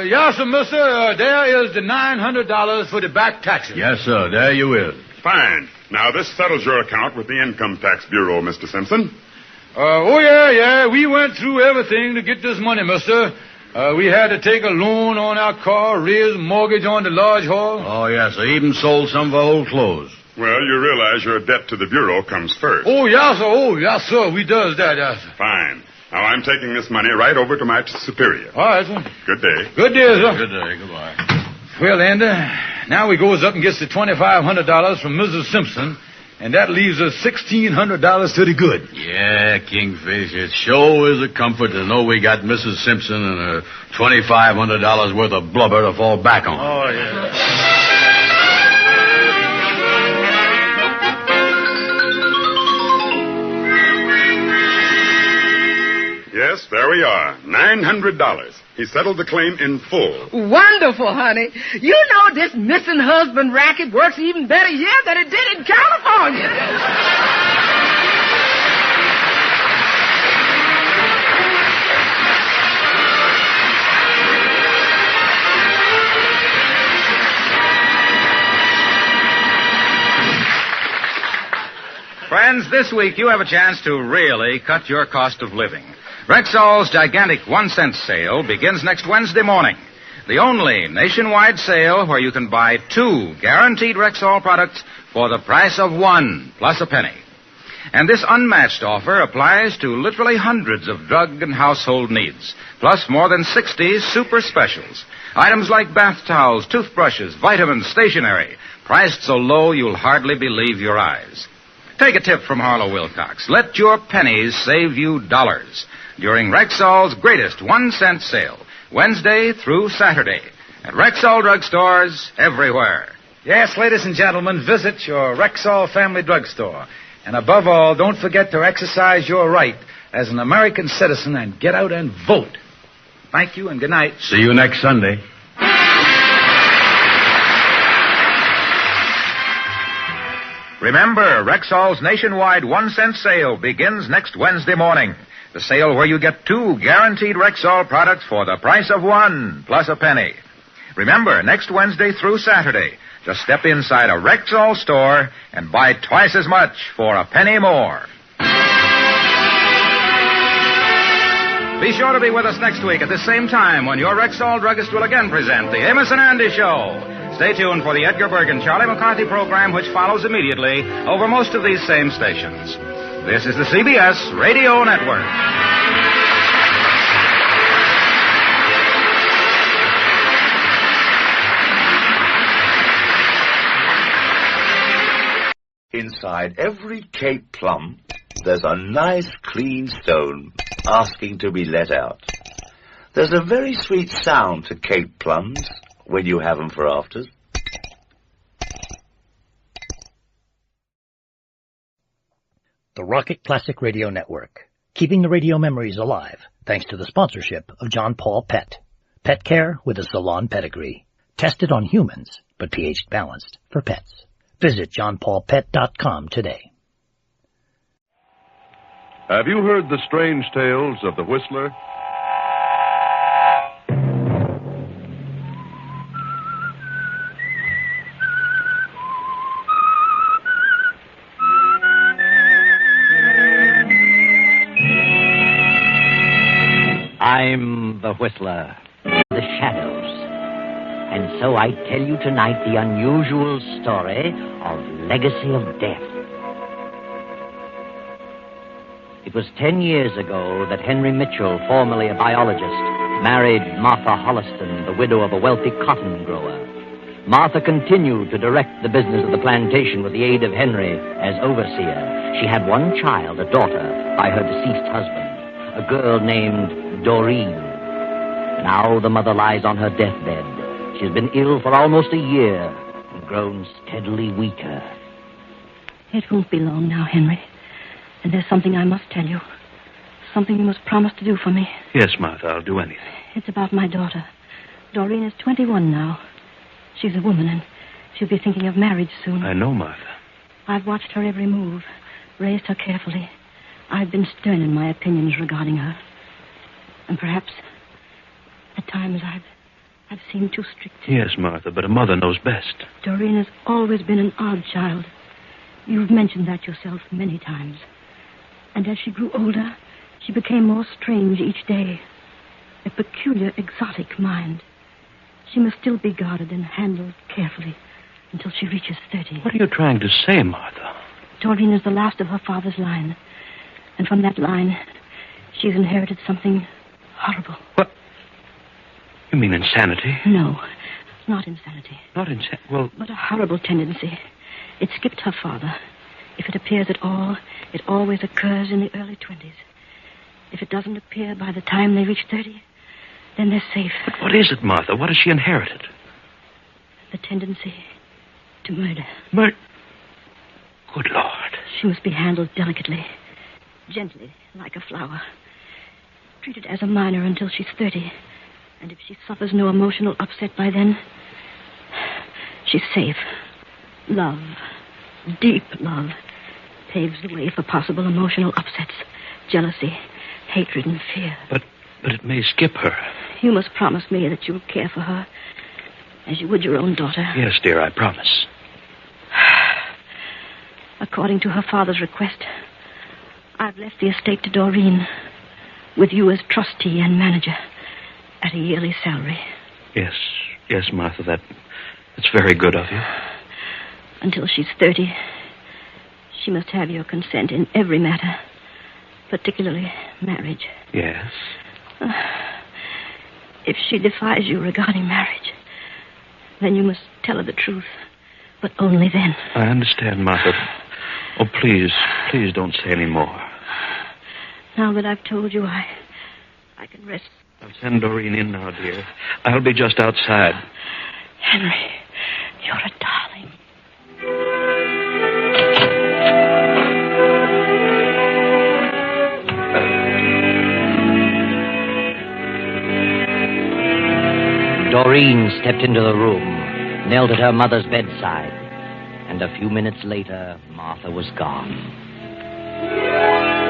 Yes, sir, mister. There is the $900 for the back taxes. Yes, sir. There you is. Fine. Now, this settles your account with the Income Tax Bureau, Mr. Simpson. Yeah. We went through everything to get this money, mister. We had to take a loan on our car, raise mortgage on the large hall. Oh, yes, sir. Even sold some of our old clothes. Well, you realize your debt to the Bureau comes first. Oh, yes, sir. We does that, yes, sir. Fine. Now, I'm taking this money right over to my superior. All right, sir. Good day. Good day, sir. Good day. Goodbye. Well, Andy, now we goes up and gets the $2,500 from Mrs. Simpson, and that leaves us $1,600 to the good. Yeah, Kingfish, it sure is a comfort to know we got Mrs. Simpson and her $2,500 worth of blubber to fall back on. Oh, yeah. Yes, there we are. $900. He settled the claim in full. Wonderful, honey. You know this missing husband racket works even better here than it did in California. Friends, this week you have a chance to really cut your cost of living. Rexall's gigantic 1-cent sale begins next Wednesday morning. The only nationwide sale where you can buy 2 guaranteed Rexall products for the price of 1 plus a penny. And this unmatched offer applies to literally hundreds of drug and household needs, plus more than 60 super specials. Items like bath towels, toothbrushes, vitamins, stationery, priced so low you'll hardly believe your eyes. Take a tip from Harlow Wilcox. Let your pennies save you dollars during Rexall's greatest 1-cent sale, Wednesday through Saturday, at Rexall drugstores everywhere. Yes, ladies and gentlemen, visit your Rexall family drugstore. And above all, don't forget to exercise your right as an American citizen and get out and vote. Thank you and good night. See you next Sunday. Remember, Rexall's nationwide 1-cent sale begins next Wednesday morning. The sale where you get 2 guaranteed Rexall products for the price of 1 plus a penny. Remember, next Wednesday through Saturday, just step inside a Rexall store and buy twice as much for a penny more. Be sure to be with us next week at the same time when your Rexall druggist will again present the Amos and Andy Show. Stay tuned for the Edgar Berg and Charlie McCarthy program, which follows immediately over most of these same stations. This is the CBS Radio Network. Inside every Cape plum, there's a nice clean stone asking to be let out. There's a very sweet sound to Cape plums when you have them for afters. The Rocket Classic Radio Network, keeping the radio memories alive thanks to the sponsorship of John Paul Pet. Pet care with a salon pedigree. Tested on humans, but pH balanced for pets. Visit johnpaulpet.com today. Have you heard the strange tales of the Whistler? whistler, the shadows. And so I tell you tonight the unusual story of Legacy of Death. It was 10 years ago that Henry Mitchell, formerly a biologist, married Martha Holliston, the widow of a wealthy cotton grower. Martha continued to direct the business of the plantation with the aid of Henry as overseer. She had one child, a daughter, by her deceased husband, a girl named Doreen. Now the mother lies on her deathbed. She has been ill for almost a year and grown steadily weaker. It won't be long now, Henry. And there's something I must tell you. Something you must promise to do for me. Yes, Martha, I'll do anything. It's about my daughter. Doreen is 21 now. She's a woman, and she'll be thinking of marriage soon. I know, Martha. I've watched her every move, raised her carefully. I've been stern in my opinions regarding her. And perhaps, at times, I've seemed too strict. Yes, Martha, but a mother knows best. Doreen has always been an odd child. You've mentioned that yourself many times. And as she grew older, she became more strange each day. A peculiar, exotic mind. She must still be guarded and handled carefully until she reaches 30. What are you trying to say, Martha? Doreen is the last of her father's line. And from that line, she's inherited something horrible. What? You mean insanity? No, not insanity. Not insanity? Well... But a horrible tendency. It skipped her father. If it appears at all, it always occurs in the early 20s. If it doesn't appear by the time they reach 30, then they're safe. But what is it, Martha? What has she inherited? The tendency to murder. Good Lord. She must be handled delicately, gently, like a flower. Treated as a minor until she's 30. And if she suffers no emotional upset by then, she's safe. Love, deep love, paves the way for possible emotional upsets, jealousy, hatred, and fear. But it may skip her. You must promise me that you'll care for her as you would your own daughter. Yes, dear, I promise. According to her father's request, I've left the estate to Doreen, with you as trustee and manager, at a yearly salary. Yes, Martha, that's very good of you. Until she's 30, she must have your consent in every matter, particularly marriage. Yes. If she defies you regarding marriage, then you must tell her the truth, but only then. I understand, Martha. Oh, please don't say any more. Now that I've told you, I can rest. I'll send Doreen in now, dear. I'll be just outside. Henry, you're a darling. Doreen stepped into the room, knelt at her mother's bedside, and a few minutes later, Martha was gone.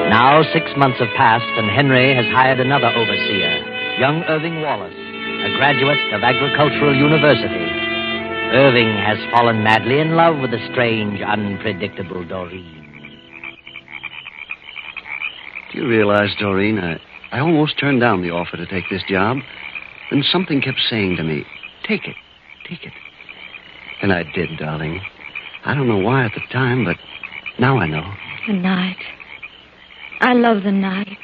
Now 6 months have passed, and Henry has hired another overseer, young Irving Wallace, a graduate of Agricultural University. Irving has fallen madly in love with the strange, unpredictable Doreen. Do you realize, Doreen, I almost turned down the offer to take this job. And something kept saying to me, take it. And I did, darling. I don't know why at the time, but now I know. The night. I love the night.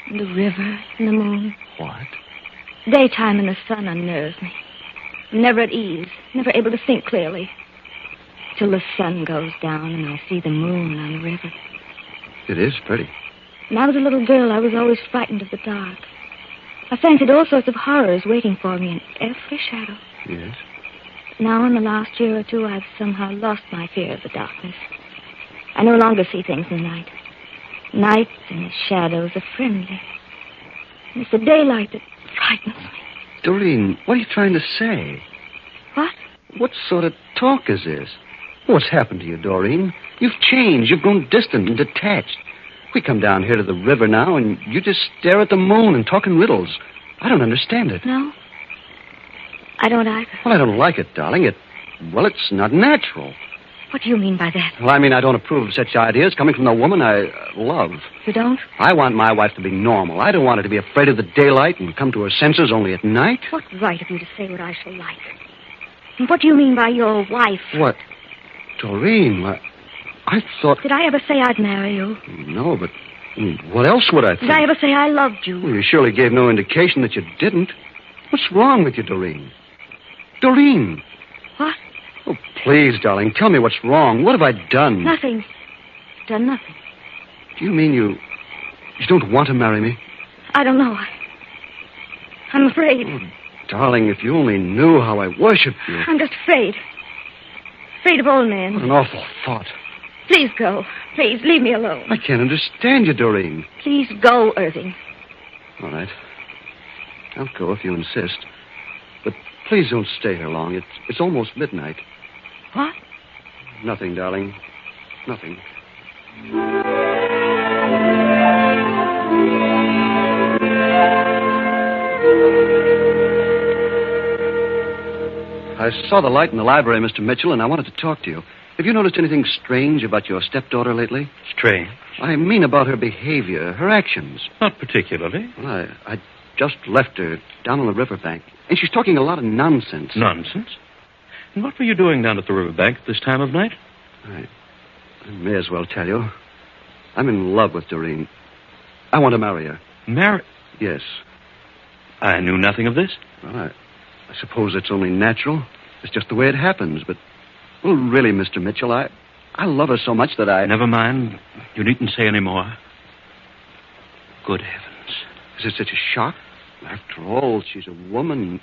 And the river and the moon. What? Daytime and the sun unnerves me. I'm never at ease, never able to think clearly. Till the sun goes down and I see the moon on the river. It is pretty. When I was a little girl, I was always frightened of the dark. I fancied all sorts of horrors waiting for me in every shadow. Yes? Now, in the last year or two, I've somehow lost my fear of the darkness. I no longer see things in the night. Night and the shadows are friendly. And it's the daylight that frightens me. Doreen, what are you trying to say? What? What sort of talk is this? What's happened to you, Doreen? You've changed. You've grown distant and detached. We come down here to the river now, and you just stare at the moon and talk in riddles. I don't understand it. No? I don't either. Well, I don't like it, darling. It's not natural. What do you mean by that? Well, I mean, I don't approve of such ideas coming from the woman I love. You don't? I want my wife to be normal. I don't want her to be afraid of the daylight and come to her senses only at night. What right have you to say what I shall like? And what do you mean by your wife? What? Doreen, I thought... Did I ever say I'd marry you? No, but what else would I think? Did I ever say I loved you? Well, you surely gave no indication that you didn't. What's wrong with you, Doreen? Doreen! What? Oh, please, darling, tell me what's wrong. What have I done? Nothing. Done nothing. Do you mean you don't want to marry me? I don't know. I'm afraid. Oh, darling, if you only knew how I worship you. I'm just afraid. Afraid of old man. What an awful thought. Please go. Please, leave me alone. I can't understand you, Doreen. Please go, Irving. All right. I'll go if you insist. But please don't stay here long. It's almost midnight. What? Nothing, darling. Nothing. I saw the light in the library, Mr. Mitchell, and I wanted to talk to you. Have you noticed anything strange about your stepdaughter lately? Strange? I mean about her behavior, her actions. Not particularly. Well, I just left her down on the riverbank, and she's talking a lot of nonsense. Nonsense? And what were you doing down at the riverbank at this time of night? I may as well tell you. I'm in love with Doreen. I want to marry her. Marry? Yes. I knew nothing of this. Well, I suppose it's only natural. It's just the way it happens. But, well, really, Mr. Mitchell, I love her so much that I... Never mind. You needn't say any more. Good heavens. Is it such a shock? After all, she's a woman.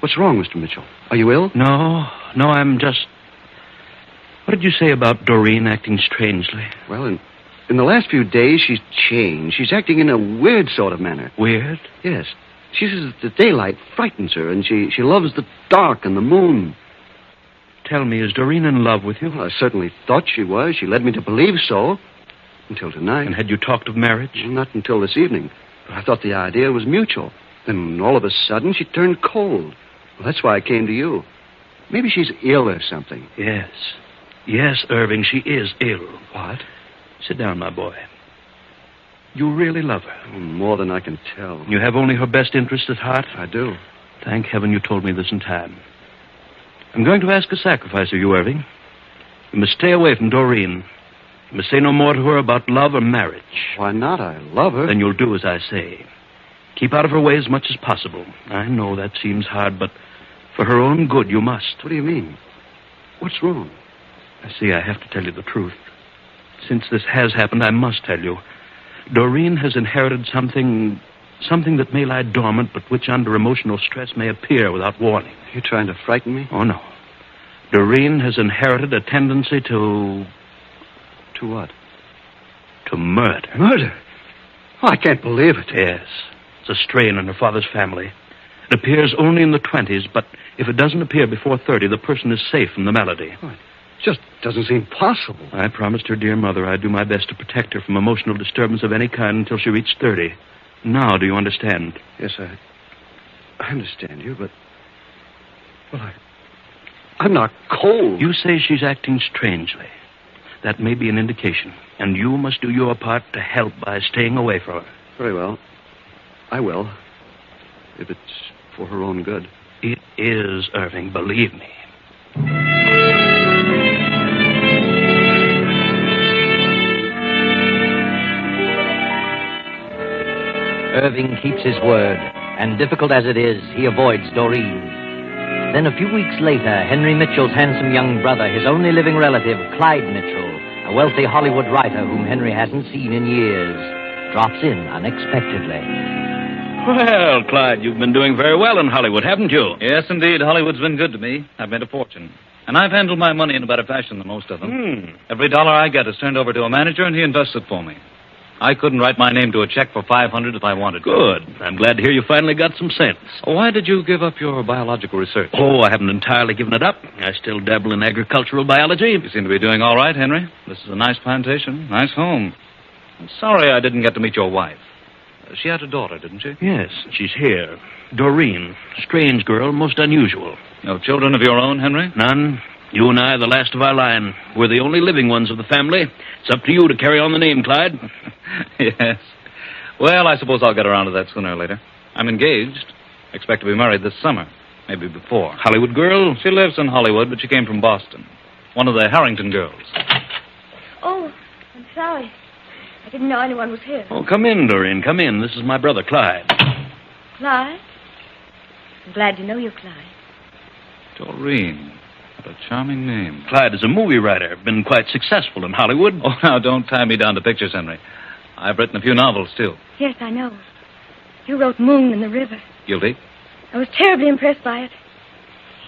What's wrong, Mr. Mitchell? Are you ill? No, I'm just... What did you say about Doreen acting strangely? Well, in the last few days, she's changed. She's acting in a weird sort of manner. Weird? Yes. She says the daylight frightens her, and she loves the dark and the moon. Tell me, is Doreen in love with you? Well, I certainly thought she was. She led me to believe so. Until tonight. And had you talked of marriage? Well, not until this evening. I thought the idea was mutual. Then all of a sudden, she turned cold. Well, that's why I came to you. Maybe she's ill or something. Yes. Yes, Irving, she is ill. What? Sit down, my boy. You really love her? Oh, more than I can tell. You have only her best interest at heart? I do. Thank heaven you told me this in time. I'm going to ask a sacrifice of you, Irving. You must stay away from Doreen. You must say no more to her about love or marriage. Why not? I love her. Then you'll do as I say. Keep out of her way as much as possible. I know that seems hard, but for her own good, you must. What do you mean? What's wrong? I see I have to tell you the truth. Since this has happened, I must tell you. Doreen has inherited something that may lie dormant, but which under emotional stress may appear without warning. You're trying to frighten me? Oh, no. Doreen has inherited a tendency to... To what? To murder. Murder? Oh, I can't believe it. Yes. It's a strain in her father's family. It appears only in the 20s, but if it doesn't appear before 30, the person is safe from the malady. Oh, it just doesn't seem possible. I promised her dear mother I'd do my best to protect her from emotional disturbance of any kind until she reached 30. Now, do you understand? Yes, I understand you, but... Well, I'm not cold. You say she's acting strangely. That may be an indication. And you must do your part to help by staying away from her. Very well. I will. If it's for her own good. It is, Irving, believe me. Irving keeps his word, and difficult as it is, he avoids Doreen. Then a few weeks later, Henry Mitchell's handsome young brother, his only living relative, Clyde Mitchell, a wealthy Hollywood writer whom Henry hasn't seen in years, drops in unexpectedly. Well, Clyde, you've been doing very well in Hollywood, haven't you? Yes, indeed. Hollywood's been good to me. I've made a fortune. And I've handled my money in a better fashion than most of them. Every dollar I get is turned over to a manager, and he invests it for me. I couldn't write my name to a check for $500 if I wanted to. Good. I'm glad to hear you finally got some sense. Why did you give up your biological research? Oh, I haven't entirely given it up. I still dabble in agricultural biology. You seem to be doing all right, Henry. This is a nice plantation, nice home. I'm sorry I didn't get to meet your wife. She had a daughter, didn't she? Yes, she's here. Doreen. Strange girl, most unusual. No children of your own, Henry? None. You and I are the last of our line. We're the only living ones of the family. It's up to you to carry on the name, Clyde. Yes. Well, I suppose I'll get around to that sooner or later. I'm engaged. Expect to be married this summer. Maybe before. Hollywood girl? She lives in Hollywood, but she came from Boston. One of the Harrington girls. Oh, I'm sorry. I didn't know anyone was here. Oh, come in, Doreen. Come in. This is my brother, Clyde. Clyde? I'm glad to know you, Clyde. Doreen. What a charming name. Clyde is a movie writer. Been quite successful in Hollywood. Oh, now, don't tie me down to pictures, Henry. I've written a few novels, too. Yes, I know. You wrote Moon in the River. Guilty? I was terribly impressed by it.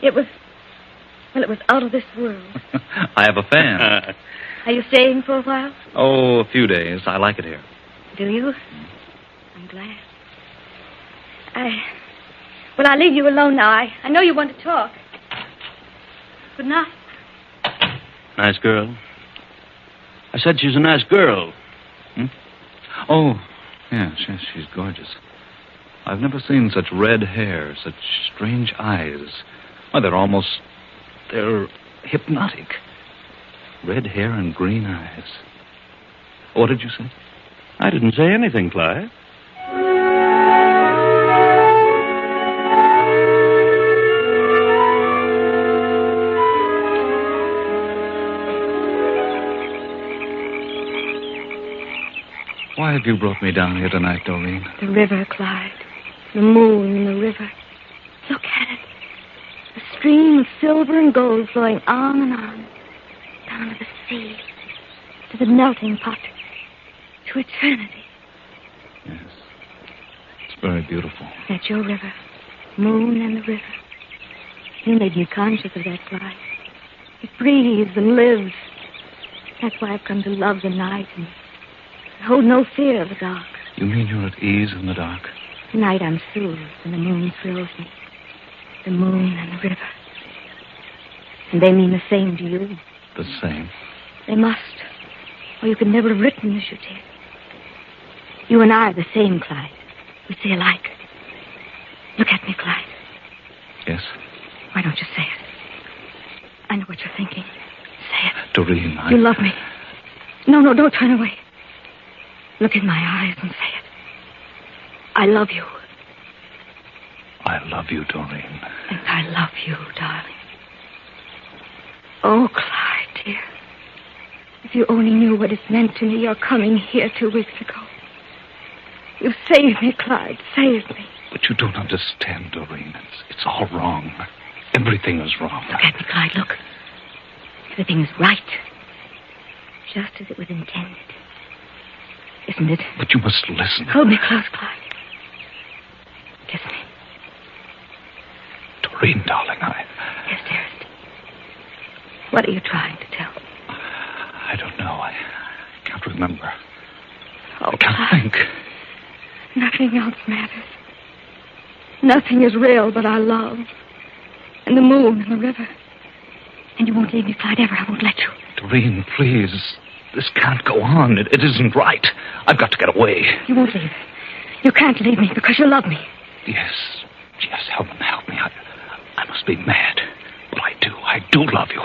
It was out of this world. I have a fan. Are you staying for a while? Oh, a few days. I like it here. Do you? I'm glad. I'll leave you alone now. I know you want to talk. Good night. Nice girl. I said she's a nice girl. Oh, yes, she's gorgeous. I've never seen such red hair, such strange eyes. Why, they're hypnotic. Red hair and green eyes. What did you say? I didn't say anything, Clyde. Why have you brought me down here tonight, Doreen? The river, Clyde. The moon in the river. Look at it. A stream of silver and gold flowing on and on. Down to the sea. To the melting pot. To eternity. Yes. It's very beautiful. That's your river. Moon and the river. You made me conscious of that, Clyde. It breathes and lives. That's why I've come to love the night and hold no fear of the dark. You mean you're at ease in the dark? Tonight I'm soothed and the moon thrills me. The moon and the river. And they mean the same to you. The same? They must. Or you could never have written as you did. You and I are the same, Clyde. We see alike. Look at me, Clyde. Yes? Why don't you say it? I know what you're thinking. Say it. Doreen, You love me. No, don't turn away. Look in my eyes and say it. I love you. I love you, Doreen. And I love you, darling. Oh, Clyde, dear. If you only knew what it's meant to me, your coming here 2 weeks ago. You saved me, Clyde. Saved me. But you don't understand, Doreen. It's all wrong. Everything is wrong. Look at me, Clyde. Look. Everything is right. Just as it was intended. Isn't it? But you must listen. Hold me close, Clyde. Kiss me. Doreen, darling, Yes, dearest. What are you trying to tell me? I don't know. I can't remember. Oh, I can't Clyde. think. Nothing else matters. Nothing is real but our love. And the moon and the river. And you won't leave me, Clyde, ever. I won't let you. Doreen, please. This can't go on. It isn't right. I've got to get away. You won't leave. You can't leave me because you love me. Yes, help me. I must be mad. But I do love you.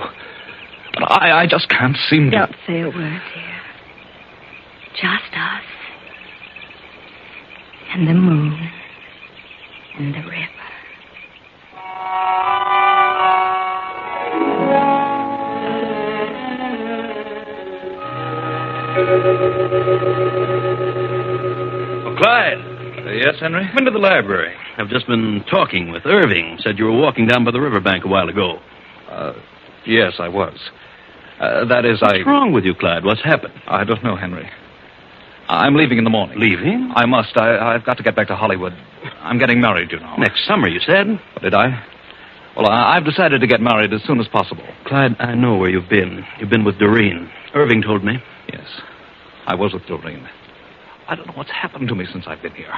But I just can't seem to... Don't say a word, dear. Just us. And the moon. And the river. Oh, Clyde. Yes, Henry? Been to the library. I've just been talking with Irving. Said you were walking down by the riverbank a while ago. Yes, I was. What's wrong with you, Clyde? What's happened? I don't know, Henry. I'm leaving in the morning. Leaving? I must. I've got to get back to Hollywood. I'm getting married, you know. Next summer, you said? Did I? Well, I've decided to get married as soon as possible. Clyde, I know where you've been. You've been with Doreen. Irving told me. Yes, I was with Doreen. I don't know what's happened to me since I've been here.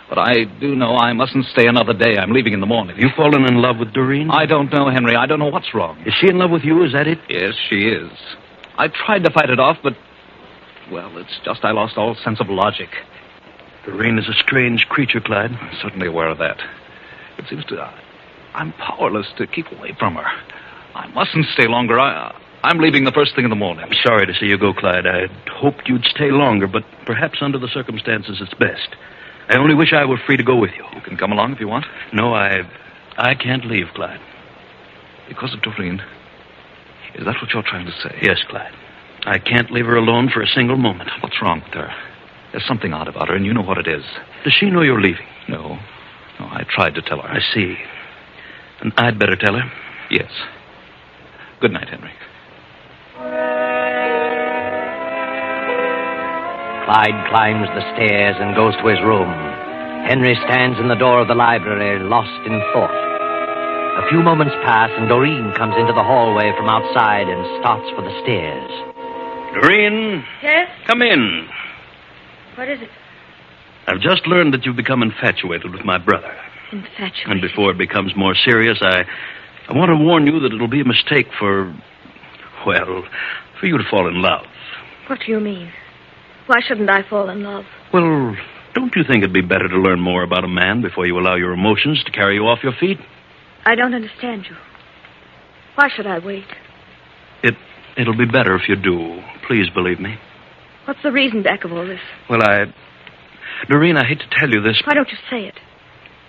But I do know I mustn't stay another day. I'm leaving in the morning. Have you fallen in love with Doreen? I don't know, Henry. I don't know what's wrong. Is she in love with you? Is that it? Yes, she is. I tried to fight it off, but... Well, it's just I lost all sense of logic. Doreen is a strange creature, Clyde. I'm certainly aware of that. It seems to... I'm powerless to keep away from her. I mustn't stay longer. I'm leaving the first thing in the morning. I'm sorry to see you go, Clyde. I hoped you'd stay longer, but perhaps under the circumstances it's best. I only wish I were free to go with you. You can come along if you want. No, I can't leave, Clyde. Because of Doreen? Is that what you're trying to say? Yes, Clyde. I can't leave her alone for a single moment. What's wrong with her? There's something odd about her, and you know what it is. Does she know you're leaving? No. No, I tried to tell her. I see. And I'd better tell her? Yes. Good night, Henry. Clyde climbs the stairs and goes to his room. Henry stands in the door of the library, lost in thought. A few moments pass, and Doreen comes into the hallway from outside and starts for the stairs. Doreen? Yes? Come in. What is it? I've just learned that you've become infatuated with my brother. Infatuated? And before it becomes more serious, I want to warn you that it'll be a mistake for you to fall in love. What do you mean? Why shouldn't I fall in love? Well, don't you think it'd be better to learn more about a man before you allow your emotions to carry you off your feet? I don't understand you. Why should I wait? It'll be better if you do. Please believe me. What's the reason back of all this? Well, Doreen, I hate to tell you this. Why don't you say it?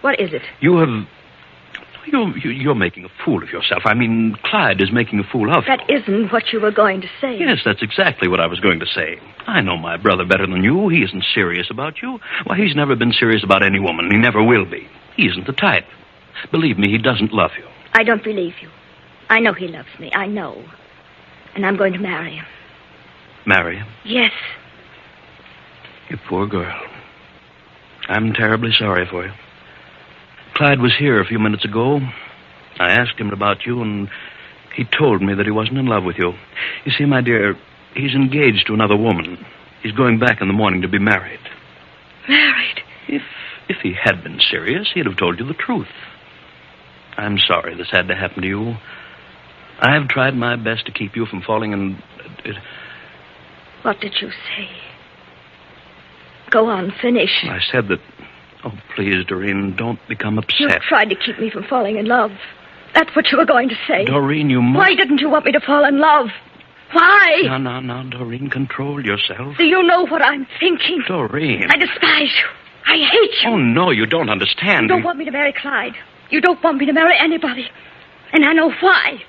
What is it? You're making a fool of yourself. I mean, Clyde is making a fool of you. That isn't what you were going to say. Yes, that's exactly what I was going to say. I know my brother better than you. He isn't serious about you. Why, he's never been serious about any woman. He never will be. He isn't the type. Believe me, he doesn't love you. I don't believe you. I know he loves me. I know. And I'm going to marry him. Marry him? Yes. You poor girl. I'm terribly sorry for you. Clyde was here a few minutes ago. I asked him about you, and he told me that he wasn't in love with you. You see, my dear, he's engaged to another woman. He's going back in the morning to be married. Married? If he had been serious, he'd have told you the truth. I'm sorry this had to happen to you. I've tried my best to keep you from falling in... What did you say? Go on, finish. I said that... Oh, please, Doreen, don't become upset. You tried to keep me from falling in love. That's what you were going to say. Doreen, you must... Why didn't you want me to fall in love? Why? No, Doreen, control yourself. Do you know what I'm thinking? Doreen. I despise you. I hate you. Oh, no, you don't understand. You don't want me to marry Clyde. You don't want me to marry anybody. And I know why.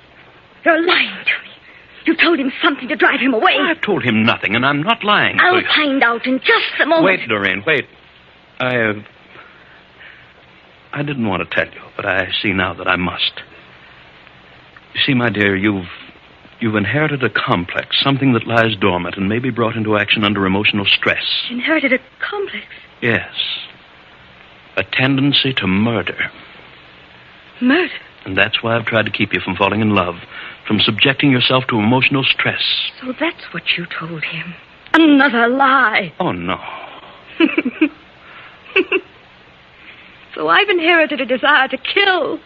You're lying to me. You told him something to drive him away. I've told him nothing, and I'm not lying I'll to you. find out in just a moment. Wait, Doreen, wait. I didn't want to tell you, but I see now that I must. You see, my dear, you've inherited a complex, something that lies dormant and may be brought into action under emotional stress. Inherited a complex? Yes. A tendency to murder. Murder? And that's why I've tried to keep you from falling in love, from subjecting yourself to emotional stress. So that's what you told him. Another lie. Oh, no. So I've inherited a desire to kill.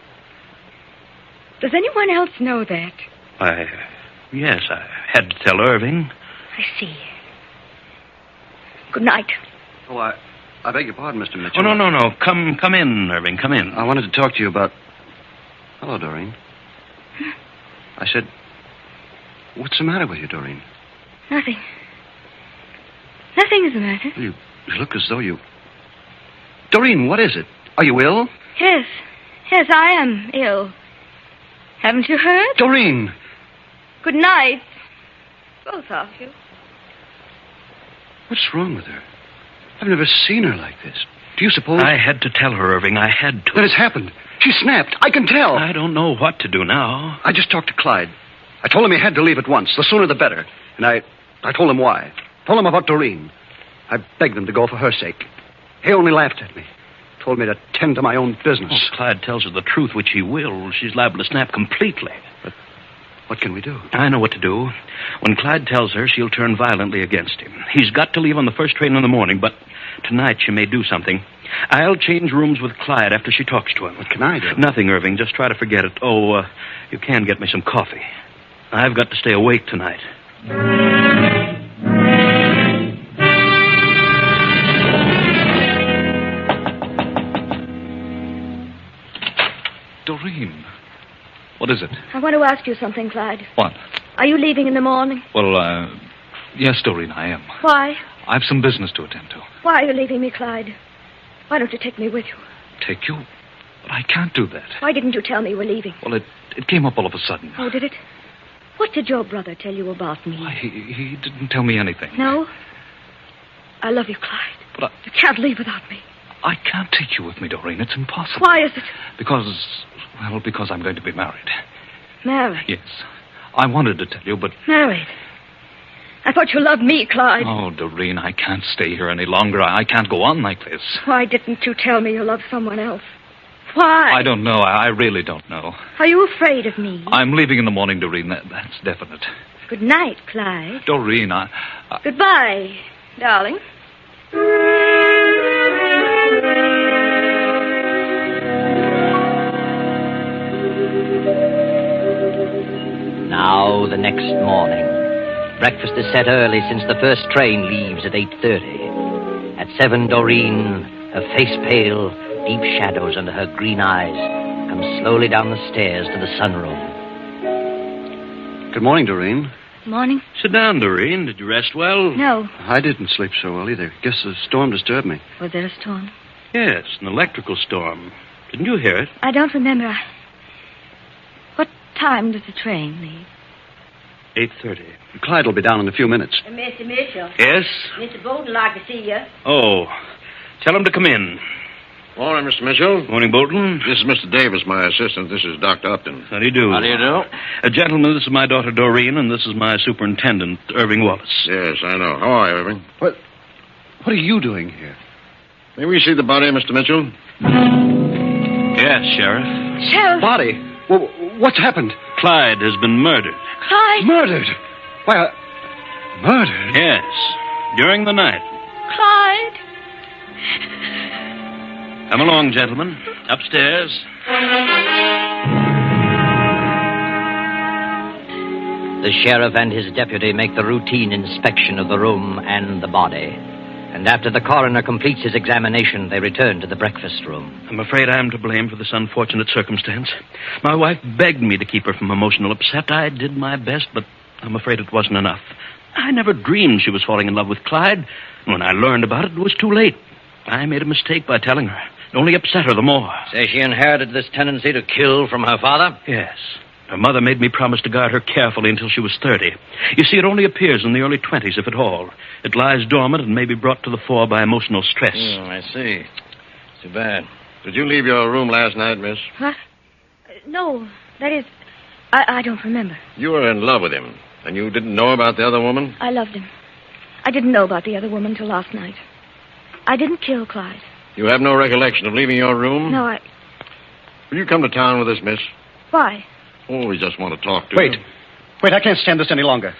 Does anyone else know that? Yes, I had to tell Irving. I see. Good night. Oh, I beg your pardon, Mr. Mitchell. Oh, no. Come in, Irving, come in. I wanted to talk to you about... Hello, Doreen. I said, what's the matter with you, Doreen? Nothing. Nothing is the matter. You look as though you... Doreen, what is it? Are you ill? Yes, I am ill. Haven't you heard? Doreen! Good night, both of you. What's wrong with her? I've never seen her like this. Do you suppose... I had to tell her, Irving. I had to. Then it's happened. She snapped. I can tell. I don't know what to do now. I just talked to Clyde. I told him he had to leave at once. The sooner the better. And I told him why. Told him about Doreen. I begged them to go for her sake. He only laughed at me. Told me to tend to my own business. If Clyde tells her the truth, which he will, she's liable to snap completely. But what can we do? I know what to do. When Clyde tells her, she'll turn violently against him. He's got to leave on the first train in the morning, but tonight she may do something. I'll change rooms with Clyde after she talks to him. What can I do? Nothing, Irving. Just try to forget it. Oh, you can get me some coffee. I've got to stay awake tonight. Doreen. What is it? I want to ask you something, Clyde. What? Are you leaving in the morning? Well, yes, Doreen, I am. Why? I have some business to attend to. Why are you leaving me, Clyde? Why don't you take me with you? Take you? But I can't do that. Why didn't you tell me you were leaving? Well, it came up all of a sudden. Oh, did it? What did your brother tell you about me? Why, he didn't tell me anything. No? I love you, Clyde. But You can't leave without me. I can't take you with me, Doreen. It's impossible. Why is it? Because I'm going to be married. Married? Yes. I wanted to tell you, but... Married? I thought you loved me, Clyde. Oh, Doreen, I can't stay here any longer. I can't go on like this. Why didn't you tell me you loved someone else? Why? I don't know. I really don't know. Are you afraid of me? I'm leaving in the morning, Doreen. That's definite. Good night, Clyde. Doreen, Goodbye, darling. Now, the next morning. Breakfast is set early since the first train leaves at 8:30. At 7, Doreen, her face pale, deep shadows under her green eyes, comes slowly down the stairs to the sunroom. Good morning, Doreen. Morning. Sit down, Doreen. Did you rest well? No. I didn't sleep so well either. Guess the storm disturbed me. Was there a storm? Yes, an electrical storm. Didn't you hear it? I don't remember. What time does the train leave? 8:30. Clyde will be down in a few minutes. Mr. Mitchell. Yes? Mr. Bolton like to see you. Oh, tell him to come in. Morning, Mr. Mitchell. Morning, Bolton. This is Mr. Davis, my assistant. This is Dr. Upton. How do you do? How do you do? Gentlemen, this is my daughter, Doreen, and this is my superintendent, Irving Wallace. Yes, I know. How are you, Irving? What are you doing here? May we see the body, Mr. Mitchell? Yes, Sheriff. Sheriff! Body? Well, what's happened? Clyde has been murdered. Clyde! Murdered? Why, murdered? Yes, during the night. Clyde! Come along, gentlemen. Upstairs. The sheriff and his deputy make the routine inspection of the room and the body. And after the coroner completes his examination, they return to the breakfast room. I'm afraid I'm to blame for this unfortunate circumstance. My wife begged me to keep her from emotional upset. I did my best, but I'm afraid it wasn't enough. I never dreamed she was falling in love with Clyde. When I learned about it, it was too late. I made a mistake by telling her. It only upset her the more. Say she inherited this tendency to kill from her father? Yes. Her mother made me promise to guard her carefully until she was 30. You see, it only appears in the early 20s, if at all. It lies dormant and may be brought to the fore by emotional stress. I see. Too bad. Did you leave your room last night, miss? What? No, that is, I don't remember. You were in love with him, and you didn't know about the other woman? I loved him. I didn't know about the other woman till last night. I didn't kill Clyde. You have no recollection of leaving your room? No, Will you come to town with us, miss? Why? Oh, we just want to talk to Wait. you. Wait, I can't stand this any longer.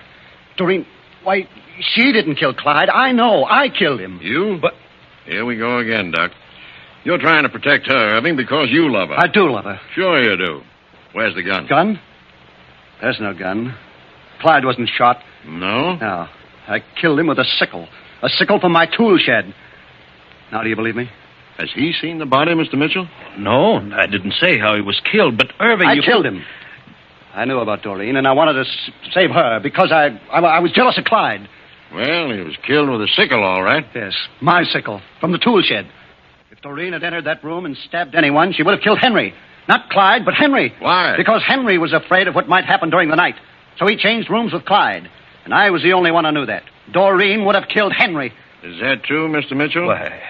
Doreen, why, she didn't kill Clyde. I know. I killed him. You? But Here we go again, Doc. You're trying to protect her, Irving, because you love her. I do love her. Sure you do. Where's the gun? Gun? There's no gun. Clyde wasn't shot. No? No. I killed him with a sickle. A sickle from my tool shed. Now, do you believe me? Has he seen the body, Mr. Mitchell? No, I didn't say how he was killed, but Irving... I killed him. I knew about Doreen, and I wanted to save her because I was jealous of Clyde. Well, he was killed with a sickle, all right. Yes, my sickle, from the tool shed. If Doreen had entered that room and stabbed anyone, she would have killed Henry. Not Clyde, but Henry. Why? Because Henry was afraid of what might happen during the night. So he changed rooms with Clyde. And I was the only one who knew that. Doreen would have killed Henry. Is that true, Mr. Mitchell? Why,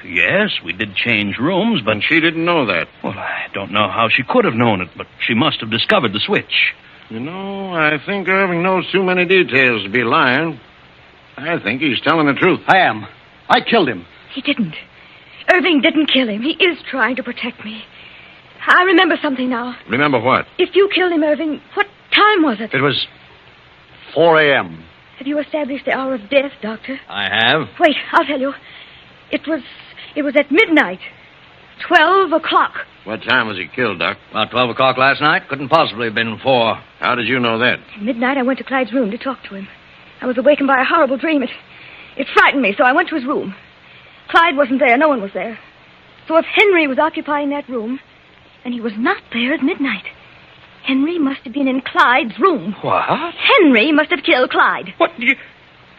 yes, we did change rooms, but... And she didn't know that. Well, I don't know how she could have known it, but she must have discovered the switch. You know, I think Irving knows too many details to be lying. I think he's telling the truth. I am. I killed him. He didn't. Irving didn't kill him. He is trying to protect me. I remember something now. Remember what? If you killed him, Irving, what time was it? It was 4 a.m. Have you established the hour of death, Doctor? I have. Wait, I'll tell you. It was at midnight. 12 o'clock. What time was he killed, Doc? About 12 o'clock last night. Couldn't possibly have been 4. How did you know that? At midnight, I went to Clyde's room to talk to him. I was awakened by a horrible dream. It frightened me, so I went to his room. Clyde wasn't there. No one was there. So if Henry was occupying that room, then he was not there at midnight. Henry must have been in Clyde's room. What? Henry must have killed Clyde. What?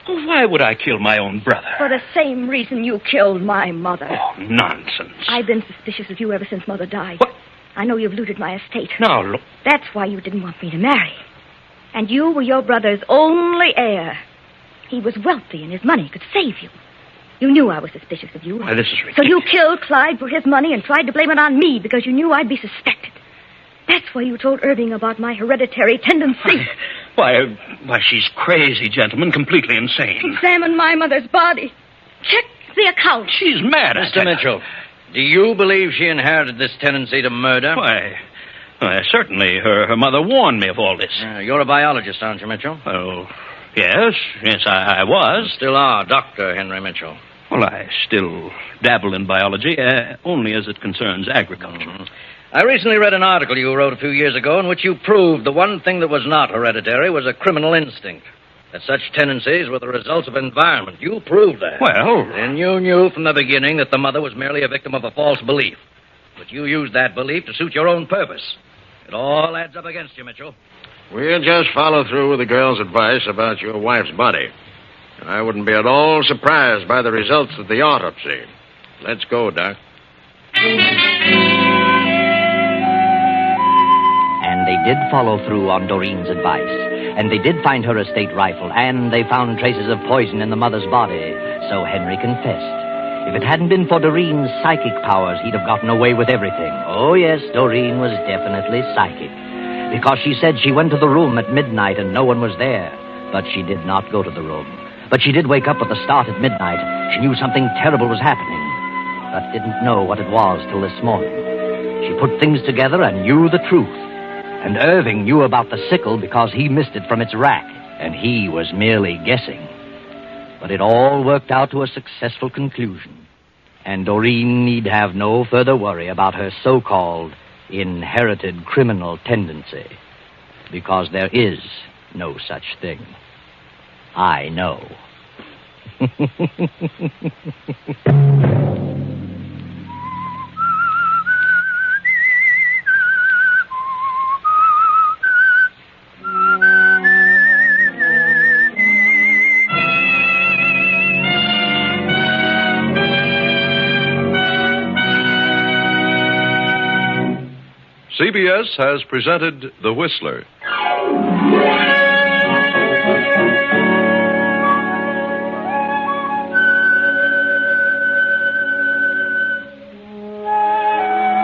Why would I kill my own brother? For the same reason you killed my mother. Oh, nonsense. I've been suspicious of you ever since Mother died. What? I know you've looted my estate. Now, look. That's why you didn't want me to marry. And you were your brother's only heir. He was wealthy and his money could save you. You knew I was suspicious of you. Why, this is ridiculous. So you killed Clyde for his money and tried to blame it on me because you knew I'd be suspected. That's why you told Irving about my hereditary tendency. Why, she's crazy, gentlemen, completely insane. Examine my mother's body. Check the account. She's mad. Mr. Mitchell, do you believe she inherited this tendency to murder? Why, certainly. Her mother warned me of all this. You're a biologist, aren't you, Mitchell? Oh, yes, I was. You still are, Dr. Henry Mitchell. Well, I still dabble in biology, only as it concerns agriculture. Mm-hmm. I recently read an article you wrote a few years ago in which you proved the one thing that was not hereditary was a criminal instinct. That such tendencies were the results of environment. You proved that. Well... And you knew from the beginning that the mother was merely a victim of a false belief. But you used that belief to suit your own purpose. It all adds up against you, Mitchell. We'll just follow through with the girl's advice about your wife's body. And I wouldn't be at all surprised by the results of the autopsy. Let's go, Doc. And they did follow through on Doreen's advice. And they did find her estate rifle, and they found traces of poison in the mother's body. So Henry confessed. If it hadn't been for Doreen's psychic powers, he'd have gotten away with everything. Oh, yes, Doreen was definitely psychic. Because she said she went to the room at midnight and no one was there. But she did not go to the room. But she did wake up at the start at midnight. She knew something terrible was happening, but didn't know what it was till this morning. She put things together and knew the truth. And Irving knew about the sickle because he missed it from its rack, and he was merely guessing. But it all worked out to a successful conclusion. And Doreen need have no further worry about her so-called inherited criminal tendency. Because there is no such thing. I know. CBS has presented The Whistler.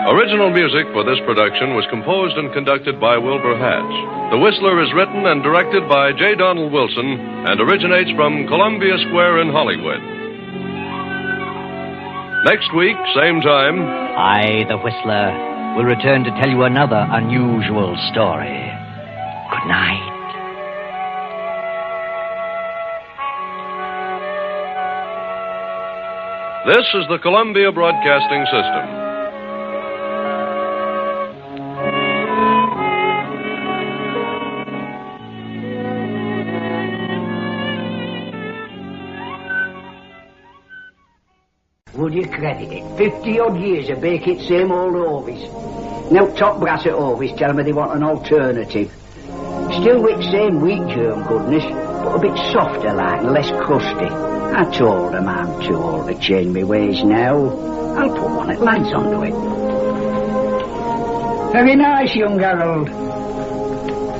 Original music for this production was composed and conducted by Wilbur Hatch. The Whistler is written and directed by J. Donald Wilson and originates from Columbia Square in Hollywood. Next week, same time, I, the Whistler, will return to tell you another unusual story. Good night. this is the Columbia Broadcasting System. Would you credit it? 50-odd years of baking same old Ovis. Now top brass at Ovis tell me they want an alternative. Still with same wheat germ goodness, but a bit softer like and less crusty. I told them I'm too old to change my ways now. I'll put one that lads onto it. Very nice, young Harold.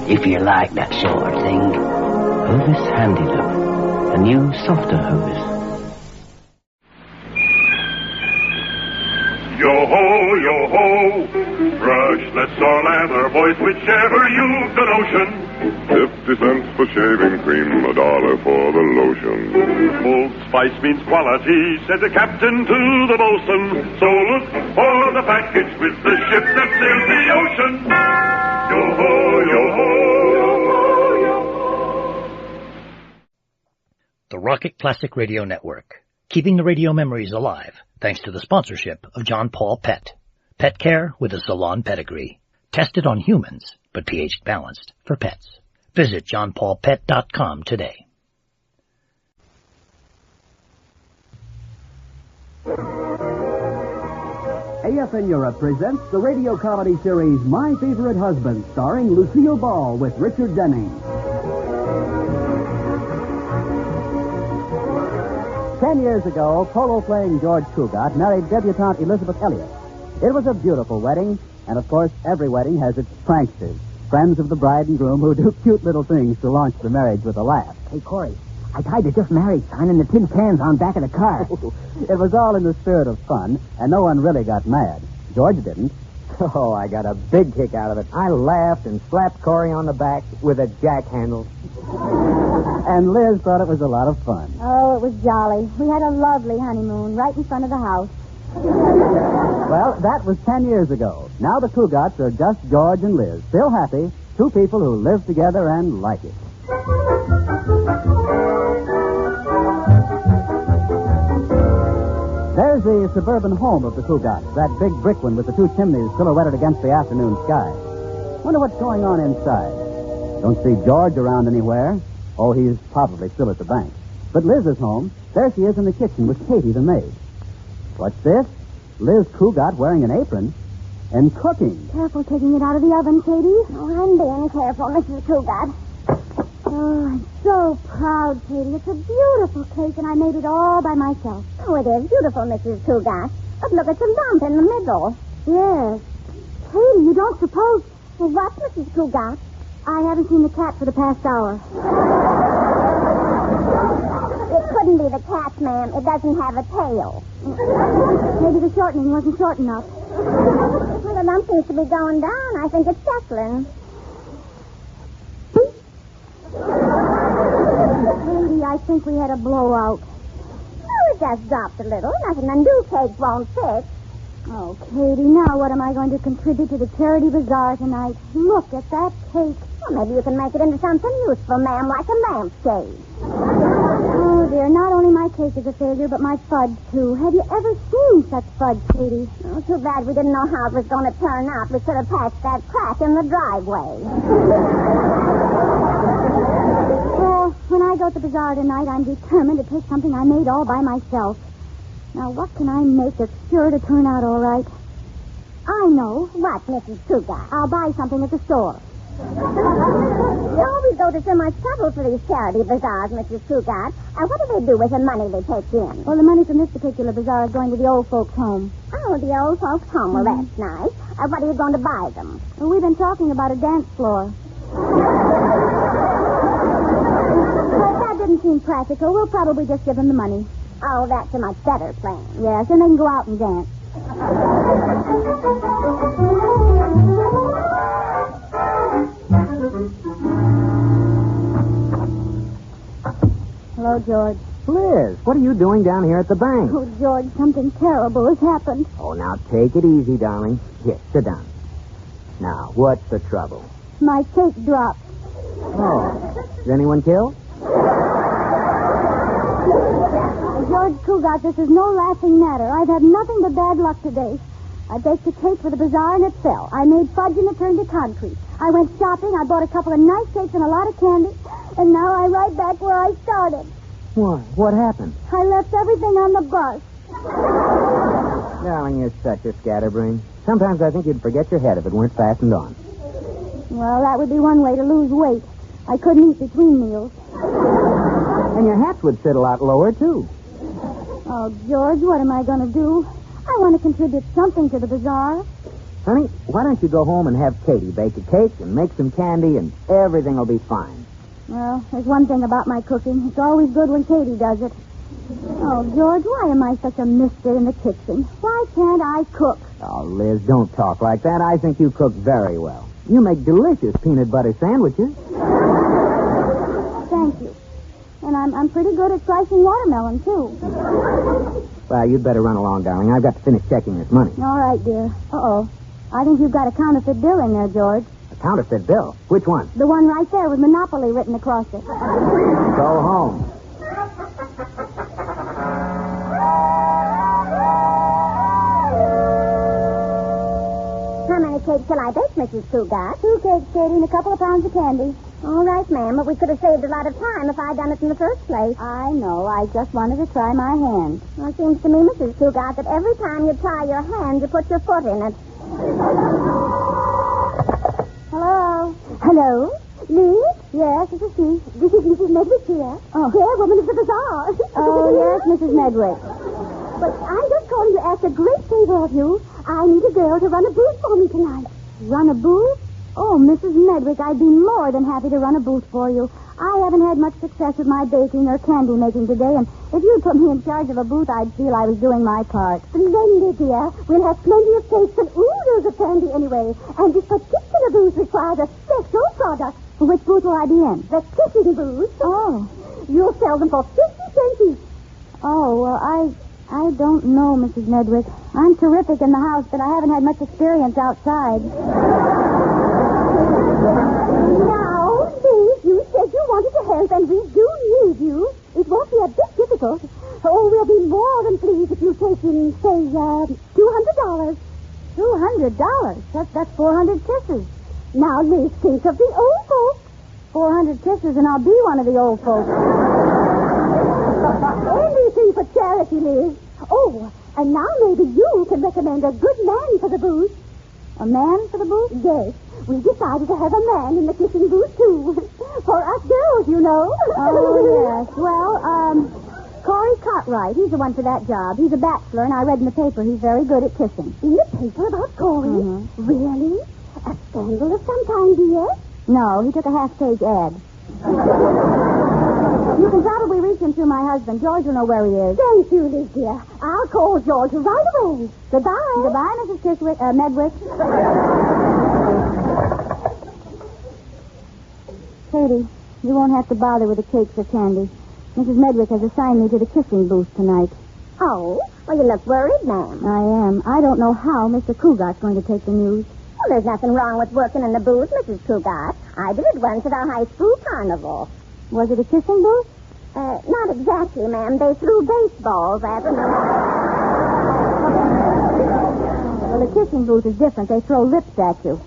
If you like that sort of thing. Hovis Handy Love. A new, softer Hovis. Yo-ho, brush, let's all lather, boys, whichever you've the notion. 50 cents for shaving cream, $1 for the lotion. Old Spice means quality, said the captain to the bosun. So look for the package with the ship that sails the ocean. Yo-ho, yo-ho, yo-ho. The Rocket Classic Radio Network. Keeping the radio memories alive, thanks to the sponsorship of John Paul Pet. Pet care with a salon pedigree. Tested on humans, but pH balanced for pets. Visit johnpaulpet.com today. AFN Europe presents the radio comedy series My Favorite Husband, starring Lucille Ball with Richard Denning. 10 years ago, polo-playing George Cugat married debutante Elizabeth Elliott. It was a beautiful wedding, and of course, every wedding has its pranksters, friends of the bride and groom who do cute little things to launch the marriage with a laugh. Hey, Corey, I tied the just married sign in the tin cans on back of the car. It was all in the spirit of fun, and no one really got mad. George didn't. Oh, I got a big kick out of it. I laughed and slapped Corey on the back with a jack handle. And Liz thought it was a lot of fun. Oh, it was jolly. We had a lovely honeymoon right in front of the house. Well, that was 10 years ago. Now the Cugats are just George and Liz, still happy, two people who live together and like it. There's the suburban home of the Cugats, that big brick one with the two chimneys silhouetted against the afternoon sky. Wonder what's going on inside. Don't see George around anywhere. Oh, he's probably still at the bank. But Liz is home. There she is in the kitchen with Katie, the maid. What's this? Liz Cugat wearing an apron and cooking. Careful taking it out of the oven, Katie. Oh, I'm being careful, Mrs. Cugat. Oh, I'm so proud, Katie. It's a beautiful cake, and I made it all by myself. Oh, it is beautiful, Mrs. Cugat. But look at the lump in the middle. Yes. Katie, you don't suppose... Well, what, Mrs. Cugat? I haven't seen the cat for the past hour. It couldn't be the cat, ma'am. It doesn't have a tail. Maybe the shortening wasn't short enough. Well, the lump seems to be going down. I think it's settling. Katie, I think we had a blowout. Oh, it just dropped a little. Nothing a new cake won't fix. Oh, Katie, now what am I going to contribute to the charity bazaar tonight? Look at that cake. Well, maybe you can make it into something useful, ma'am, like a lampshade. Oh, dear, not only my cake is a failure, but my fudge, too. Have you ever seen such fudge, Katie? Oh, too bad we didn't know how it was going to turn out. We could have patched that crack in the driveway. Well, when I go to the bazaar tonight, I'm determined to take something I made all by myself. Now, what can I make that's sure to turn out all right? I know. What, Mrs. Cugat? I'll buy something at the store. You always go to so much trouble for these charity bazaars, Mrs. Cugat. What do they do with the money they take in? Well, the money from this particular bazaar is going to the old folks' home. Oh, the old folks' home. Well, that's nice. What are you going to buy them? Well, we've been talking about a dance floor. But that didn't seem practical. We'll probably just give them the money. Oh, that's a much better plan. Yes, and they can go out and dance. Hello, George. Liz, what are you doing down here at the bank? Oh, George, something terrible has happened. Oh, now take it easy, darling. Here, sit down. Now, what's the trouble? My cake dropped. Oh, is anyone killed? George Cugat, this is no laughing matter. I've had nothing but bad luck today. I baked a cake for the bazaar and it fell. I made fudge and it turned to concrete. I went shopping, I bought a couple of nice cakes and a lot of candy, and now I'm right back where I started. What? What happened? I left everything on the bus. Darling, you're such a scatterbrain. Sometimes I think you'd forget your head if it weren't fastened on. Well, that would be one way to lose weight. I couldn't eat between meals. And your hats would sit a lot lower, too. Oh, George, what am I going to do? I want to contribute something to the bazaar. Honey, why don't you go home and have Katie bake a cake and make some candy and everything will be fine. Well, there's one thing about my cooking. It's always good when Katie does it. Oh, George, why am I such a mister in the kitchen? Why can't I cook? Oh, Liz, don't talk like that. I think you cook very well. You make delicious peanut butter sandwiches. Thank you. And I'm pretty good at slicing watermelon, too. Well, you'd better run along, darling. I've got to finish checking this money. All right, dear. Uh-oh. I think you've got a counterfeit bill in there, George. A counterfeit bill? Which one? The one right there with Monopoly written across it. Go home. How many cakes shall I bake, Mrs. Cugat? 2 cakes, Katie, and a couple of pounds of candy. All right, ma'am, but we could have saved a lot of time if I'd done it in the first place. I know. I just wanted to try my hand. Well, it seems to me, Mrs. Cougat, that every time you try your hand, you put your foot in it. Hello? Hello? Liz? Yes, this is she. This is Mrs. Medwick here. Oh. Chairwoman of the bazaar. Oh, yes, Mrs. Medwick. But I'm just calling to ask a great favor of you. I need a girl to run a booth for me tonight. Run a booth? Oh, Mrs. Medwick, I'd be more than happy to run a booth for you. I haven't had much success with my baking or candy making today, and if you'd put me in charge of a booth, I'd feel I was doing my part. Splendid, dear. We'll have plenty of cakes and oodles of candy anyway. And this particular booth requires a special product. Which booth will I be in? The kissing booth. Oh. You'll sell them for 50 cents each. Oh, well, I don't know, Mrs. Medwick. I'm terrific in the house, but I haven't had much experience outside. Now, Liz, you said you wanted to help, and we do need you. It won't be a bit difficult. Oh, we'll be more than pleased if you take in, say, $200. $200? That's 400 kisses. Now, Liz, think of the old folks. 400 kisses, and I'll be one of the old folks. Anything for charity, Liz. Oh, and now maybe you can recommend a good man for the booth. A man for the booth? Yes. We decided to have a man in the kissing booth, too. For us girls, you know. Oh, yes. Well, Corey Cartwright, he's the one for that job. He's a bachelor, and I read in the paper he's very good at kissing. In the paper about Corey? Mm-hmm. Really? A scandal of some kind, dear? No, he took a half-page ad. You can probably reach him through my husband. George will know where he is. Thank you, Liz, dear. I'll call George right away. Goodbye. Goodbye, Mrs. Medwick. Katie, you won't have to bother with the cakes or candy. Mrs. Medwick has assigned me to the kissing booth tonight. Oh? Well, you look worried, ma'am. I am. I don't know how Mr. Cougat's going to take the news. Well, there's nothing wrong with working in the booth, Mrs. Cougat. I did it once at our high school carnival. Was it a kissing booth? Not exactly, ma'am. They threw baseballs at us. Well, the kissing booth is different. They throw lips at you.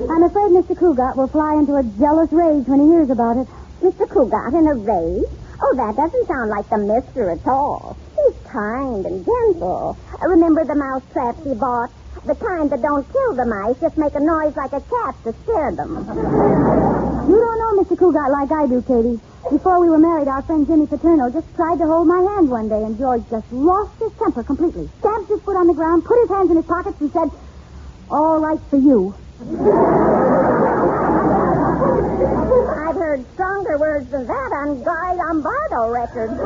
I'm afraid Mr. Cougat will fly into a jealous rage when he hears about it. Mr. Cougat in a rage? Oh, that doesn't sound like the mister at all. He's kind and gentle. Remember the mouse traps he bought? The kind that don't kill the mice, just make a noise like a cat to scare them. You don't know Mr. Cougat like I do, Katie. Before we were married, our friend Jimmy Paterno just tried to hold my hand one day, and George just lost his temper completely. Stamped his foot on the ground, put his hands in his pockets, and said, "All right for you." I've heard stronger words than that on Guy Lombardo records.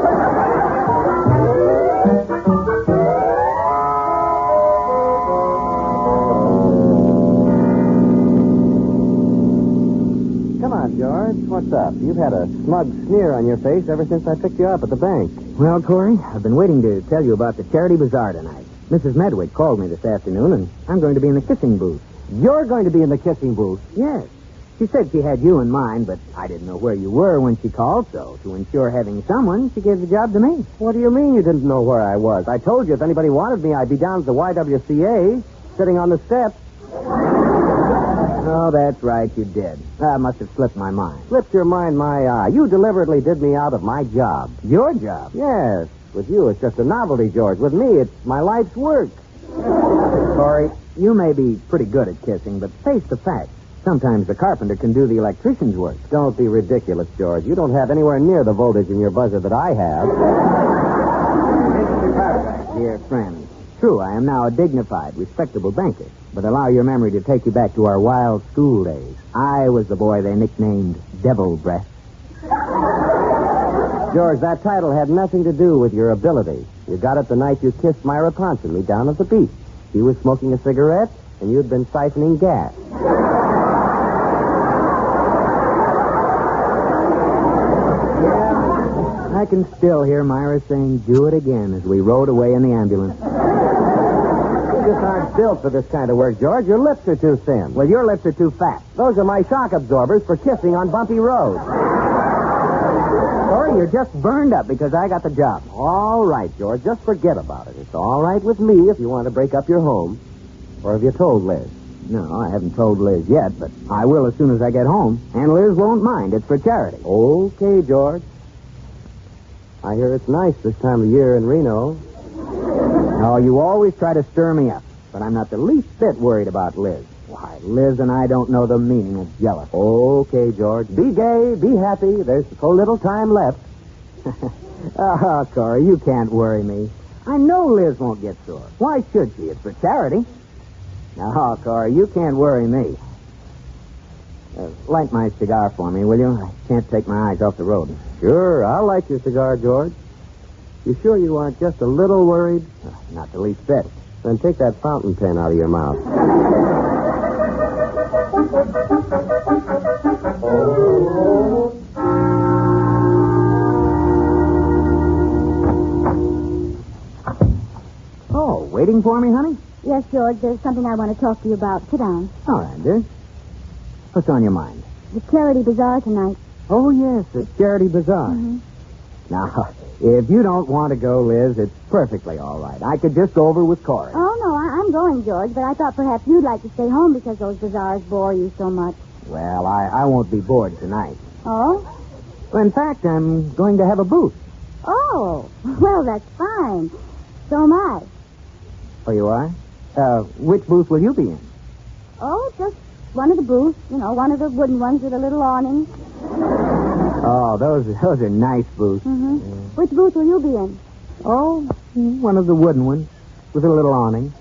Come on, George. What's up? You've had a smug sneer on your face ever since I picked you up at the bank. Well, Corey, I've been waiting to tell you about the charity bazaar tonight. Mrs. Medwick called me this afternoon, and I'm going to be in the kissing booth. You're going to be in the kissing booth? Yes. She said she had you in mind, but I didn't know where you were when she called, so to ensure having someone, she gave the job to me. What do you mean you didn't know where I was? I told you if anybody wanted me, I'd be down at the YWCA, sitting on the steps. Oh, that's right, you did. That must have slipped my mind. Slipped your mind, my eye. You deliberately did me out of my job. Your job? Yes. With you, it's just a novelty, George. With me, it's my life's work. Corey, you may be pretty good at kissing, but face the facts. Sometimes the carpenter can do the electrician's work. Don't be ridiculous, George. You don't have anywhere near the voltage in your buzzer that I have. Dear friend, true, I am now a dignified, respectable banker. But allow your memory to take you back to our wild school days. I was the boy they nicknamed Devil Breath. George, that title had nothing to do with your ability. You got it the night you kissed Myra Ponsonby down at the beach. She was smoking a cigarette, and you'd been siphoning gas. I can still hear Myra saying, "Do it again," as we rode away in the ambulance. You just aren't built for this kind of work, George. Your lips are too thin. Well, your lips are too fat. Those are my shock absorbers for kissing on bumpy roads. Corey, you're just burned up because I got the job. All right, George. Just forget about it. It's all right with me if you want to break up your home. Or have you told Liz? No, I haven't told Liz yet, but I will as soon as I get home. And Liz won't mind. It's for charity. Okay, George. I hear it's nice this time of year in Reno. Oh, you always try to stir me up, but I'm not the least bit worried about Liz. Why, Liz and I don't know the meaning of jealousy. Okay, George. Be gay, be happy. There's so little time left. Oh, Corey, you can't worry me. I know Liz won't get sore. Why should she? It's for charity. Oh, Corey, you can't worry me. Light my cigar for me, will you? I can't take my eyes off the road. Sure, I'll light your cigar, George. You sure you aren't just a little worried? Not the least bit. Then take that fountain pen out of your mouth. Oh, waiting for me, honey? Yes, George, there's something I want to talk to you about. Sit down. All right, dear. What's on your mind? The charity bazaar tonight. Oh, yes, the charity bazaar. Mm-hmm. Now, if you don't want to go, Liz, it's perfectly all right. I could just go over with Corey. Oh, no, I'm going, George, but I thought perhaps you'd like to stay home because those bazaars bore you so much. Well, I won't be bored tonight. Oh? Well, in fact, I'm going to have a booth. Oh, well, that's fine. So am I. Oh, you are? Which booth will you be in? Oh, just one of the booths. You know, one of the wooden ones with a little awning. Oh, those are nice booths. Mm-hmm. Which booth will you be in? Oh, one of the wooden ones with a little awning.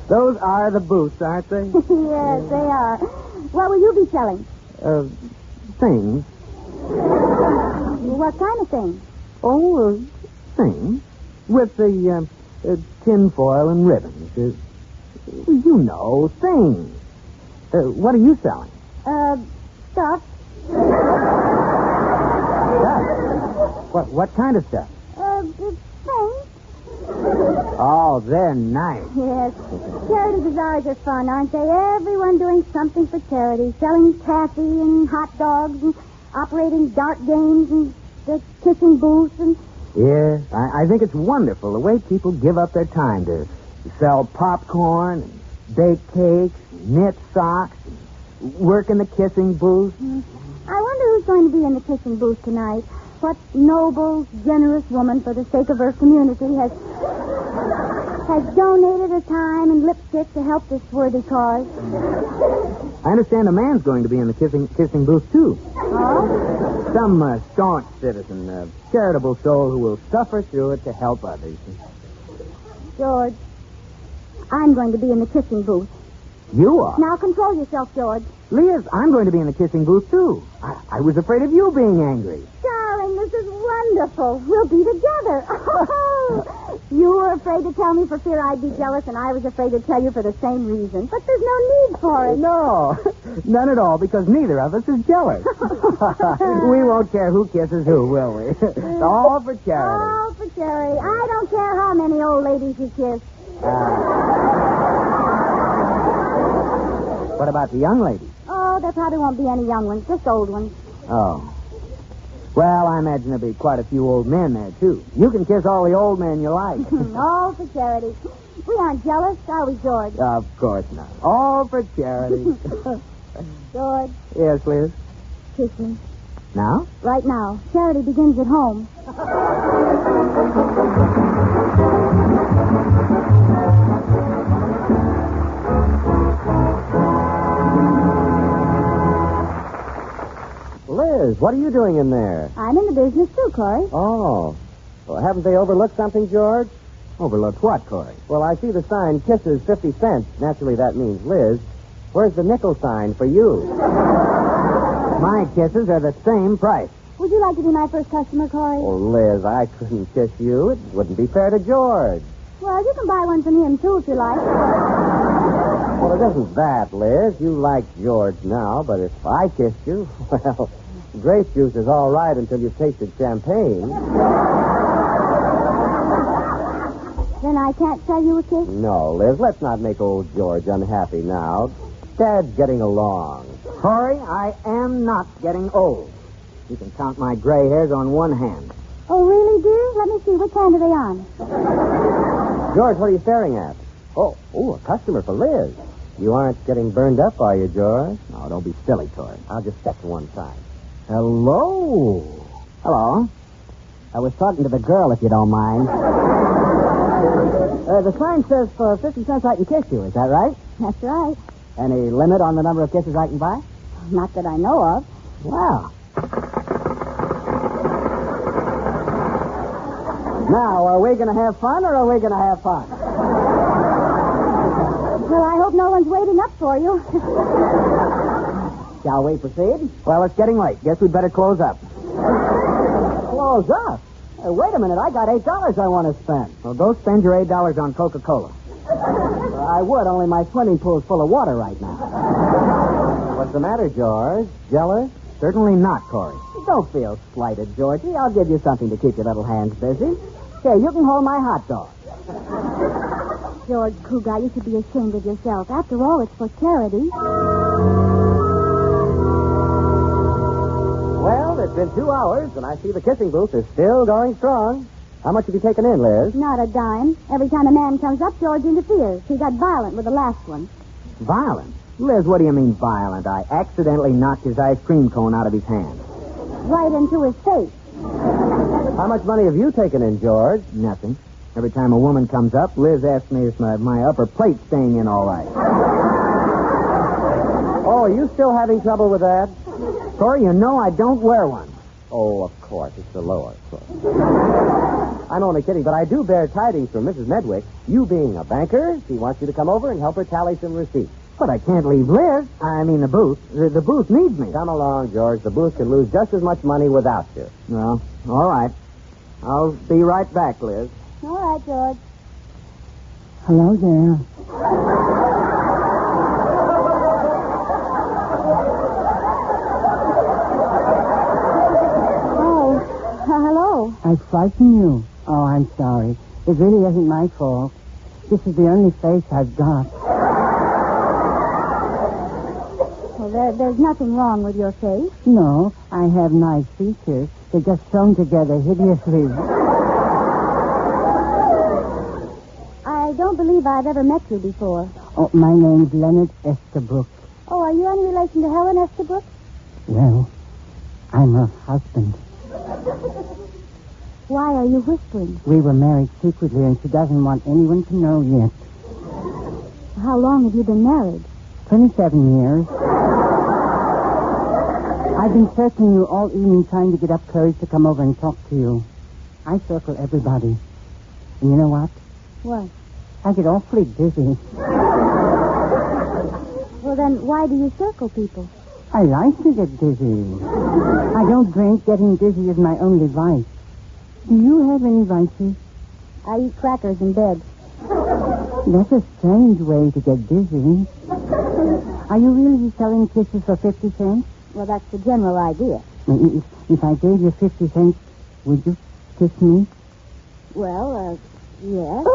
Those are the booths, aren't they? Yes, they are. What will you be selling? Things. What kind of things? Oh, things. With the tin foil and ribbons. You know, things. What are you selling? Stuff. Stuff? What kind of stuff? Things. Oh, they're nice. Yes. Charity bazaars are fun, aren't they? Everyone doing something for charity. Selling taffy and hot dogs and operating dart games and the kissing booths and... Yes, I think it's wonderful the way people give up their time to sell popcorn and bake cakes, knit socks, and work in the kissing booth. I wonder who's going to be in the kissing booth tonight. What noble, generous woman for the sake of her community has donated her time and lipstick to help this worthy cause. I understand a man's going to be in the kissing booth, too. Oh? Some staunch citizen, a charitable soul who will suffer through it to help others. George, I'm going to be in the kissing booth. You are? Now control yourself, George. Liz, I'm going to be in the kissing booth, too. I was afraid of you being angry. Darling, this is wonderful. We'll be together. Oh, you were afraid to tell me for fear I'd be jealous, and I was afraid to tell you for the same reason. But there's no need for it. No, none at all, because neither of us is jealous. We won't care who kisses who, will we? All for charity. All for charity. I don't care how many old ladies you kiss. What about the young ladies? Oh, there probably won't be any young ones, just old ones. Oh. Well, I imagine there'll be quite a few old men there, too. You can kiss all the old men you like. All for charity. We aren't jealous, are we, George? Of course not. All for charity. George. Yes, Liz? Kiss me. Now? Right now. Charity begins at home. Liz, what are you doing in there? I'm in the business, too, Corey. Oh. Well, haven't they overlooked something, George? Overlooked what, Corey? Well, I see the sign, kisses 50 cents. Naturally, that means Liz. Where's the nickel sign for you? My kisses are the same price. Would you like to be my first customer, Corey? Oh, Liz, I couldn't kiss you. It wouldn't be fair to George. Well, you can buy one from him, too, if you like. Well, it isn't that, Liz. You like George now, but if I kissed you, well, grape juice is all right until you've tasted champagne. Then I can't sell you a kiss? No, Liz, let's not make old George unhappy now. Dad's getting along. Corey, I am not getting old. You can count my gray hairs on one hand. Oh, really, dear? Let me see. Which hand are they on? George, what are you staring at? Oh, a customer for Liz. You aren't getting burned up, are you, George? No, don't be silly, Tori. I'll just step to one side. Hello. Hello. I was talking to the girl, if you don't mind. The sign says for 50 cents I can kiss you. Is that right? That's right. Any limit on the number of kisses I can buy? Not that I know of. Wow. Now, are we going to have fun or are we going to have fun? Well, I hope no one's waiting up for you. Shall we proceed? Well, it's getting late. Guess we'd better close up. Close up? Wait a minute. I got $8 I want to spend. Well, go spend your $8 on Coca-Cola. I would, only my swimming pool's full of water right now. What's the matter, George? Jealous? Certainly not, Corey. Don't feel slighted, Georgie. I'll give you something to keep your little hands busy. Here, you can hold my hot dog. George Cougar, you should be ashamed of yourself. After all, it's for charity. Well, it's been 2 hours, and I see the kissing booth is still going strong. How much have you taken in, Liz? Not a dime. Every time a man comes up, George interferes. He got violent with the last one. Violent? Liz, what do you mean violent? I accidentally knocked his ice cream cone out of his hand. Right into his face. How much money have you taken in, George? Nothing. Every time a woman comes up, Liz asks me if my upper plate's staying in all right. Oh, are you still having trouble with that? Corey, you know I don't wear one. Oh, of course. It's the lower, of course. I'm only kidding, but I do bear tidings from Mrs. Medwick. You being a banker, she wants you to come over and help her tally some receipts. But I can't leave Liz. I mean, the booth. The booth needs me. Come along, George. The booth can lose just as much money without you. Well, all right. I'll be right back, Liz. All right, George. Hello there. Hello. I frightened you. Oh, I'm sorry. It really isn't my fault. This is the only face I've got. Well, there's nothing wrong with your face. No, I have nice features. They're just sewn together hideously. I don't believe I've ever met you before. Oh, my name's Leonard Estabrook. Oh, are you any relation to Helen Estabrook? Well, I'm her husband. Why are you whispering? We were married secretly, and she doesn't want anyone to know yet. How long have you been married? 27 years. I've been searching you all evening trying to get up courage to come over and talk to you. I circle everybody. And you know what? What? I get awfully dizzy. Well, then why do you circle people? I like to get dizzy. I don't drink. Getting dizzy is my only vice. Do you have any vices? I eat crackers in bed. That's a strange way to get dizzy. Are you really selling kisses for 50 cents? Well, that's the general idea. If I gave you 50 cents, would you kiss me? Well, yes.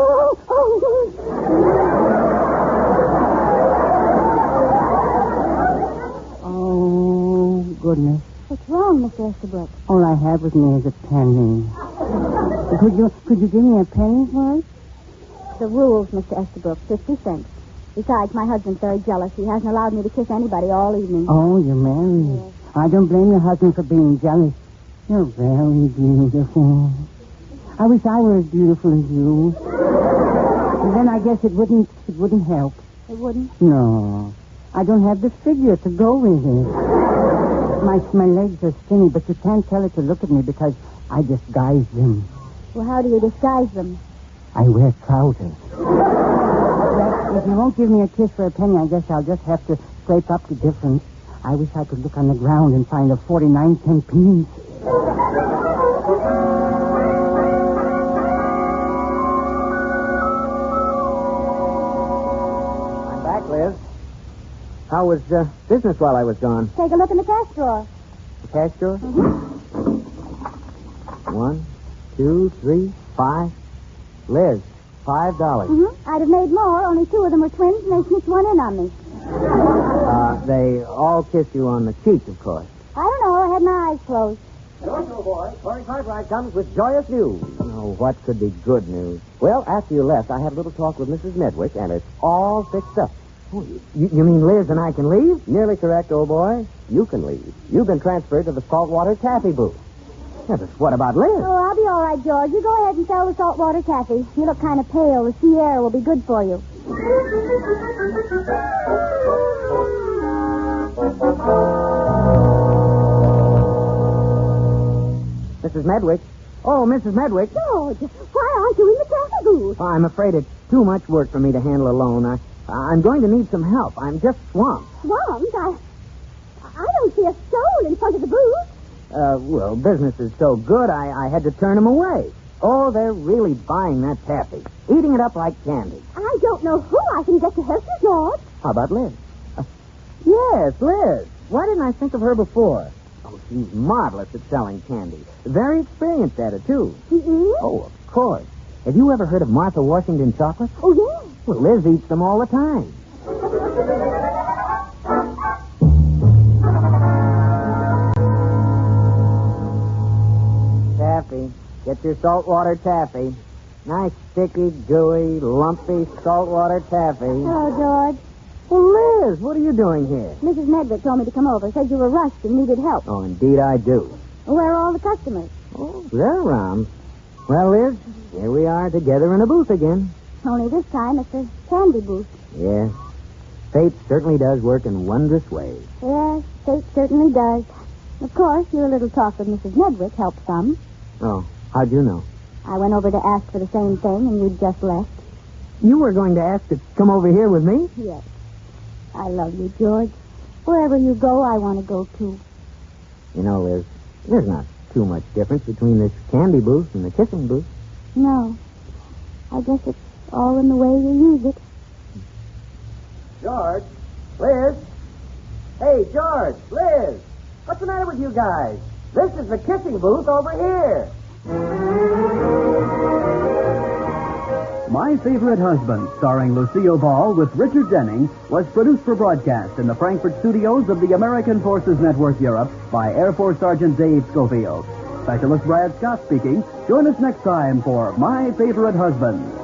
Oh, goodness. What's wrong, Mr. Estabrook? All I have with me is a penny. Could you give me a penny for it? The rules, Mr. Estabrook, 50 cents. Besides, my husband's very jealous. He hasn't allowed me to kiss anybody all evening. Oh, you're married. Yes. I don't blame your husband for being jealous. You're very beautiful. I wish I were as beautiful as you. And then I guess it wouldn't help. It wouldn't? No. I don't have the figure to go with it. My legs are skinny, but you can't tell it to look at me because I disguise them. Well, how do you disguise them? I wear trousers. Well, if you won't give me a kiss for a penny, I guess I'll just have to scrape up the difference. I wish I could look on the ground and find a 49-cent piece. I'm back, Liz. How was business while I was gone? Take a look in the cash drawer. The cash drawer? Mm-hmm. 1, 2, 3, 5. Liz, $5. Mm-hmm. I'd have made more, only 2 of them were twins, and they sneaked one in on me. They all kissed you on the cheek, of course. I don't know. I had my eyes closed. Hello, little boy. Corey Cartwright comes with joyous news. Oh, what could be good news? Well, after you left, I had a little talk with Mrs. Medwick, and it's all fixed up. You mean Liz and I can leave? Nearly correct, old boy. You can leave. You've been transferred to the saltwater taffy booth. Yeah, but what about Liz? Oh, I'll be all right, George. You go ahead and sell the saltwater taffy. You look kind of pale. The sea air will be good for you. Mrs. Medwick. Oh, Mrs. Medwick. George, why aren't you in the taffy booth? I'm afraid it's too much work for me to handle alone. I'm going to need some help. I'm just swamped. Swamped? I don't see a soul in front of the booth. Well, business is so good, I had to turn them away. Oh, they're really buying that taffy. Eating it up like candy. I don't know who I can get to help you, George. How about Liz? Yes, Liz. Why didn't I think of her before? Oh, she's marvelous at selling candy. Very experienced at it, too. Mm-hmm. Oh, of course. Have you ever heard of Martha Washington chocolates? Oh, yes. Well, Liz eats them all the time. Taffy. Get your saltwater taffy. Nice, sticky, gooey, lumpy saltwater taffy. Hello, George. Well, Liz, what are you doing here? Mrs. Medwick told me to come over. Said you were rushed and needed help. Oh, indeed I do. Where are all the customers? Oh, they're around. Well, Liz, here we are together in a booth again. Only this time it's a candy booth. Yes. Fate certainly does work in wondrous ways. Yes, fate certainly does. Of course, your little talk with Mrs. Medwick helped some. Oh, how'd you know? I went over to ask for the same thing, and you'd just left. You were going to ask to come over here with me? Yes. I love you, George. Wherever you go, I want to go, too. You know, Liz, there's not too much difference between this candy booth and the kissing booth. No. I guess it's all in the way you use it. George? Liz? Hey, George, Liz, what's the matter with you guys? This is the kissing booth over here. My Favorite Husband, starring Lucille Ball with Richard Denning, was produced for broadcast in the Frankfurt studios of the American Forces Network Europe by Air Force Sergeant Dave Schofield. Specialist Brad Scott speaking. Join us next time for My Favorite Husband.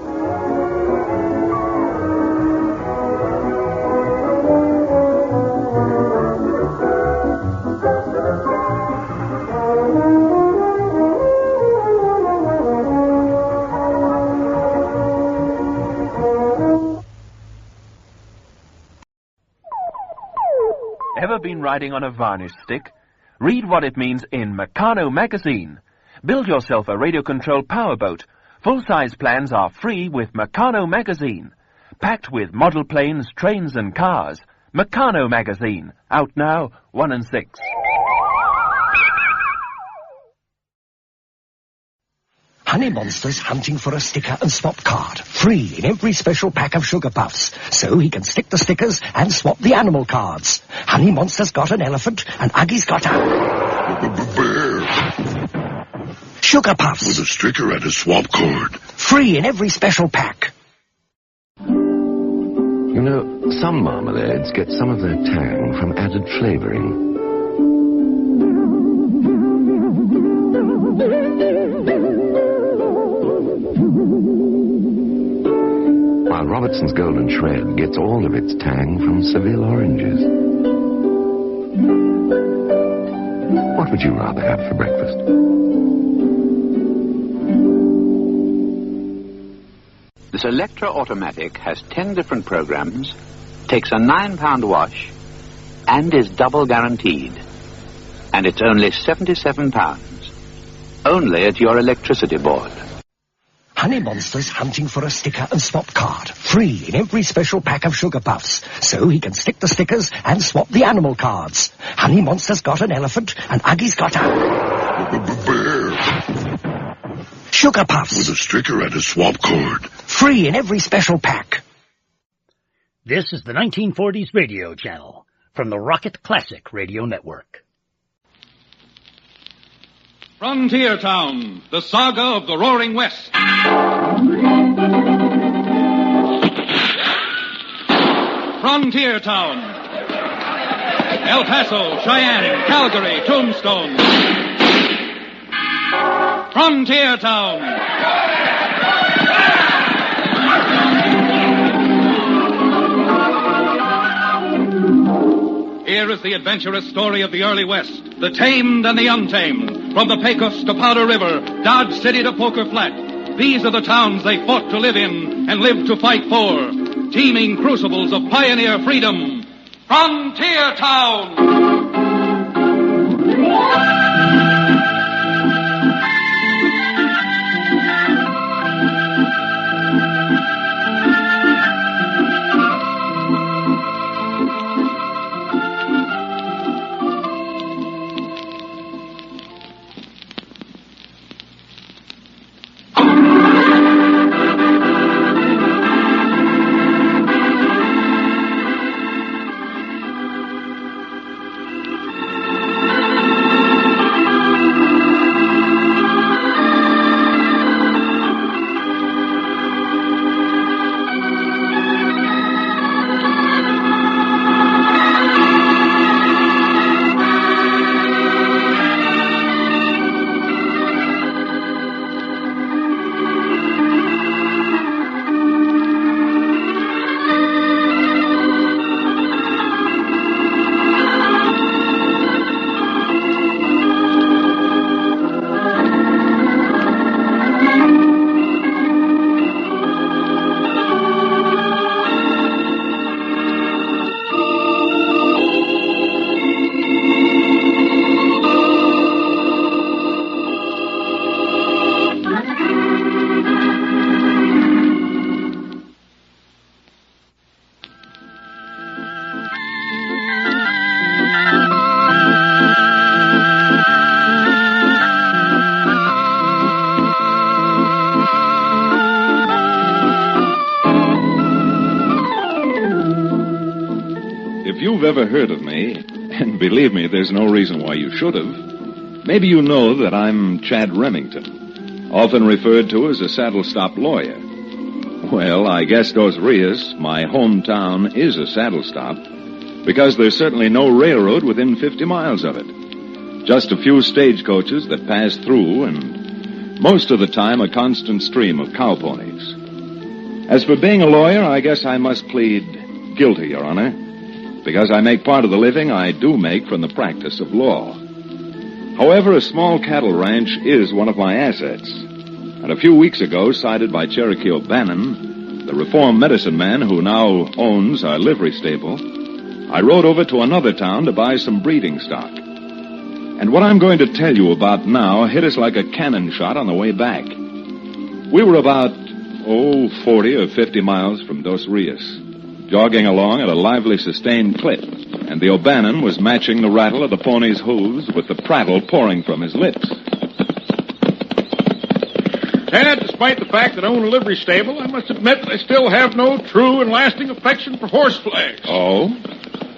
Ever been riding on a varnish stick? Read what it means in Meccano magazine. Build yourself a radio-controlled powerboat. Full-size plans are free with Meccano magazine. Packed with model planes, trains, and cars. Meccano magazine. Out now, 1 and 6. Honey Monster's hunting for a sticker and swap card. Free in every special pack of Sugar Puffs. So he can stick the stickers and swap the animal cards. Honey Monster's got an elephant and Uggie's got a... bear. Sugar Puffs. With a sticker and a swap card. Free in every special pack. You know, some marmalades get some of their tang from added flavoring. While Robertson's Golden Shred gets all of its tang from Seville oranges. What would you rather have for breakfast? This Electra Automatic has 10 different programs, takes a £9 wash, and is double guaranteed. And it's only £77. Only at your electricity board. Honey Monster's hunting for a sticker and swap card. Free in every special pack of Sugar Puffs. So he can stick the stickers and swap the animal cards. Honey Monster's got an elephant and Uggie's got a... bear. Sugar Puffs. With a sticker and a swap card. Free in every special pack. This is the 1940s radio channel from the Rocket Classic Radio Network. Frontier Town, the saga of the Roaring West. Frontier Town. El Paso, Cheyenne, Calgary, Tombstone. Frontier Town. Here is the adventurous story of the early West, the tamed and the untamed, from the Pecos to Powder River, Dodge City to Poker Flat. These are the towns they fought to live in and lived to fight for. Teeming crucibles of pioneer freedom. Frontier Town! If you've ever heard of me, and believe me, there's no reason why you should have, maybe you know that I'm Chad Remington, often referred to as a saddle-stop lawyer. Well, I guess Dos Rios, my hometown, is a saddle-stop, because there's certainly no railroad within 50 miles of it. Just a few stagecoaches that pass through, and most of the time a constant stream of cowponies. As for being a lawyer, I guess I must plead guilty, Your Honor, because I make part of the living I do make from the practice of law. However, a small cattle ranch is one of my assets. And a few weeks ago, cited by Cherokee O'Bannon, the reformed medicine man who now owns our livery stable, I rode over to another town to buy some breeding stock. And what I'm going to tell you about now hit us like a cannon shot on the way back. We were about, 40 or 50 miles from Dos Rios, jogging along at a lively, sustained clip, and the O'Bannon was matching the rattle of the pony's hooves with the prattle pouring from his lips. Tad, despite the fact that I own a livery stable, I must admit that I still have no true and lasting affection for horse flesh. Oh?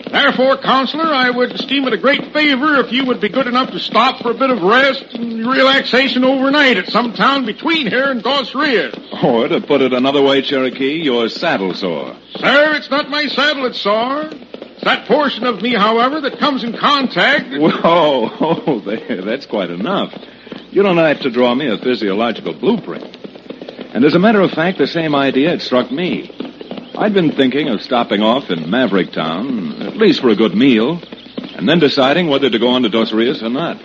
Therefore, Counselor, I would esteem it a great favor if you would be good enough to stop for a bit of rest and relaxation overnight at some town between here and Dos Rios. Or, to put it another way, Cherokee, you're saddle sore. Sir, it's not my saddle that's sore. It's that portion of me, however, that comes in contact... Whoa, there, that's quite enough. You don't have to draw me a physiological blueprint. And as a matter of fact, the same idea had struck me. I'd been thinking of stopping off in Maverick Town, at least for a good meal, and then deciding whether to go on to Dos Rios or not.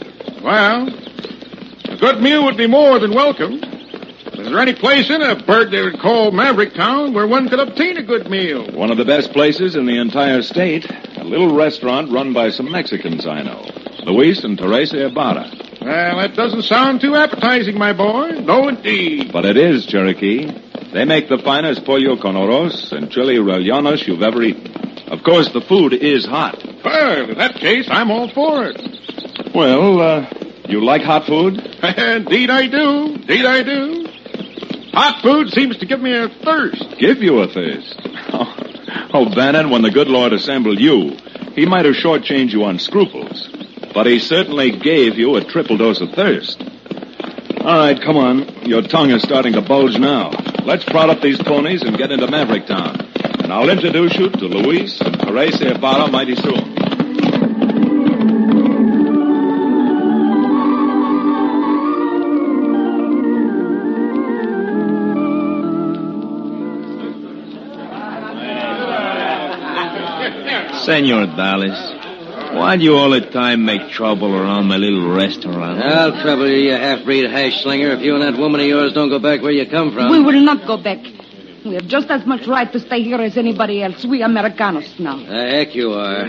Well, a good meal would be more than welcome. Is there any place in a burg they would call Maverick Town where one could obtain a good meal? One of the best places in the entire state. A little restaurant run by some Mexicans I know. Luis and Teresa Ibarra. Well, that doesn't sound too appetizing, my boy. No, indeed. But it is, Cherokee. They make the finest pollo con arroz and chili rellenos you've ever eaten. Of course, the food is hot. Well, in that case, I'm all for it. Well, you like hot food? Indeed I do. Indeed I do. Hot food seems to give me a thirst. Give you a thirst? Oh, Bannon, when the good Lord assembled you, he might have shortchanged you on scruples. But he certainly gave you a triple dose of thirst. All right, come on. Your tongue is starting to bulge now. Let's prod up these ponies and get into Maverick Town. And I'll introduce you to Luis and Teresa Ibarra mighty soon. Senor Dallas, Why do you all the time make trouble around my little restaurant? I'll trouble you, you half-breed hash slinger, if you and that woman of yours don't go back where you come from. We will not go back. We have just as much right to stay here as anybody else. We Americanos now. The heck you are.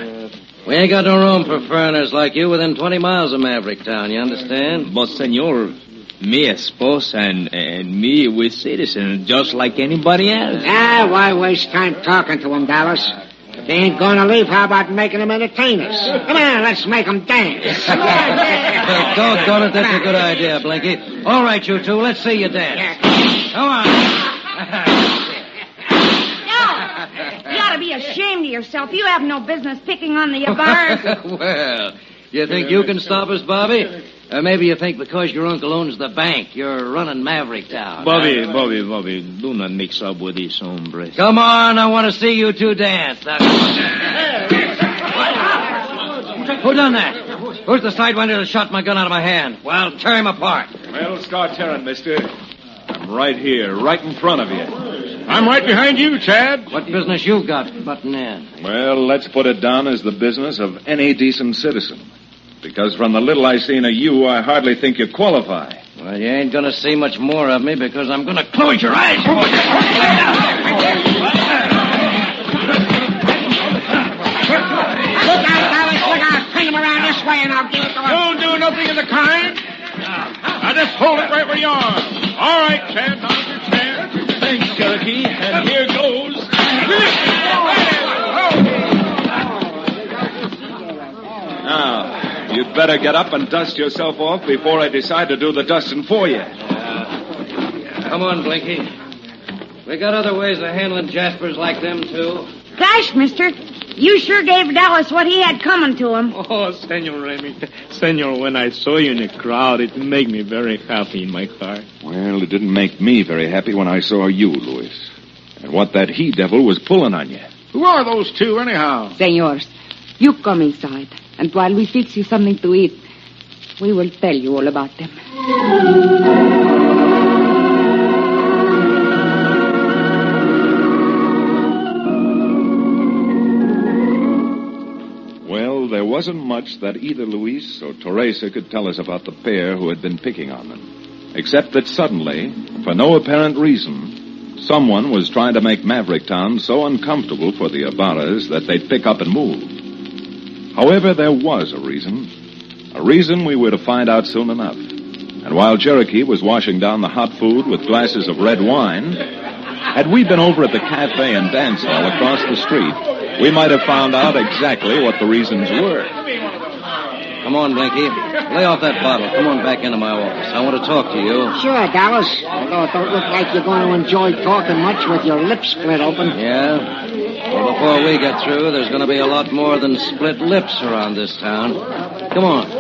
We ain't got no room for foreigners like you within 20 miles of Maverick Town, you understand? But, senor, me esposa and me, we're citizens just like anybody else. Why waste time talking to them, Dallas? If they ain't going to leave, how about making them entertain us? Come on, let's make them dance. Doggone it, that's a good idea, Blinky. All right, you two, let's see you dance. Come on. You ought to be ashamed of yourself. You have no business picking on the bars. Well, you think you can stop us, Bobby? Or maybe you think because your uncle owns the bank, you're running Maverick Town. Bobby, do not mix up with these hombres. Come on, I want to see you two dance. Who done that? Who's the sidewinder that shot my gun out of my hand? Well, tear him apart. Well, start tearing, mister. I'm right here, right in front of you. I'm right behind you, Chad. What business you got butting in? Well, let's put it down as the business of any decent citizen. Because from the little I seen of you, I hardly think you qualify. Well, you ain't going to see much more of me because I'm going to close your eyes. Look out, Dallas, look out. Bring him around this way and I'll give it to him. Don't do nothing of the kind. Now just hold it right where you are. All right, Chad, now's your chance. Thanks, Cherokee, and here goes. Now, you'd better get up and dust yourself off before I decide to do the dusting for you. Come on, Blinky. We got other ways of handling Jaspers like them, too. Gosh, mister, you sure gave Dallas what he had coming to him. Oh, Senor Remington. Senor, when I saw you in the crowd, it made me very happy in my heart. Well, it didn't make me very happy when I saw you, Louis. And what that he-devil was pulling on you. Who are those two, anyhow? Senors, you come inside. And while we fix you something to eat, we will tell you all about them. Well, there wasn't much that either Luis or Teresa could tell us about the pair who had been picking on them. Except that suddenly, for no apparent reason, someone was trying to make Maverick Town so uncomfortable for the Ibarras that they'd pick up and move. However, there was a reason we were to find out soon enough. And while Cherokee was washing down the hot food with glasses of red wine, had we been over at the cafe and dance hall across the street, we might have found out exactly what the reasons were. Come on, Blinky. Lay off that bottle. Come on back into my office. I want to talk to you. Sure, Dallas. Although it don't look like you're going to enjoy talking much with your lips split open. Yeah? Well, before we get through, there's going to be a lot more than split lips around this town. Come on.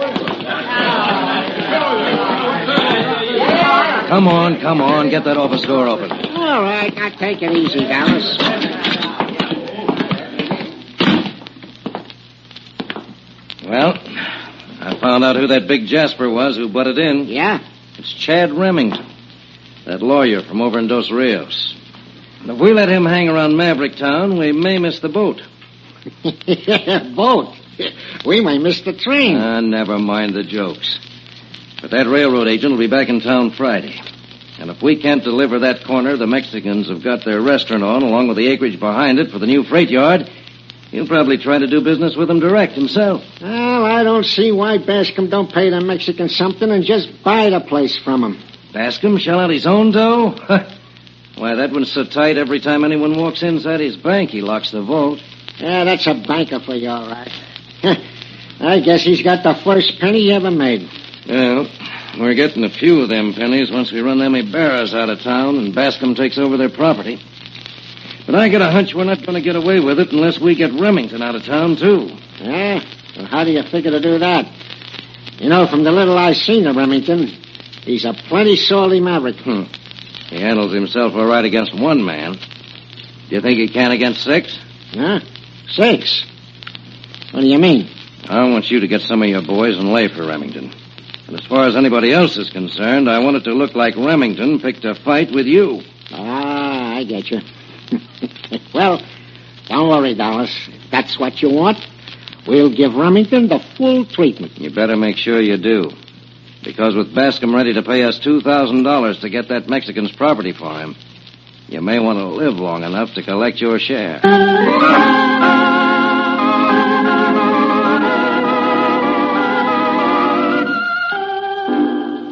Come on. Get that office door open. All right, now take it easy, Dallas. Well, I found out who that big Jasper was who butted in. Yeah? It's Chad Remington, that lawyer from over in Dos Rios. And if we let him hang around Maverick Town, we may miss the boat. Boat? We may miss the train. Never mind the jokes. But that railroad agent will be back in town Friday. And if we can't deliver that corner the Mexicans have got their restaurant on, along with the acreage behind it for the new freight yard, he'll probably try to do business with them direct himself. Well, I don't see why Bascom don't pay the Mexicans something and just buy the place from them. Bascom shell out his own dough? Why, that one's so tight every time anyone walks inside his bank, he locks the vault. Yeah, that's a banker for you, all right. I guess he's got the first penny he ever made. Well, we're getting a few of them pennies once we run them Ibarras out of town and Bascom takes over their property. But I got a hunch we're not going to get away with it unless we get Remington out of town, too. Yeah? Well, how do you figure to do that? You know, from the little I seen of Remington, he's a plenty salty maverick. He handles himself all right against one man. Do you think he can against 6? Huh? 6? What do you mean? I want you to get some of your boys and lay for Remington. And as far as anybody else is concerned, I want it to look like Remington picked a fight with you. Ah, I get you. Well, don't worry, Dallas. If that's what you want, We'll give Remington the full treatment. You better make sure you do. Because with Bascom ready to pay us $2,000 to get that Mexican's property for him, you may want to live long enough to collect your share.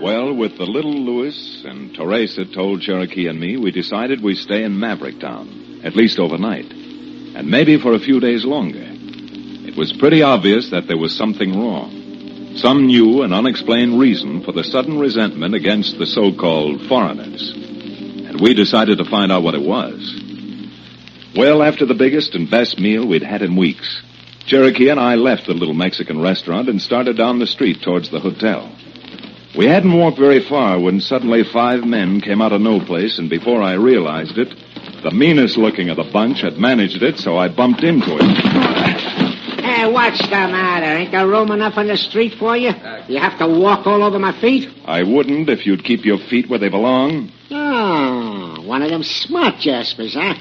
Well, with the little Louis and Teresa told Cherokee and me, we decided we'd stay in Maverick Town, at least overnight, and maybe for a few days longer. It was pretty obvious that there was something wrong. Some new and unexplained reason for the sudden resentment against the so-called foreigners. And we decided to find out what it was. Well, after the biggest and best meal we'd had in weeks, Cherokee and I left the little Mexican restaurant and started down the street towards the hotel. We hadn't walked very far when suddenly 5 men came out of no place, and before I realized it, the meanest looking of the bunch had managed it, so I bumped into it. Hey, what's the matter? Ain't there room enough on the street for you? You have to walk all over my feet? I wouldn't if you'd keep your feet where they belong. Oh, one of them smart jaspers, huh?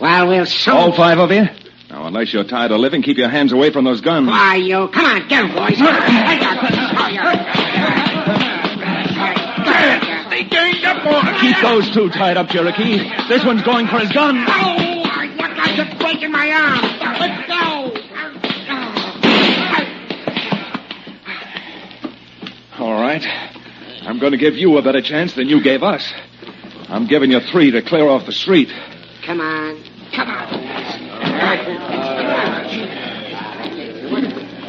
Well, we'll soon... All 5 of you? Now, unless you're tired of living, keep your hands away from those guns. Why, you... Come on, get 'em, boys. They ganged up on us. Keep those 2 tied up, Cherokee. This one's going for his gun. Oh, you guys are breaking my arm. Let's go. All right. I'm going to give you a better chance than you gave us. I'm giving you 3 to clear off the street. Come on. Come on.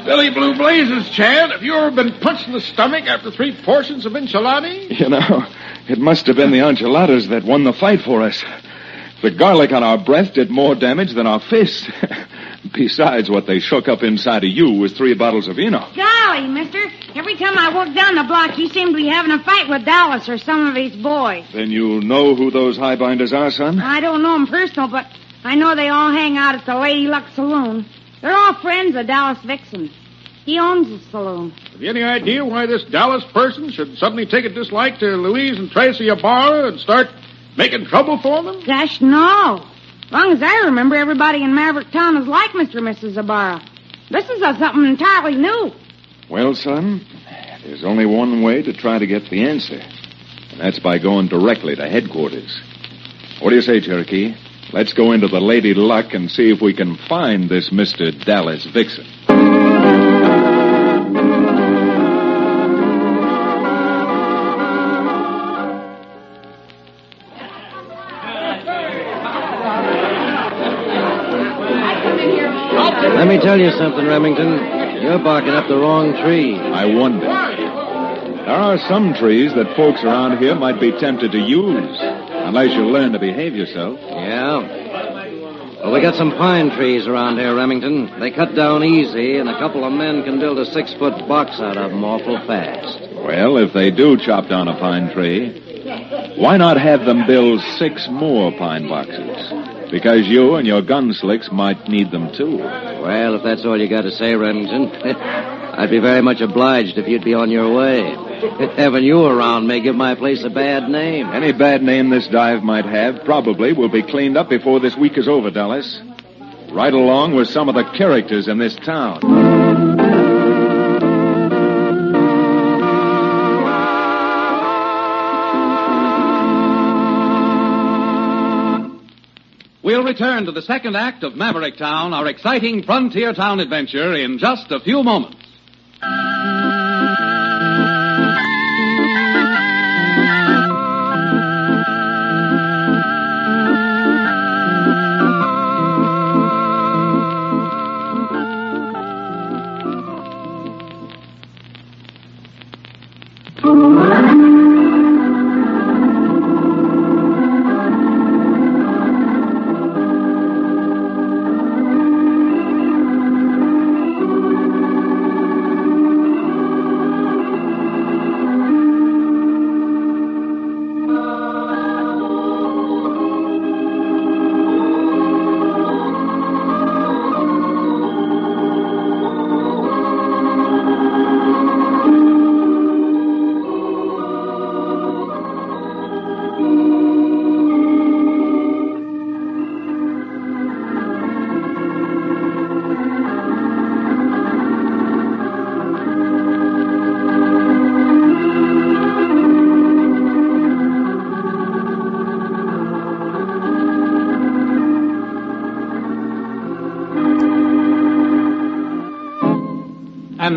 Billy Blue Blazes, Chad, have you ever been punched in the stomach after 3 portions of enchilada? You know, it must have been the enchiladas that won the fight for us. The garlic on our breath did more damage than our fists. Besides, what they shook up inside of you was 3 bottles of vino. Golly, mister. Every time I walk down the block, you seem to be having a fight with Dallas or some of his boys. Then you know who those highbinders are, son? I don't know them personal, but I know they all hang out at the Lady Luck Saloon. They're all friends of Dallas Vixen. He owns the saloon. Have you any idea why this Dallas person should suddenly take a dislike to Louise and Tracy Ibarra and start making trouble for them? Gosh, no. As long as I remember, everybody in Maverick Town is like Mr. and Mrs. Ibarra. This is something entirely new. Well, son, there's only one way to try to get the answer, and that's by going directly to headquarters. What do you say, Cherokee? Let's go into the Lady Luck and see if we can find this Mr. Dallas Vixen. Let me tell you something, Remington. You're barking up the wrong tree. I wonder. There are some trees that folks around here might be tempted to use, unless you learn to behave yourself. Yeah? Well, we got some pine trees around here, Remington. They cut down easy, and a couple of men can build a 6-foot box out of them awful fast. Well, if they do chop down a pine tree, why not have them build 6 more pine boxes? Because you and your gun slicks might need them, too. Well, if that's all you got to say, Remington, I'd be very much obliged if you'd be on your way. Having you around may give my place a bad name. Any bad name this dive might have probably will be cleaned up before this week is over, Dallas. Right along with some of the characters in this town. We'll return to the second act of Maverick Town, our exciting frontier town adventure, in just a few moments.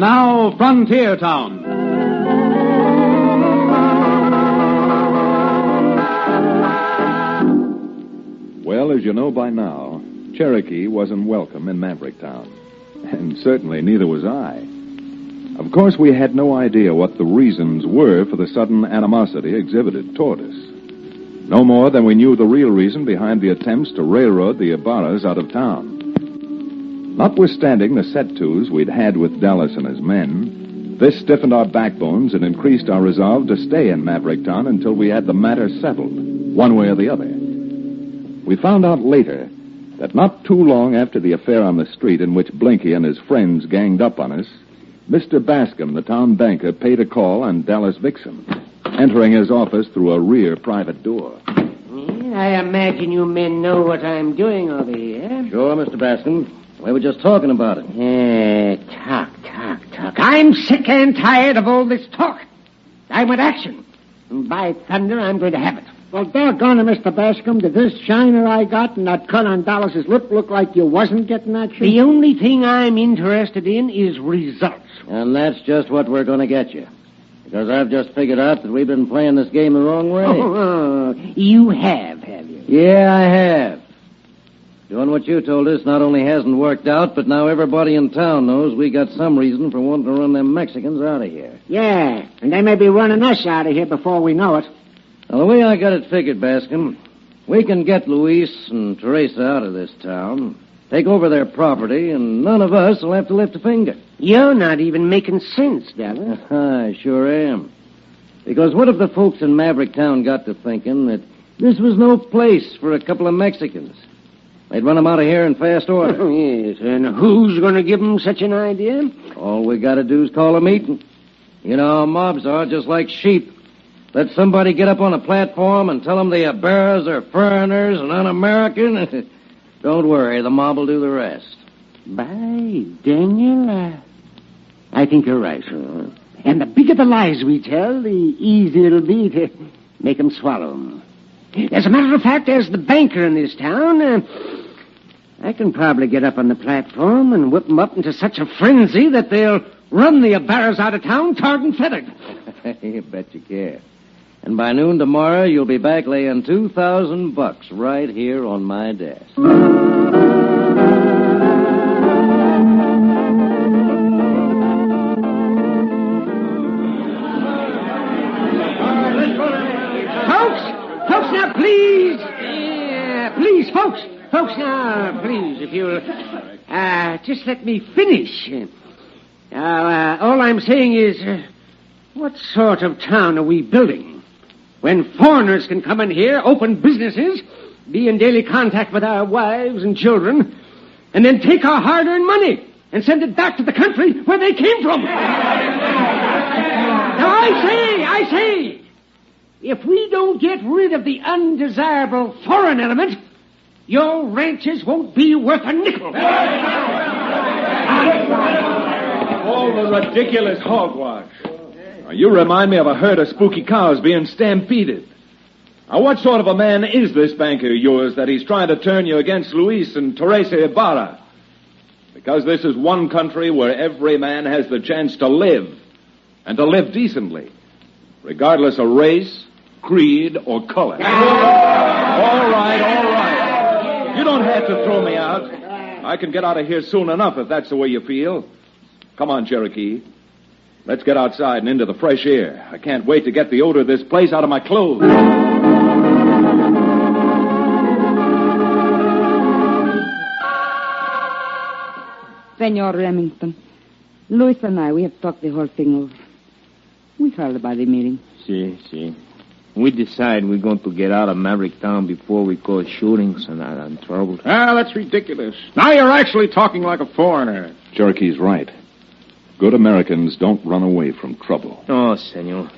And now, Frontier Town. Well, as you know by now, Cherokee wasn't welcome in Maverick Town. And certainly neither was I. Of course, we had no idea what the reasons were for the sudden animosity exhibited toward us. No more than we knew the real reason behind the attempts to railroad the Ibarras out of town. Notwithstanding the set-tos we'd had with Dallas and his men, this stiffened our backbones and increased our resolve to stay in Maverick Town until we had the matter settled, one way or the other. We found out later that not too long after the affair on the street in which Blinky and his friends ganged up on us, Mr. Bascom, the town banker, paid a call on Dallas Vixen, entering his office through a rear private door. I imagine you men know what I'm doing over here. Sure, Mr. Bascom. We were just talking about it. Talk. I'm sick and tired of all this talk. I want action. And by thunder, I'm going to have it. Well, doggone it, Mr. Bascom. Did this shiner I got and that cut on Dallas's lip look like you wasn't getting action? The only thing I'm interested in is results. And that's just what we're going to get you. Because I've just figured out that we've been playing this game the wrong way. Oh, you have you? Yeah, I have. Doing what you told us not only hasn't worked out, but now everybody in town knows we got some reason for wanting to run them Mexicans out of here. Yeah, and they may be running us out of here before we know it. Now, the way I got it figured, Bascom, we can get Luis and Teresa out of this town, take over their property, and none of us will have to lift a finger. You're not even making sense, Dallas. I sure am. Because what if the folks in Maverick Town got to thinking that this was no place for a couple of Mexicans? They'd run them out of here in fast order. Yes, and who's going to give them such an idea? All we got to do is call a meeting. You know how mobs are, just like sheep. Let somebody get up on a platform and tell them the Ibarras are foreigners and un-American. Don't worry, the mob will do the rest. By Daniel, I think you're right. And the bigger the lies we tell, the easier it'll be to make them swallow them. As a matter of fact, as the banker in this town, I can probably get up on the platform and whip them up into such a frenzy that they'll run the Ibarras out of town tarred and feathered. You bet you can. And by noon tomorrow, you'll be back laying $2,000 right here on my desk. Folks, now, please. Please, folks, now, please, if you'll just let me finish. All I'm saying is, what sort of town are we building? When foreigners can come in here, open businesses, be in daily contact with our wives and children, and then take our hard-earned money and send it back to the country where they came from. Now, I say, if we don't get rid of the undesirable foreign element, your ranches won't be worth a nickel. All the ridiculous hogwash. You remind me of a herd of spooky cows being stampeded. Now, what sort of a man is this banker of yours that he's trying to turn you against Luis and Teresa Ibarra? Because this is one country where every man has the chance to live, and to live decently, regardless of race, creed, or color. All right. You don't have to throw me out. I can get out of here soon enough if that's the way you feel. Come on, Cherokee. Let's get outside and into the fresh air. I can't wait to get the odor of this place out of my clothes. Senor Remington, Luis and I, we have talked the whole thing over. We heard about the meeting. See. We decide we're going to get out of Maverick Town before we cause shootings and trouble. That's ridiculous. Now you're actually talking like a foreigner. Cherokee's right. Good Americans don't run away from trouble. Oh, senor.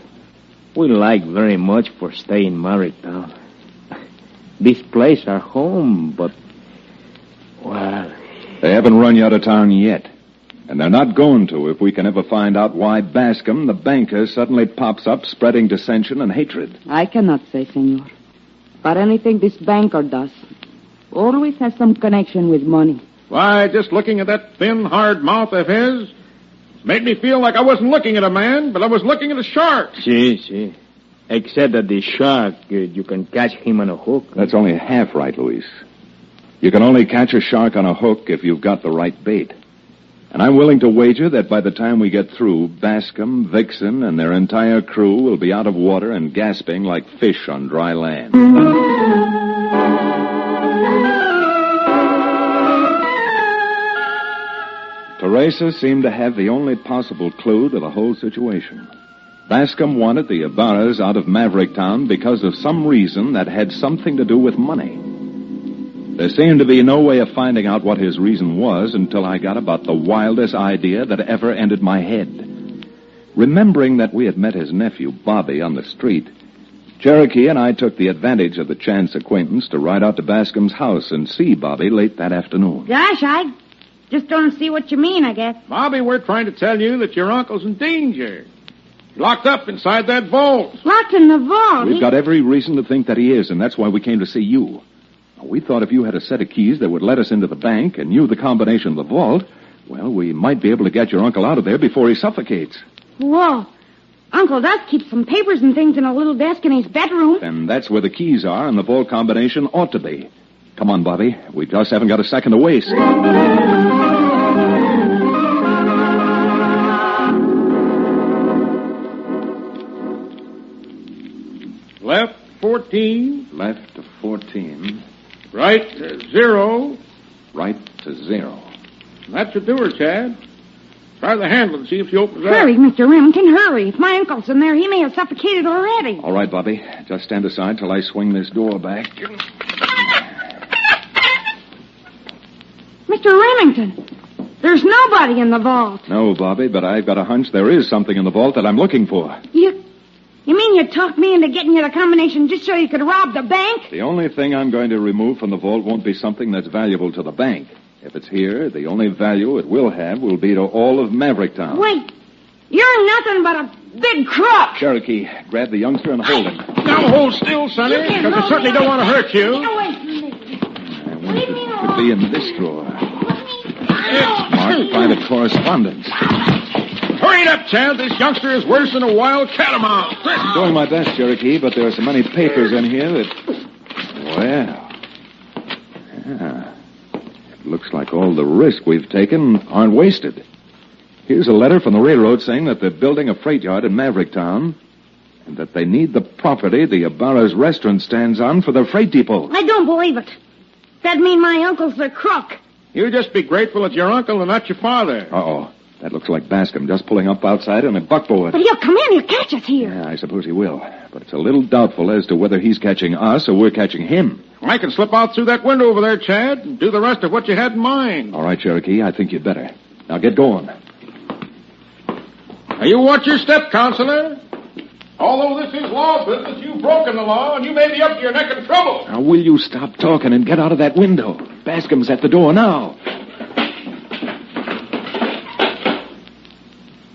We like very much for staying in Maverick Town. This place our home, but, well... They haven't run you out of town yet. And they're not going to if we can ever find out why Bascom, the banker, suddenly pops up spreading dissension and hatred. I cannot say, senor. But anything this banker does always has some connection with money. Why, just looking at that thin, hard mouth of his, Made me feel like I wasn't looking at a man, but I was looking at a shark. See. Except that the shark, you can catch him on a hook. That's only half right, Luis. You can only catch a shark on a hook if you've got the right bait. And I'm willing to wager that by the time we get through, Bascom, Vixen, and their entire crew will be out of water and gasping like fish on dry land. Teresa seemed to have the only possible clue to the whole situation. Bascom wanted the Ibarras out of Maverick Town because of some reason that had something to do with money. There seemed to be no way of finding out what his reason was until I got about the wildest idea that ever entered my head. Remembering that we had met his nephew, Bobby, on the street, Cherokee and I took the advantage of the chance acquaintance to ride out to Bascom's house and see Bobby late that afternoon. Gosh, I just don't see what you mean, I guess. Bobby, we're trying to tell you that your uncle's in danger. Locked up inside that vault. Locked in the vault? We've got every reason to think that he is, and that's why we came to see you. We thought if you had a set of keys that would let us into the bank and knew the combination of the vault, well, we might be able to get your uncle out of there before he suffocates. Whoa. Uncle does keep some papers and things in a little desk in his bedroom. And that's where the keys are, and the vault combination ought to be. Come on, Bobby. We just haven't got a second to waste. Left 14. Left to 14. Right to 0. Right to 0. That should do her, Chad. Try the handle and see if she opens up. Hurry, Mr. Remington, hurry. If my uncle's in there, he may have suffocated already. All right, Bobby. Just stand aside till I swing this door back. Mr. Remington, there's nobody in the vault. No, Bobby, but I've got a hunch there is something in the vault that I'm looking for. You mean you talked me into getting you the combination just so you could rob the bank? The only thing I'm going to remove from the vault won't be something that's valuable to the bank. If it's here, the only value it will have will be to all of Maverick Town. Wait, you're nothing but a big crook. Cherokee, grab the youngster and hold him. Now hold still, Sonny, because I certainly don't want to hurt you. Get away from me. I wonder if it could be in this drawer. It's marked private correspondence. Hurry it up, Chad. This youngster is worse than a wild catamount. I'm doing my best, Cherokee, but there are so many papers in here that... Well... Yeah. It looks like all the risk we've taken aren't wasted. Here's a letter from the railroad saying that they're building a freight yard in Maverick Town and that they need the property the Ibarra's restaurant stands on for their freight depot. I don't believe it. That'd mean my uncle's the crook. You just be grateful it's your uncle and not your father. Uh-oh. That looks like Bascom just pulling up outside in a buckboard. But he'll come in. He'll catch us here. Yeah, I suppose he will. But it's a little doubtful as to whether he's catching us or we're catching him. I can slip out through that window over there, Chad, and do the rest of what you had in mind. All right, Cherokee, I think you'd better. Now get going. Now you watch your step, Counselor. Although this is law business, you've broken the law, and you may be up to your neck in trouble. Now, will you stop talking and get out of that window? Bascom's at the door now.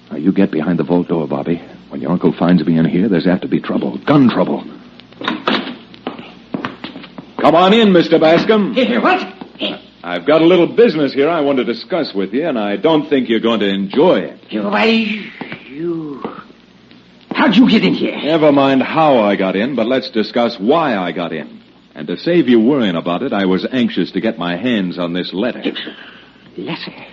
Now, you get behind the vault door, Bobby. When your uncle finds me in here, there's apt to be trouble. Gun trouble. Come on in, Mr. Bascom. What? I've got a little business here I want to discuss with you, and I don't think you're going to enjoy it. How'd you get in here? Never mind how I got in, but let's discuss why I got in. And to save you worrying about it, I was anxious to get my hands on this letter. Letter?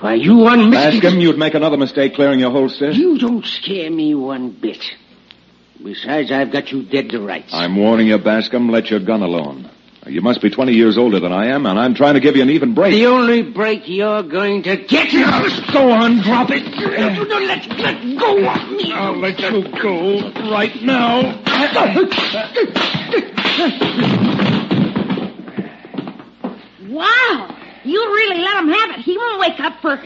Why, you one mistake... Bascom, you'd make another mistake clearing your holster. You don't scare me one bit. Besides, I've got you dead to rights. I'm warning you, Bascom, let your gun alone. You must be 20 years older than I am, and I'm trying to give you an even break. The only break you're going to get... Go on, drop it. Let go of me. I'll let you go right now. Wow. You really let him have it. He won't wake up for...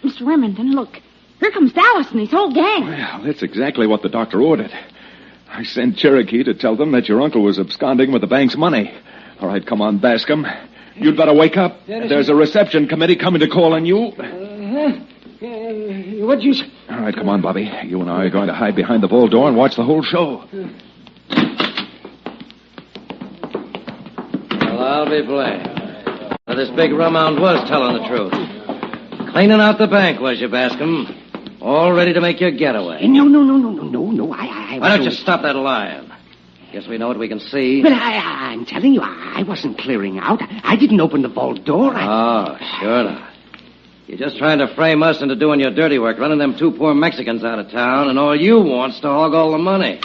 Mr. Remington, look. Here comes Dallas and his whole gang. Well, that's exactly what the doctor ordered. I sent Cherokee to tell them that your uncle was absconding with the bank's money. All right, come on, Bascom. You'd better wake up. There's a reception committee coming to call on you. What'd you say? All right, come on, Bobby. You and I are going to hide behind the vault door and watch the whole show. Well, I'll be blamed. Now, this big rumhound was telling the truth. Cleaning out the bank, was you, Bascom? All ready to make your getaway. No. Why don't you stop that lying? Guess we know what we can see. But I'm telling you, I wasn't clearing out. I didn't open the vault door. Oh, sure not. You're just trying to frame us into doing your dirty work, running them 2 poor Mexicans out of town, and all you want's to hog all the money.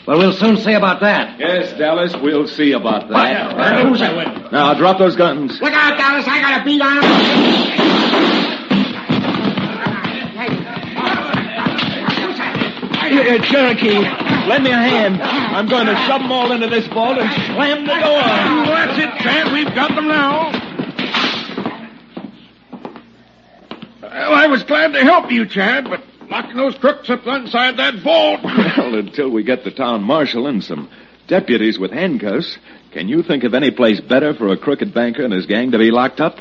Well, we'll soon see about that. Yes, Dallas, we'll see about that. Who's that with? Now, drop those guns. Look out, Dallas. I got a beat on him. Cherokee, lend me a hand. I'm going to shove them all into this vault and slam the door. That's it, Chad. We've got them now. Well, I was glad to help you, Chad, but locking those crooks up inside that vault. Well, until we get the town marshal and some deputies with handcuffs, can you think of any place better for a crooked banker and his gang to be locked up?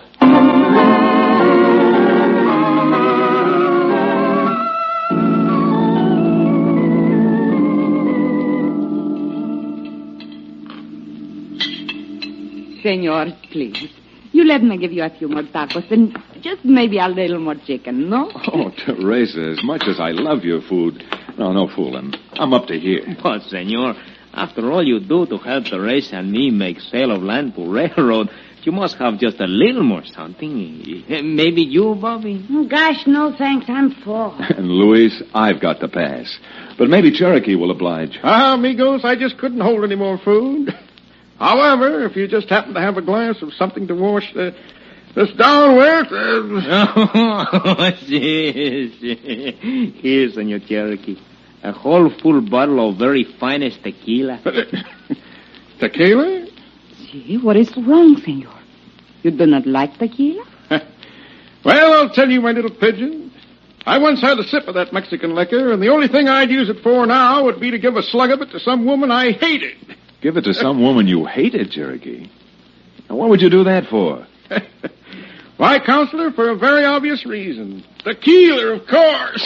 Senor, please. You let me give you a few more tacos and just maybe a little more chicken, no? Oh, Teresa, as much as I love your food, no fooling. I'm up to here. But, senor, after all you do to help Teresa and me make sale of land to railroad, you must have just a little more something. Maybe you, Bobby? Oh, gosh, no thanks. I'm full. And, Luis, I've got to pass. But maybe Cherokee will oblige. Amigos, I just couldn't hold any more food. However, if you just happen to have a glass of something to wash this down with... Oh, here, Senor Cherokee. A whole full bottle of very finest tequila. Tequila? See, what is wrong, senor? You do not like tequila? Well, I'll tell you, my little pigeon. I once had a sip of that Mexican liquor, and the only thing I'd use it for now would be to give a slug of it to some woman I hated. Give it to some woman you hated, Cherokee. Now, what would you do that for? Why, Counselor, for a very obvious reason. Tequila, of course.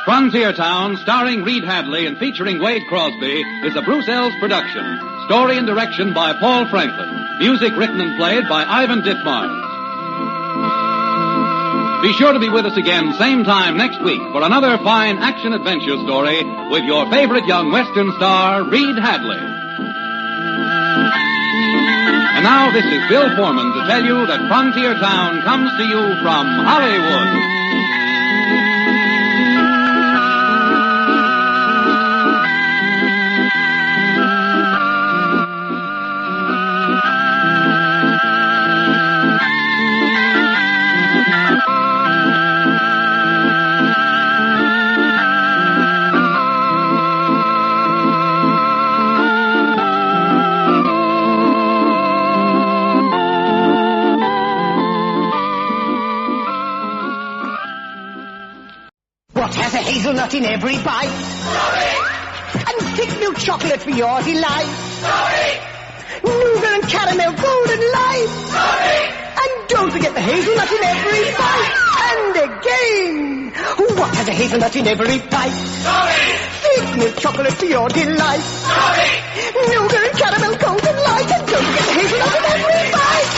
Frontier Town, starring Reed Hadley and featuring Wade Crosby, is a Bruce Ells production. Story and direction by Paul Franklin. Music written and played by Ivan Ditmars. Be sure to be with us again same time next week for another fine action-adventure story with your favorite young Western star, Reed Hadley. And now this is Bill Foreman to tell you that Frontier Town comes to you from Hollywood. hazelnut in every bite. And thick milk chocolate for your delight. Nougat and caramel golden light. And don't forget the hazelnut in every bite. And again, what has a hazelnut in every bite? Thick milk chocolate for your delight. Nougat and caramel golden light. And don't forget the hazelnut in every bite.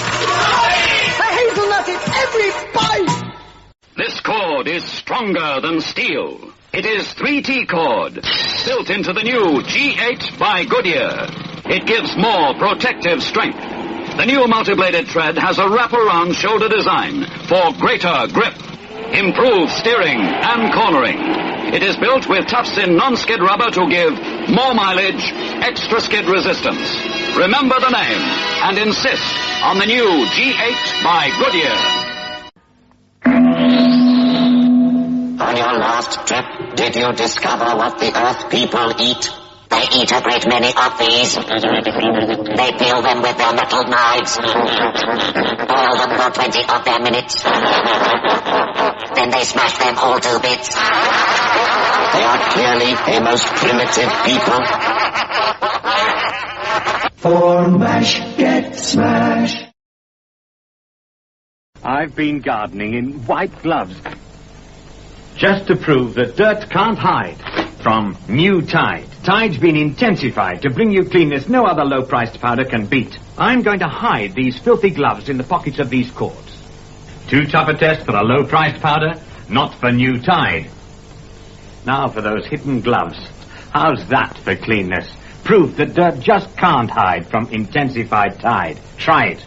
A hazelnut in every bite. This cord is stronger than steel. It is 3T cord, built into the new G8 by Goodyear. It gives more protective strength. The new multi-bladed tread has a wraparound shoulder design for greater grip, improved steering and cornering. It is built with tufts-in non-skid rubber to give more mileage, extra skid resistance. Remember the name and insist on the new G8 by Goodyear. On your last trip, did you discover what the Earth people eat? They eat a great many of these. They peel them with their metal knives. Boil them for 20 of their minutes. Then they smash them all to bits. They are clearly a most primitive people. For mash, get smash. I've been gardening in white gloves just to prove that dirt can't hide from new Tide. Tide's been intensified to bring you cleanness no other low-priced powder can beat. I'm going to hide these filthy gloves in the pockets of these cords. Too tough a test for a low-priced powder, not for new Tide. Now for those hidden gloves. How's that for cleanness? Proof that dirt just can't hide from intensified Tide. Try it.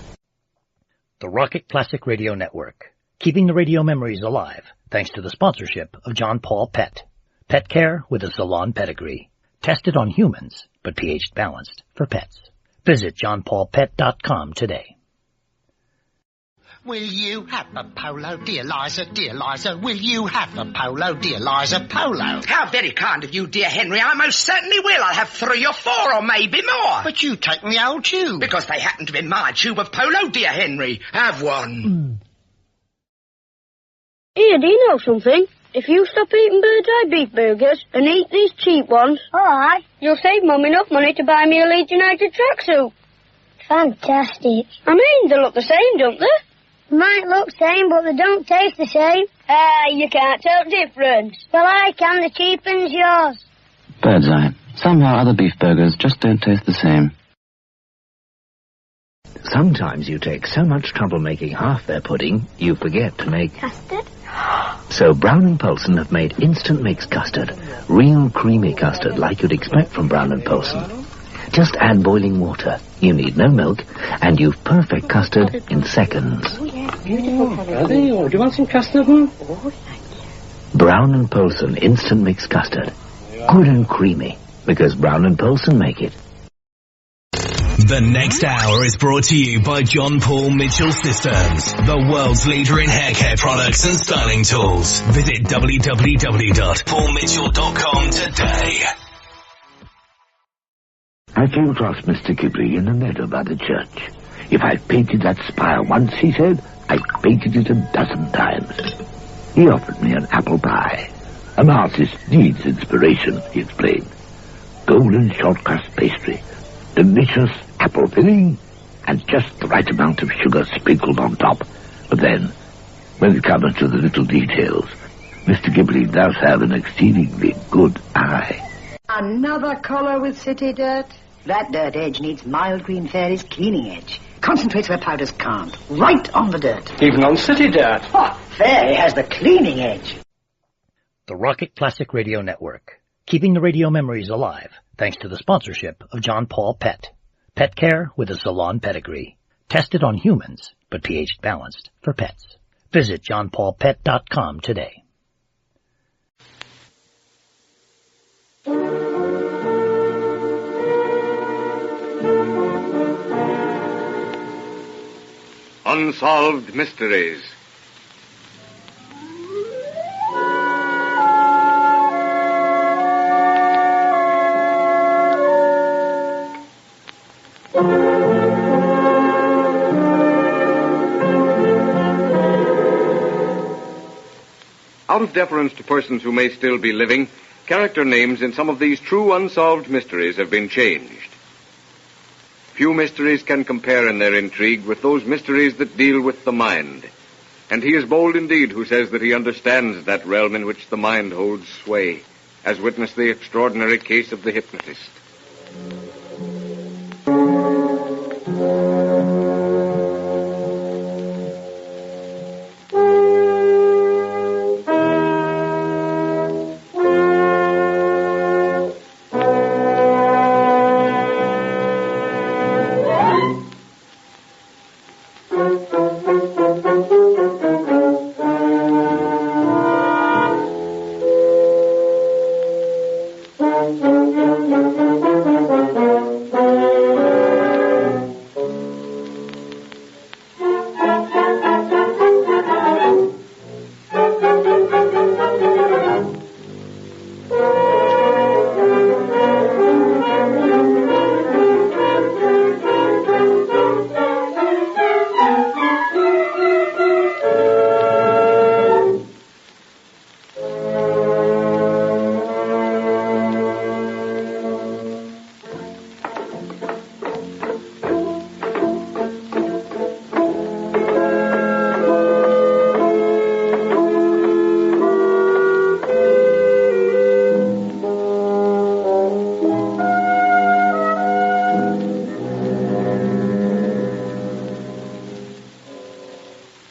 The Rocket Classic Radio Network, keeping the radio memories alive, thanks to the sponsorship of John Paul Pet. Pet care with a salon pedigree. Tested on humans, but pH balanced for pets. Visit johnpaulpet.com today. Will you have a polo, dear Liza, dear Liza? Will you have a polo, dear Liza, polo? How very kind of you, dear Henry. I most certainly will. I'll have 3 or 4 or maybe more. But you take the old tube. Because they happen to be my tube of polo, dear Henry. Have one. Here, do you know something? If you stop eating bird's eye beef burgers and eat these cheap ones, Alright. you'll save Mum enough money to buy me a Leeds United tracksuit. Fantastic. I mean, they look the same, don't they? Might look same, but they don't taste the same. You can't tell difference. Well, I can. The cheapen's yours. Bird's eye. Somehow other beef burgers just don't taste the same. Sometimes you take so much trouble making half their pudding, you forget to make... Custard? So Brown & Poulsen have made instant mix custard. Real creamy custard like you'd expect from Brown & Poulsen. Just add boiling water. You need no milk, and you've perfect custard in seconds. Beautiful colour. Are they? Or do you want some custard, Mum? Brown & Poulsen instant mix custard. Good and creamy, because Brown & Poulsen make it. The next hour is brought to you by John Paul Mitchell Systems, the world's leader in hair care products and styling tools. Visit www.paulmitchell.com today. I came across Mr. Ghibli in the meadow by the church. If I've painted that spire once, he said, I've painted it 12 times. He offered me an apple pie. An artist needs inspiration, he explained. Golden short-crust pastry, delicious apple filling, and just the right amount of sugar sprinkled on top. But then, when it comes to the little details, Mr. Ghibli does have an exceedingly good eye. Another collar with city dirt? That dirt edge needs mild green fairy's cleaning edge. Concentrates where powders can't. Right on the dirt. Even on city dirt. Oh, fairy has the cleaning edge. The Rocket Classic Radio Network, keeping the radio memories alive, thanks to the sponsorship of John Paul Pet. Pet care with a salon pedigree. Tested on humans, but pH balanced for pets. Visit johnpaulpet.com today. Unsolved Mysteries. Out of deference to persons who may still be living, character names in some of these true unsolved mysteries have been changed. Few mysteries can compare in their intrigue with those mysteries that deal with the mind. And he is bold indeed who says that he understands that realm in which the mind holds sway, as witness the extraordinary case of the hypnotist.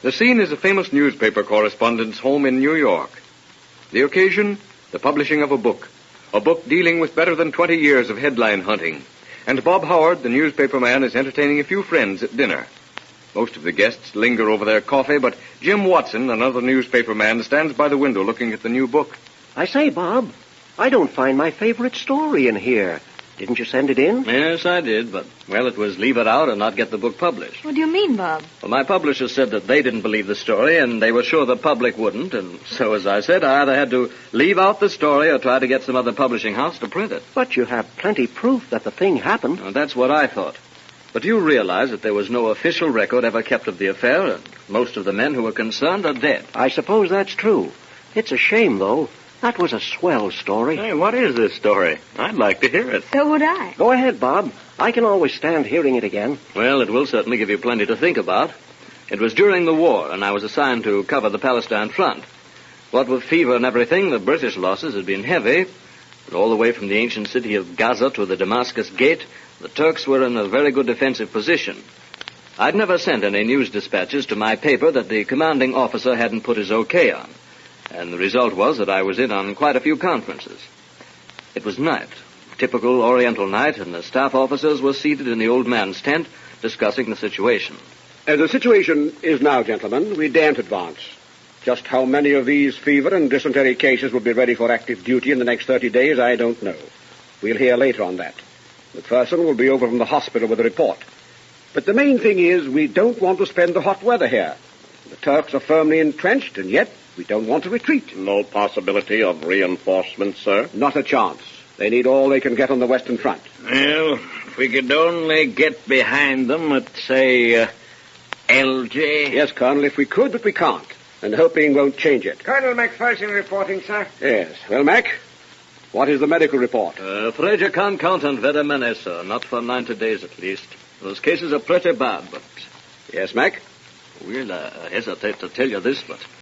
The scene is a famous newspaper correspondent's home in New York. The occasion, the publishing of a book dealing with better than 20 years of headline hunting. And Bob Howard, the newspaper man, is entertaining a few friends at dinner. Most of the guests linger over their coffee, but Jim Watson, another newspaper man, stands by the window looking at the new book. I say, Bob, I don't find my favorite story in here. Didn't you send it in? Yes, I did, but, well, it was leave it out and not get the book published. What do you mean, Bob? Well, my publisher said that they didn't believe the story, and they were sure the public wouldn't, and so, as I said, I either had to leave out the story or try to get some other publishing house to print it. But you have plenty proof that the thing happened. Well, that's what I thought. But you realize that there was no official record ever kept of the affair, and most of the men who were concerned are dead. I suppose that's true. It's a shame, though. That was a swell story. Hey, what is this story? I'd like to hear it. So would I. Go ahead, Bob. I can always stand hearing it again. Well, it will certainly give you plenty to think about. It was during the war, and I was assigned to cover the Palestine front. What with fever and everything, the British losses had been heavy. But all the way from the ancient city of Gaza to the Damascus Gate, the Turks were in a very good defensive position. I'd never sent any news dispatches to my paper that the commanding officer hadn't put his okay on. And the result was that I was in on quite a few conferences. It was night, typical Oriental night, and the staff officers were seated in the old man's tent discussing the situation. As the situation is now, gentlemen, we daren't advance. Just how many of these fever and dysentery cases will be ready for active duty in the next 30 days, I don't know. We'll hear later on that. McPherson will be over from the hospital with a report. But the main thing is we don't want to spend the hot weather here. The Turks are firmly entrenched, and yet we don't want to retreat. No possibility of reinforcements, sir? Not a chance. They need all they can get on the Western Front. Well, if we could only get behind them at, say, LJ. Yes, Colonel, if we could, but we can't. And hoping won't change it. Colonel McPherson reporting, sir. Yes. Well, Mac, what is the medical report? Afraid you can't count on very many, sir. Not for 90 days, at least. Those cases are pretty bad, but... Yes, Mac? Well, I hesitate to tell you this, but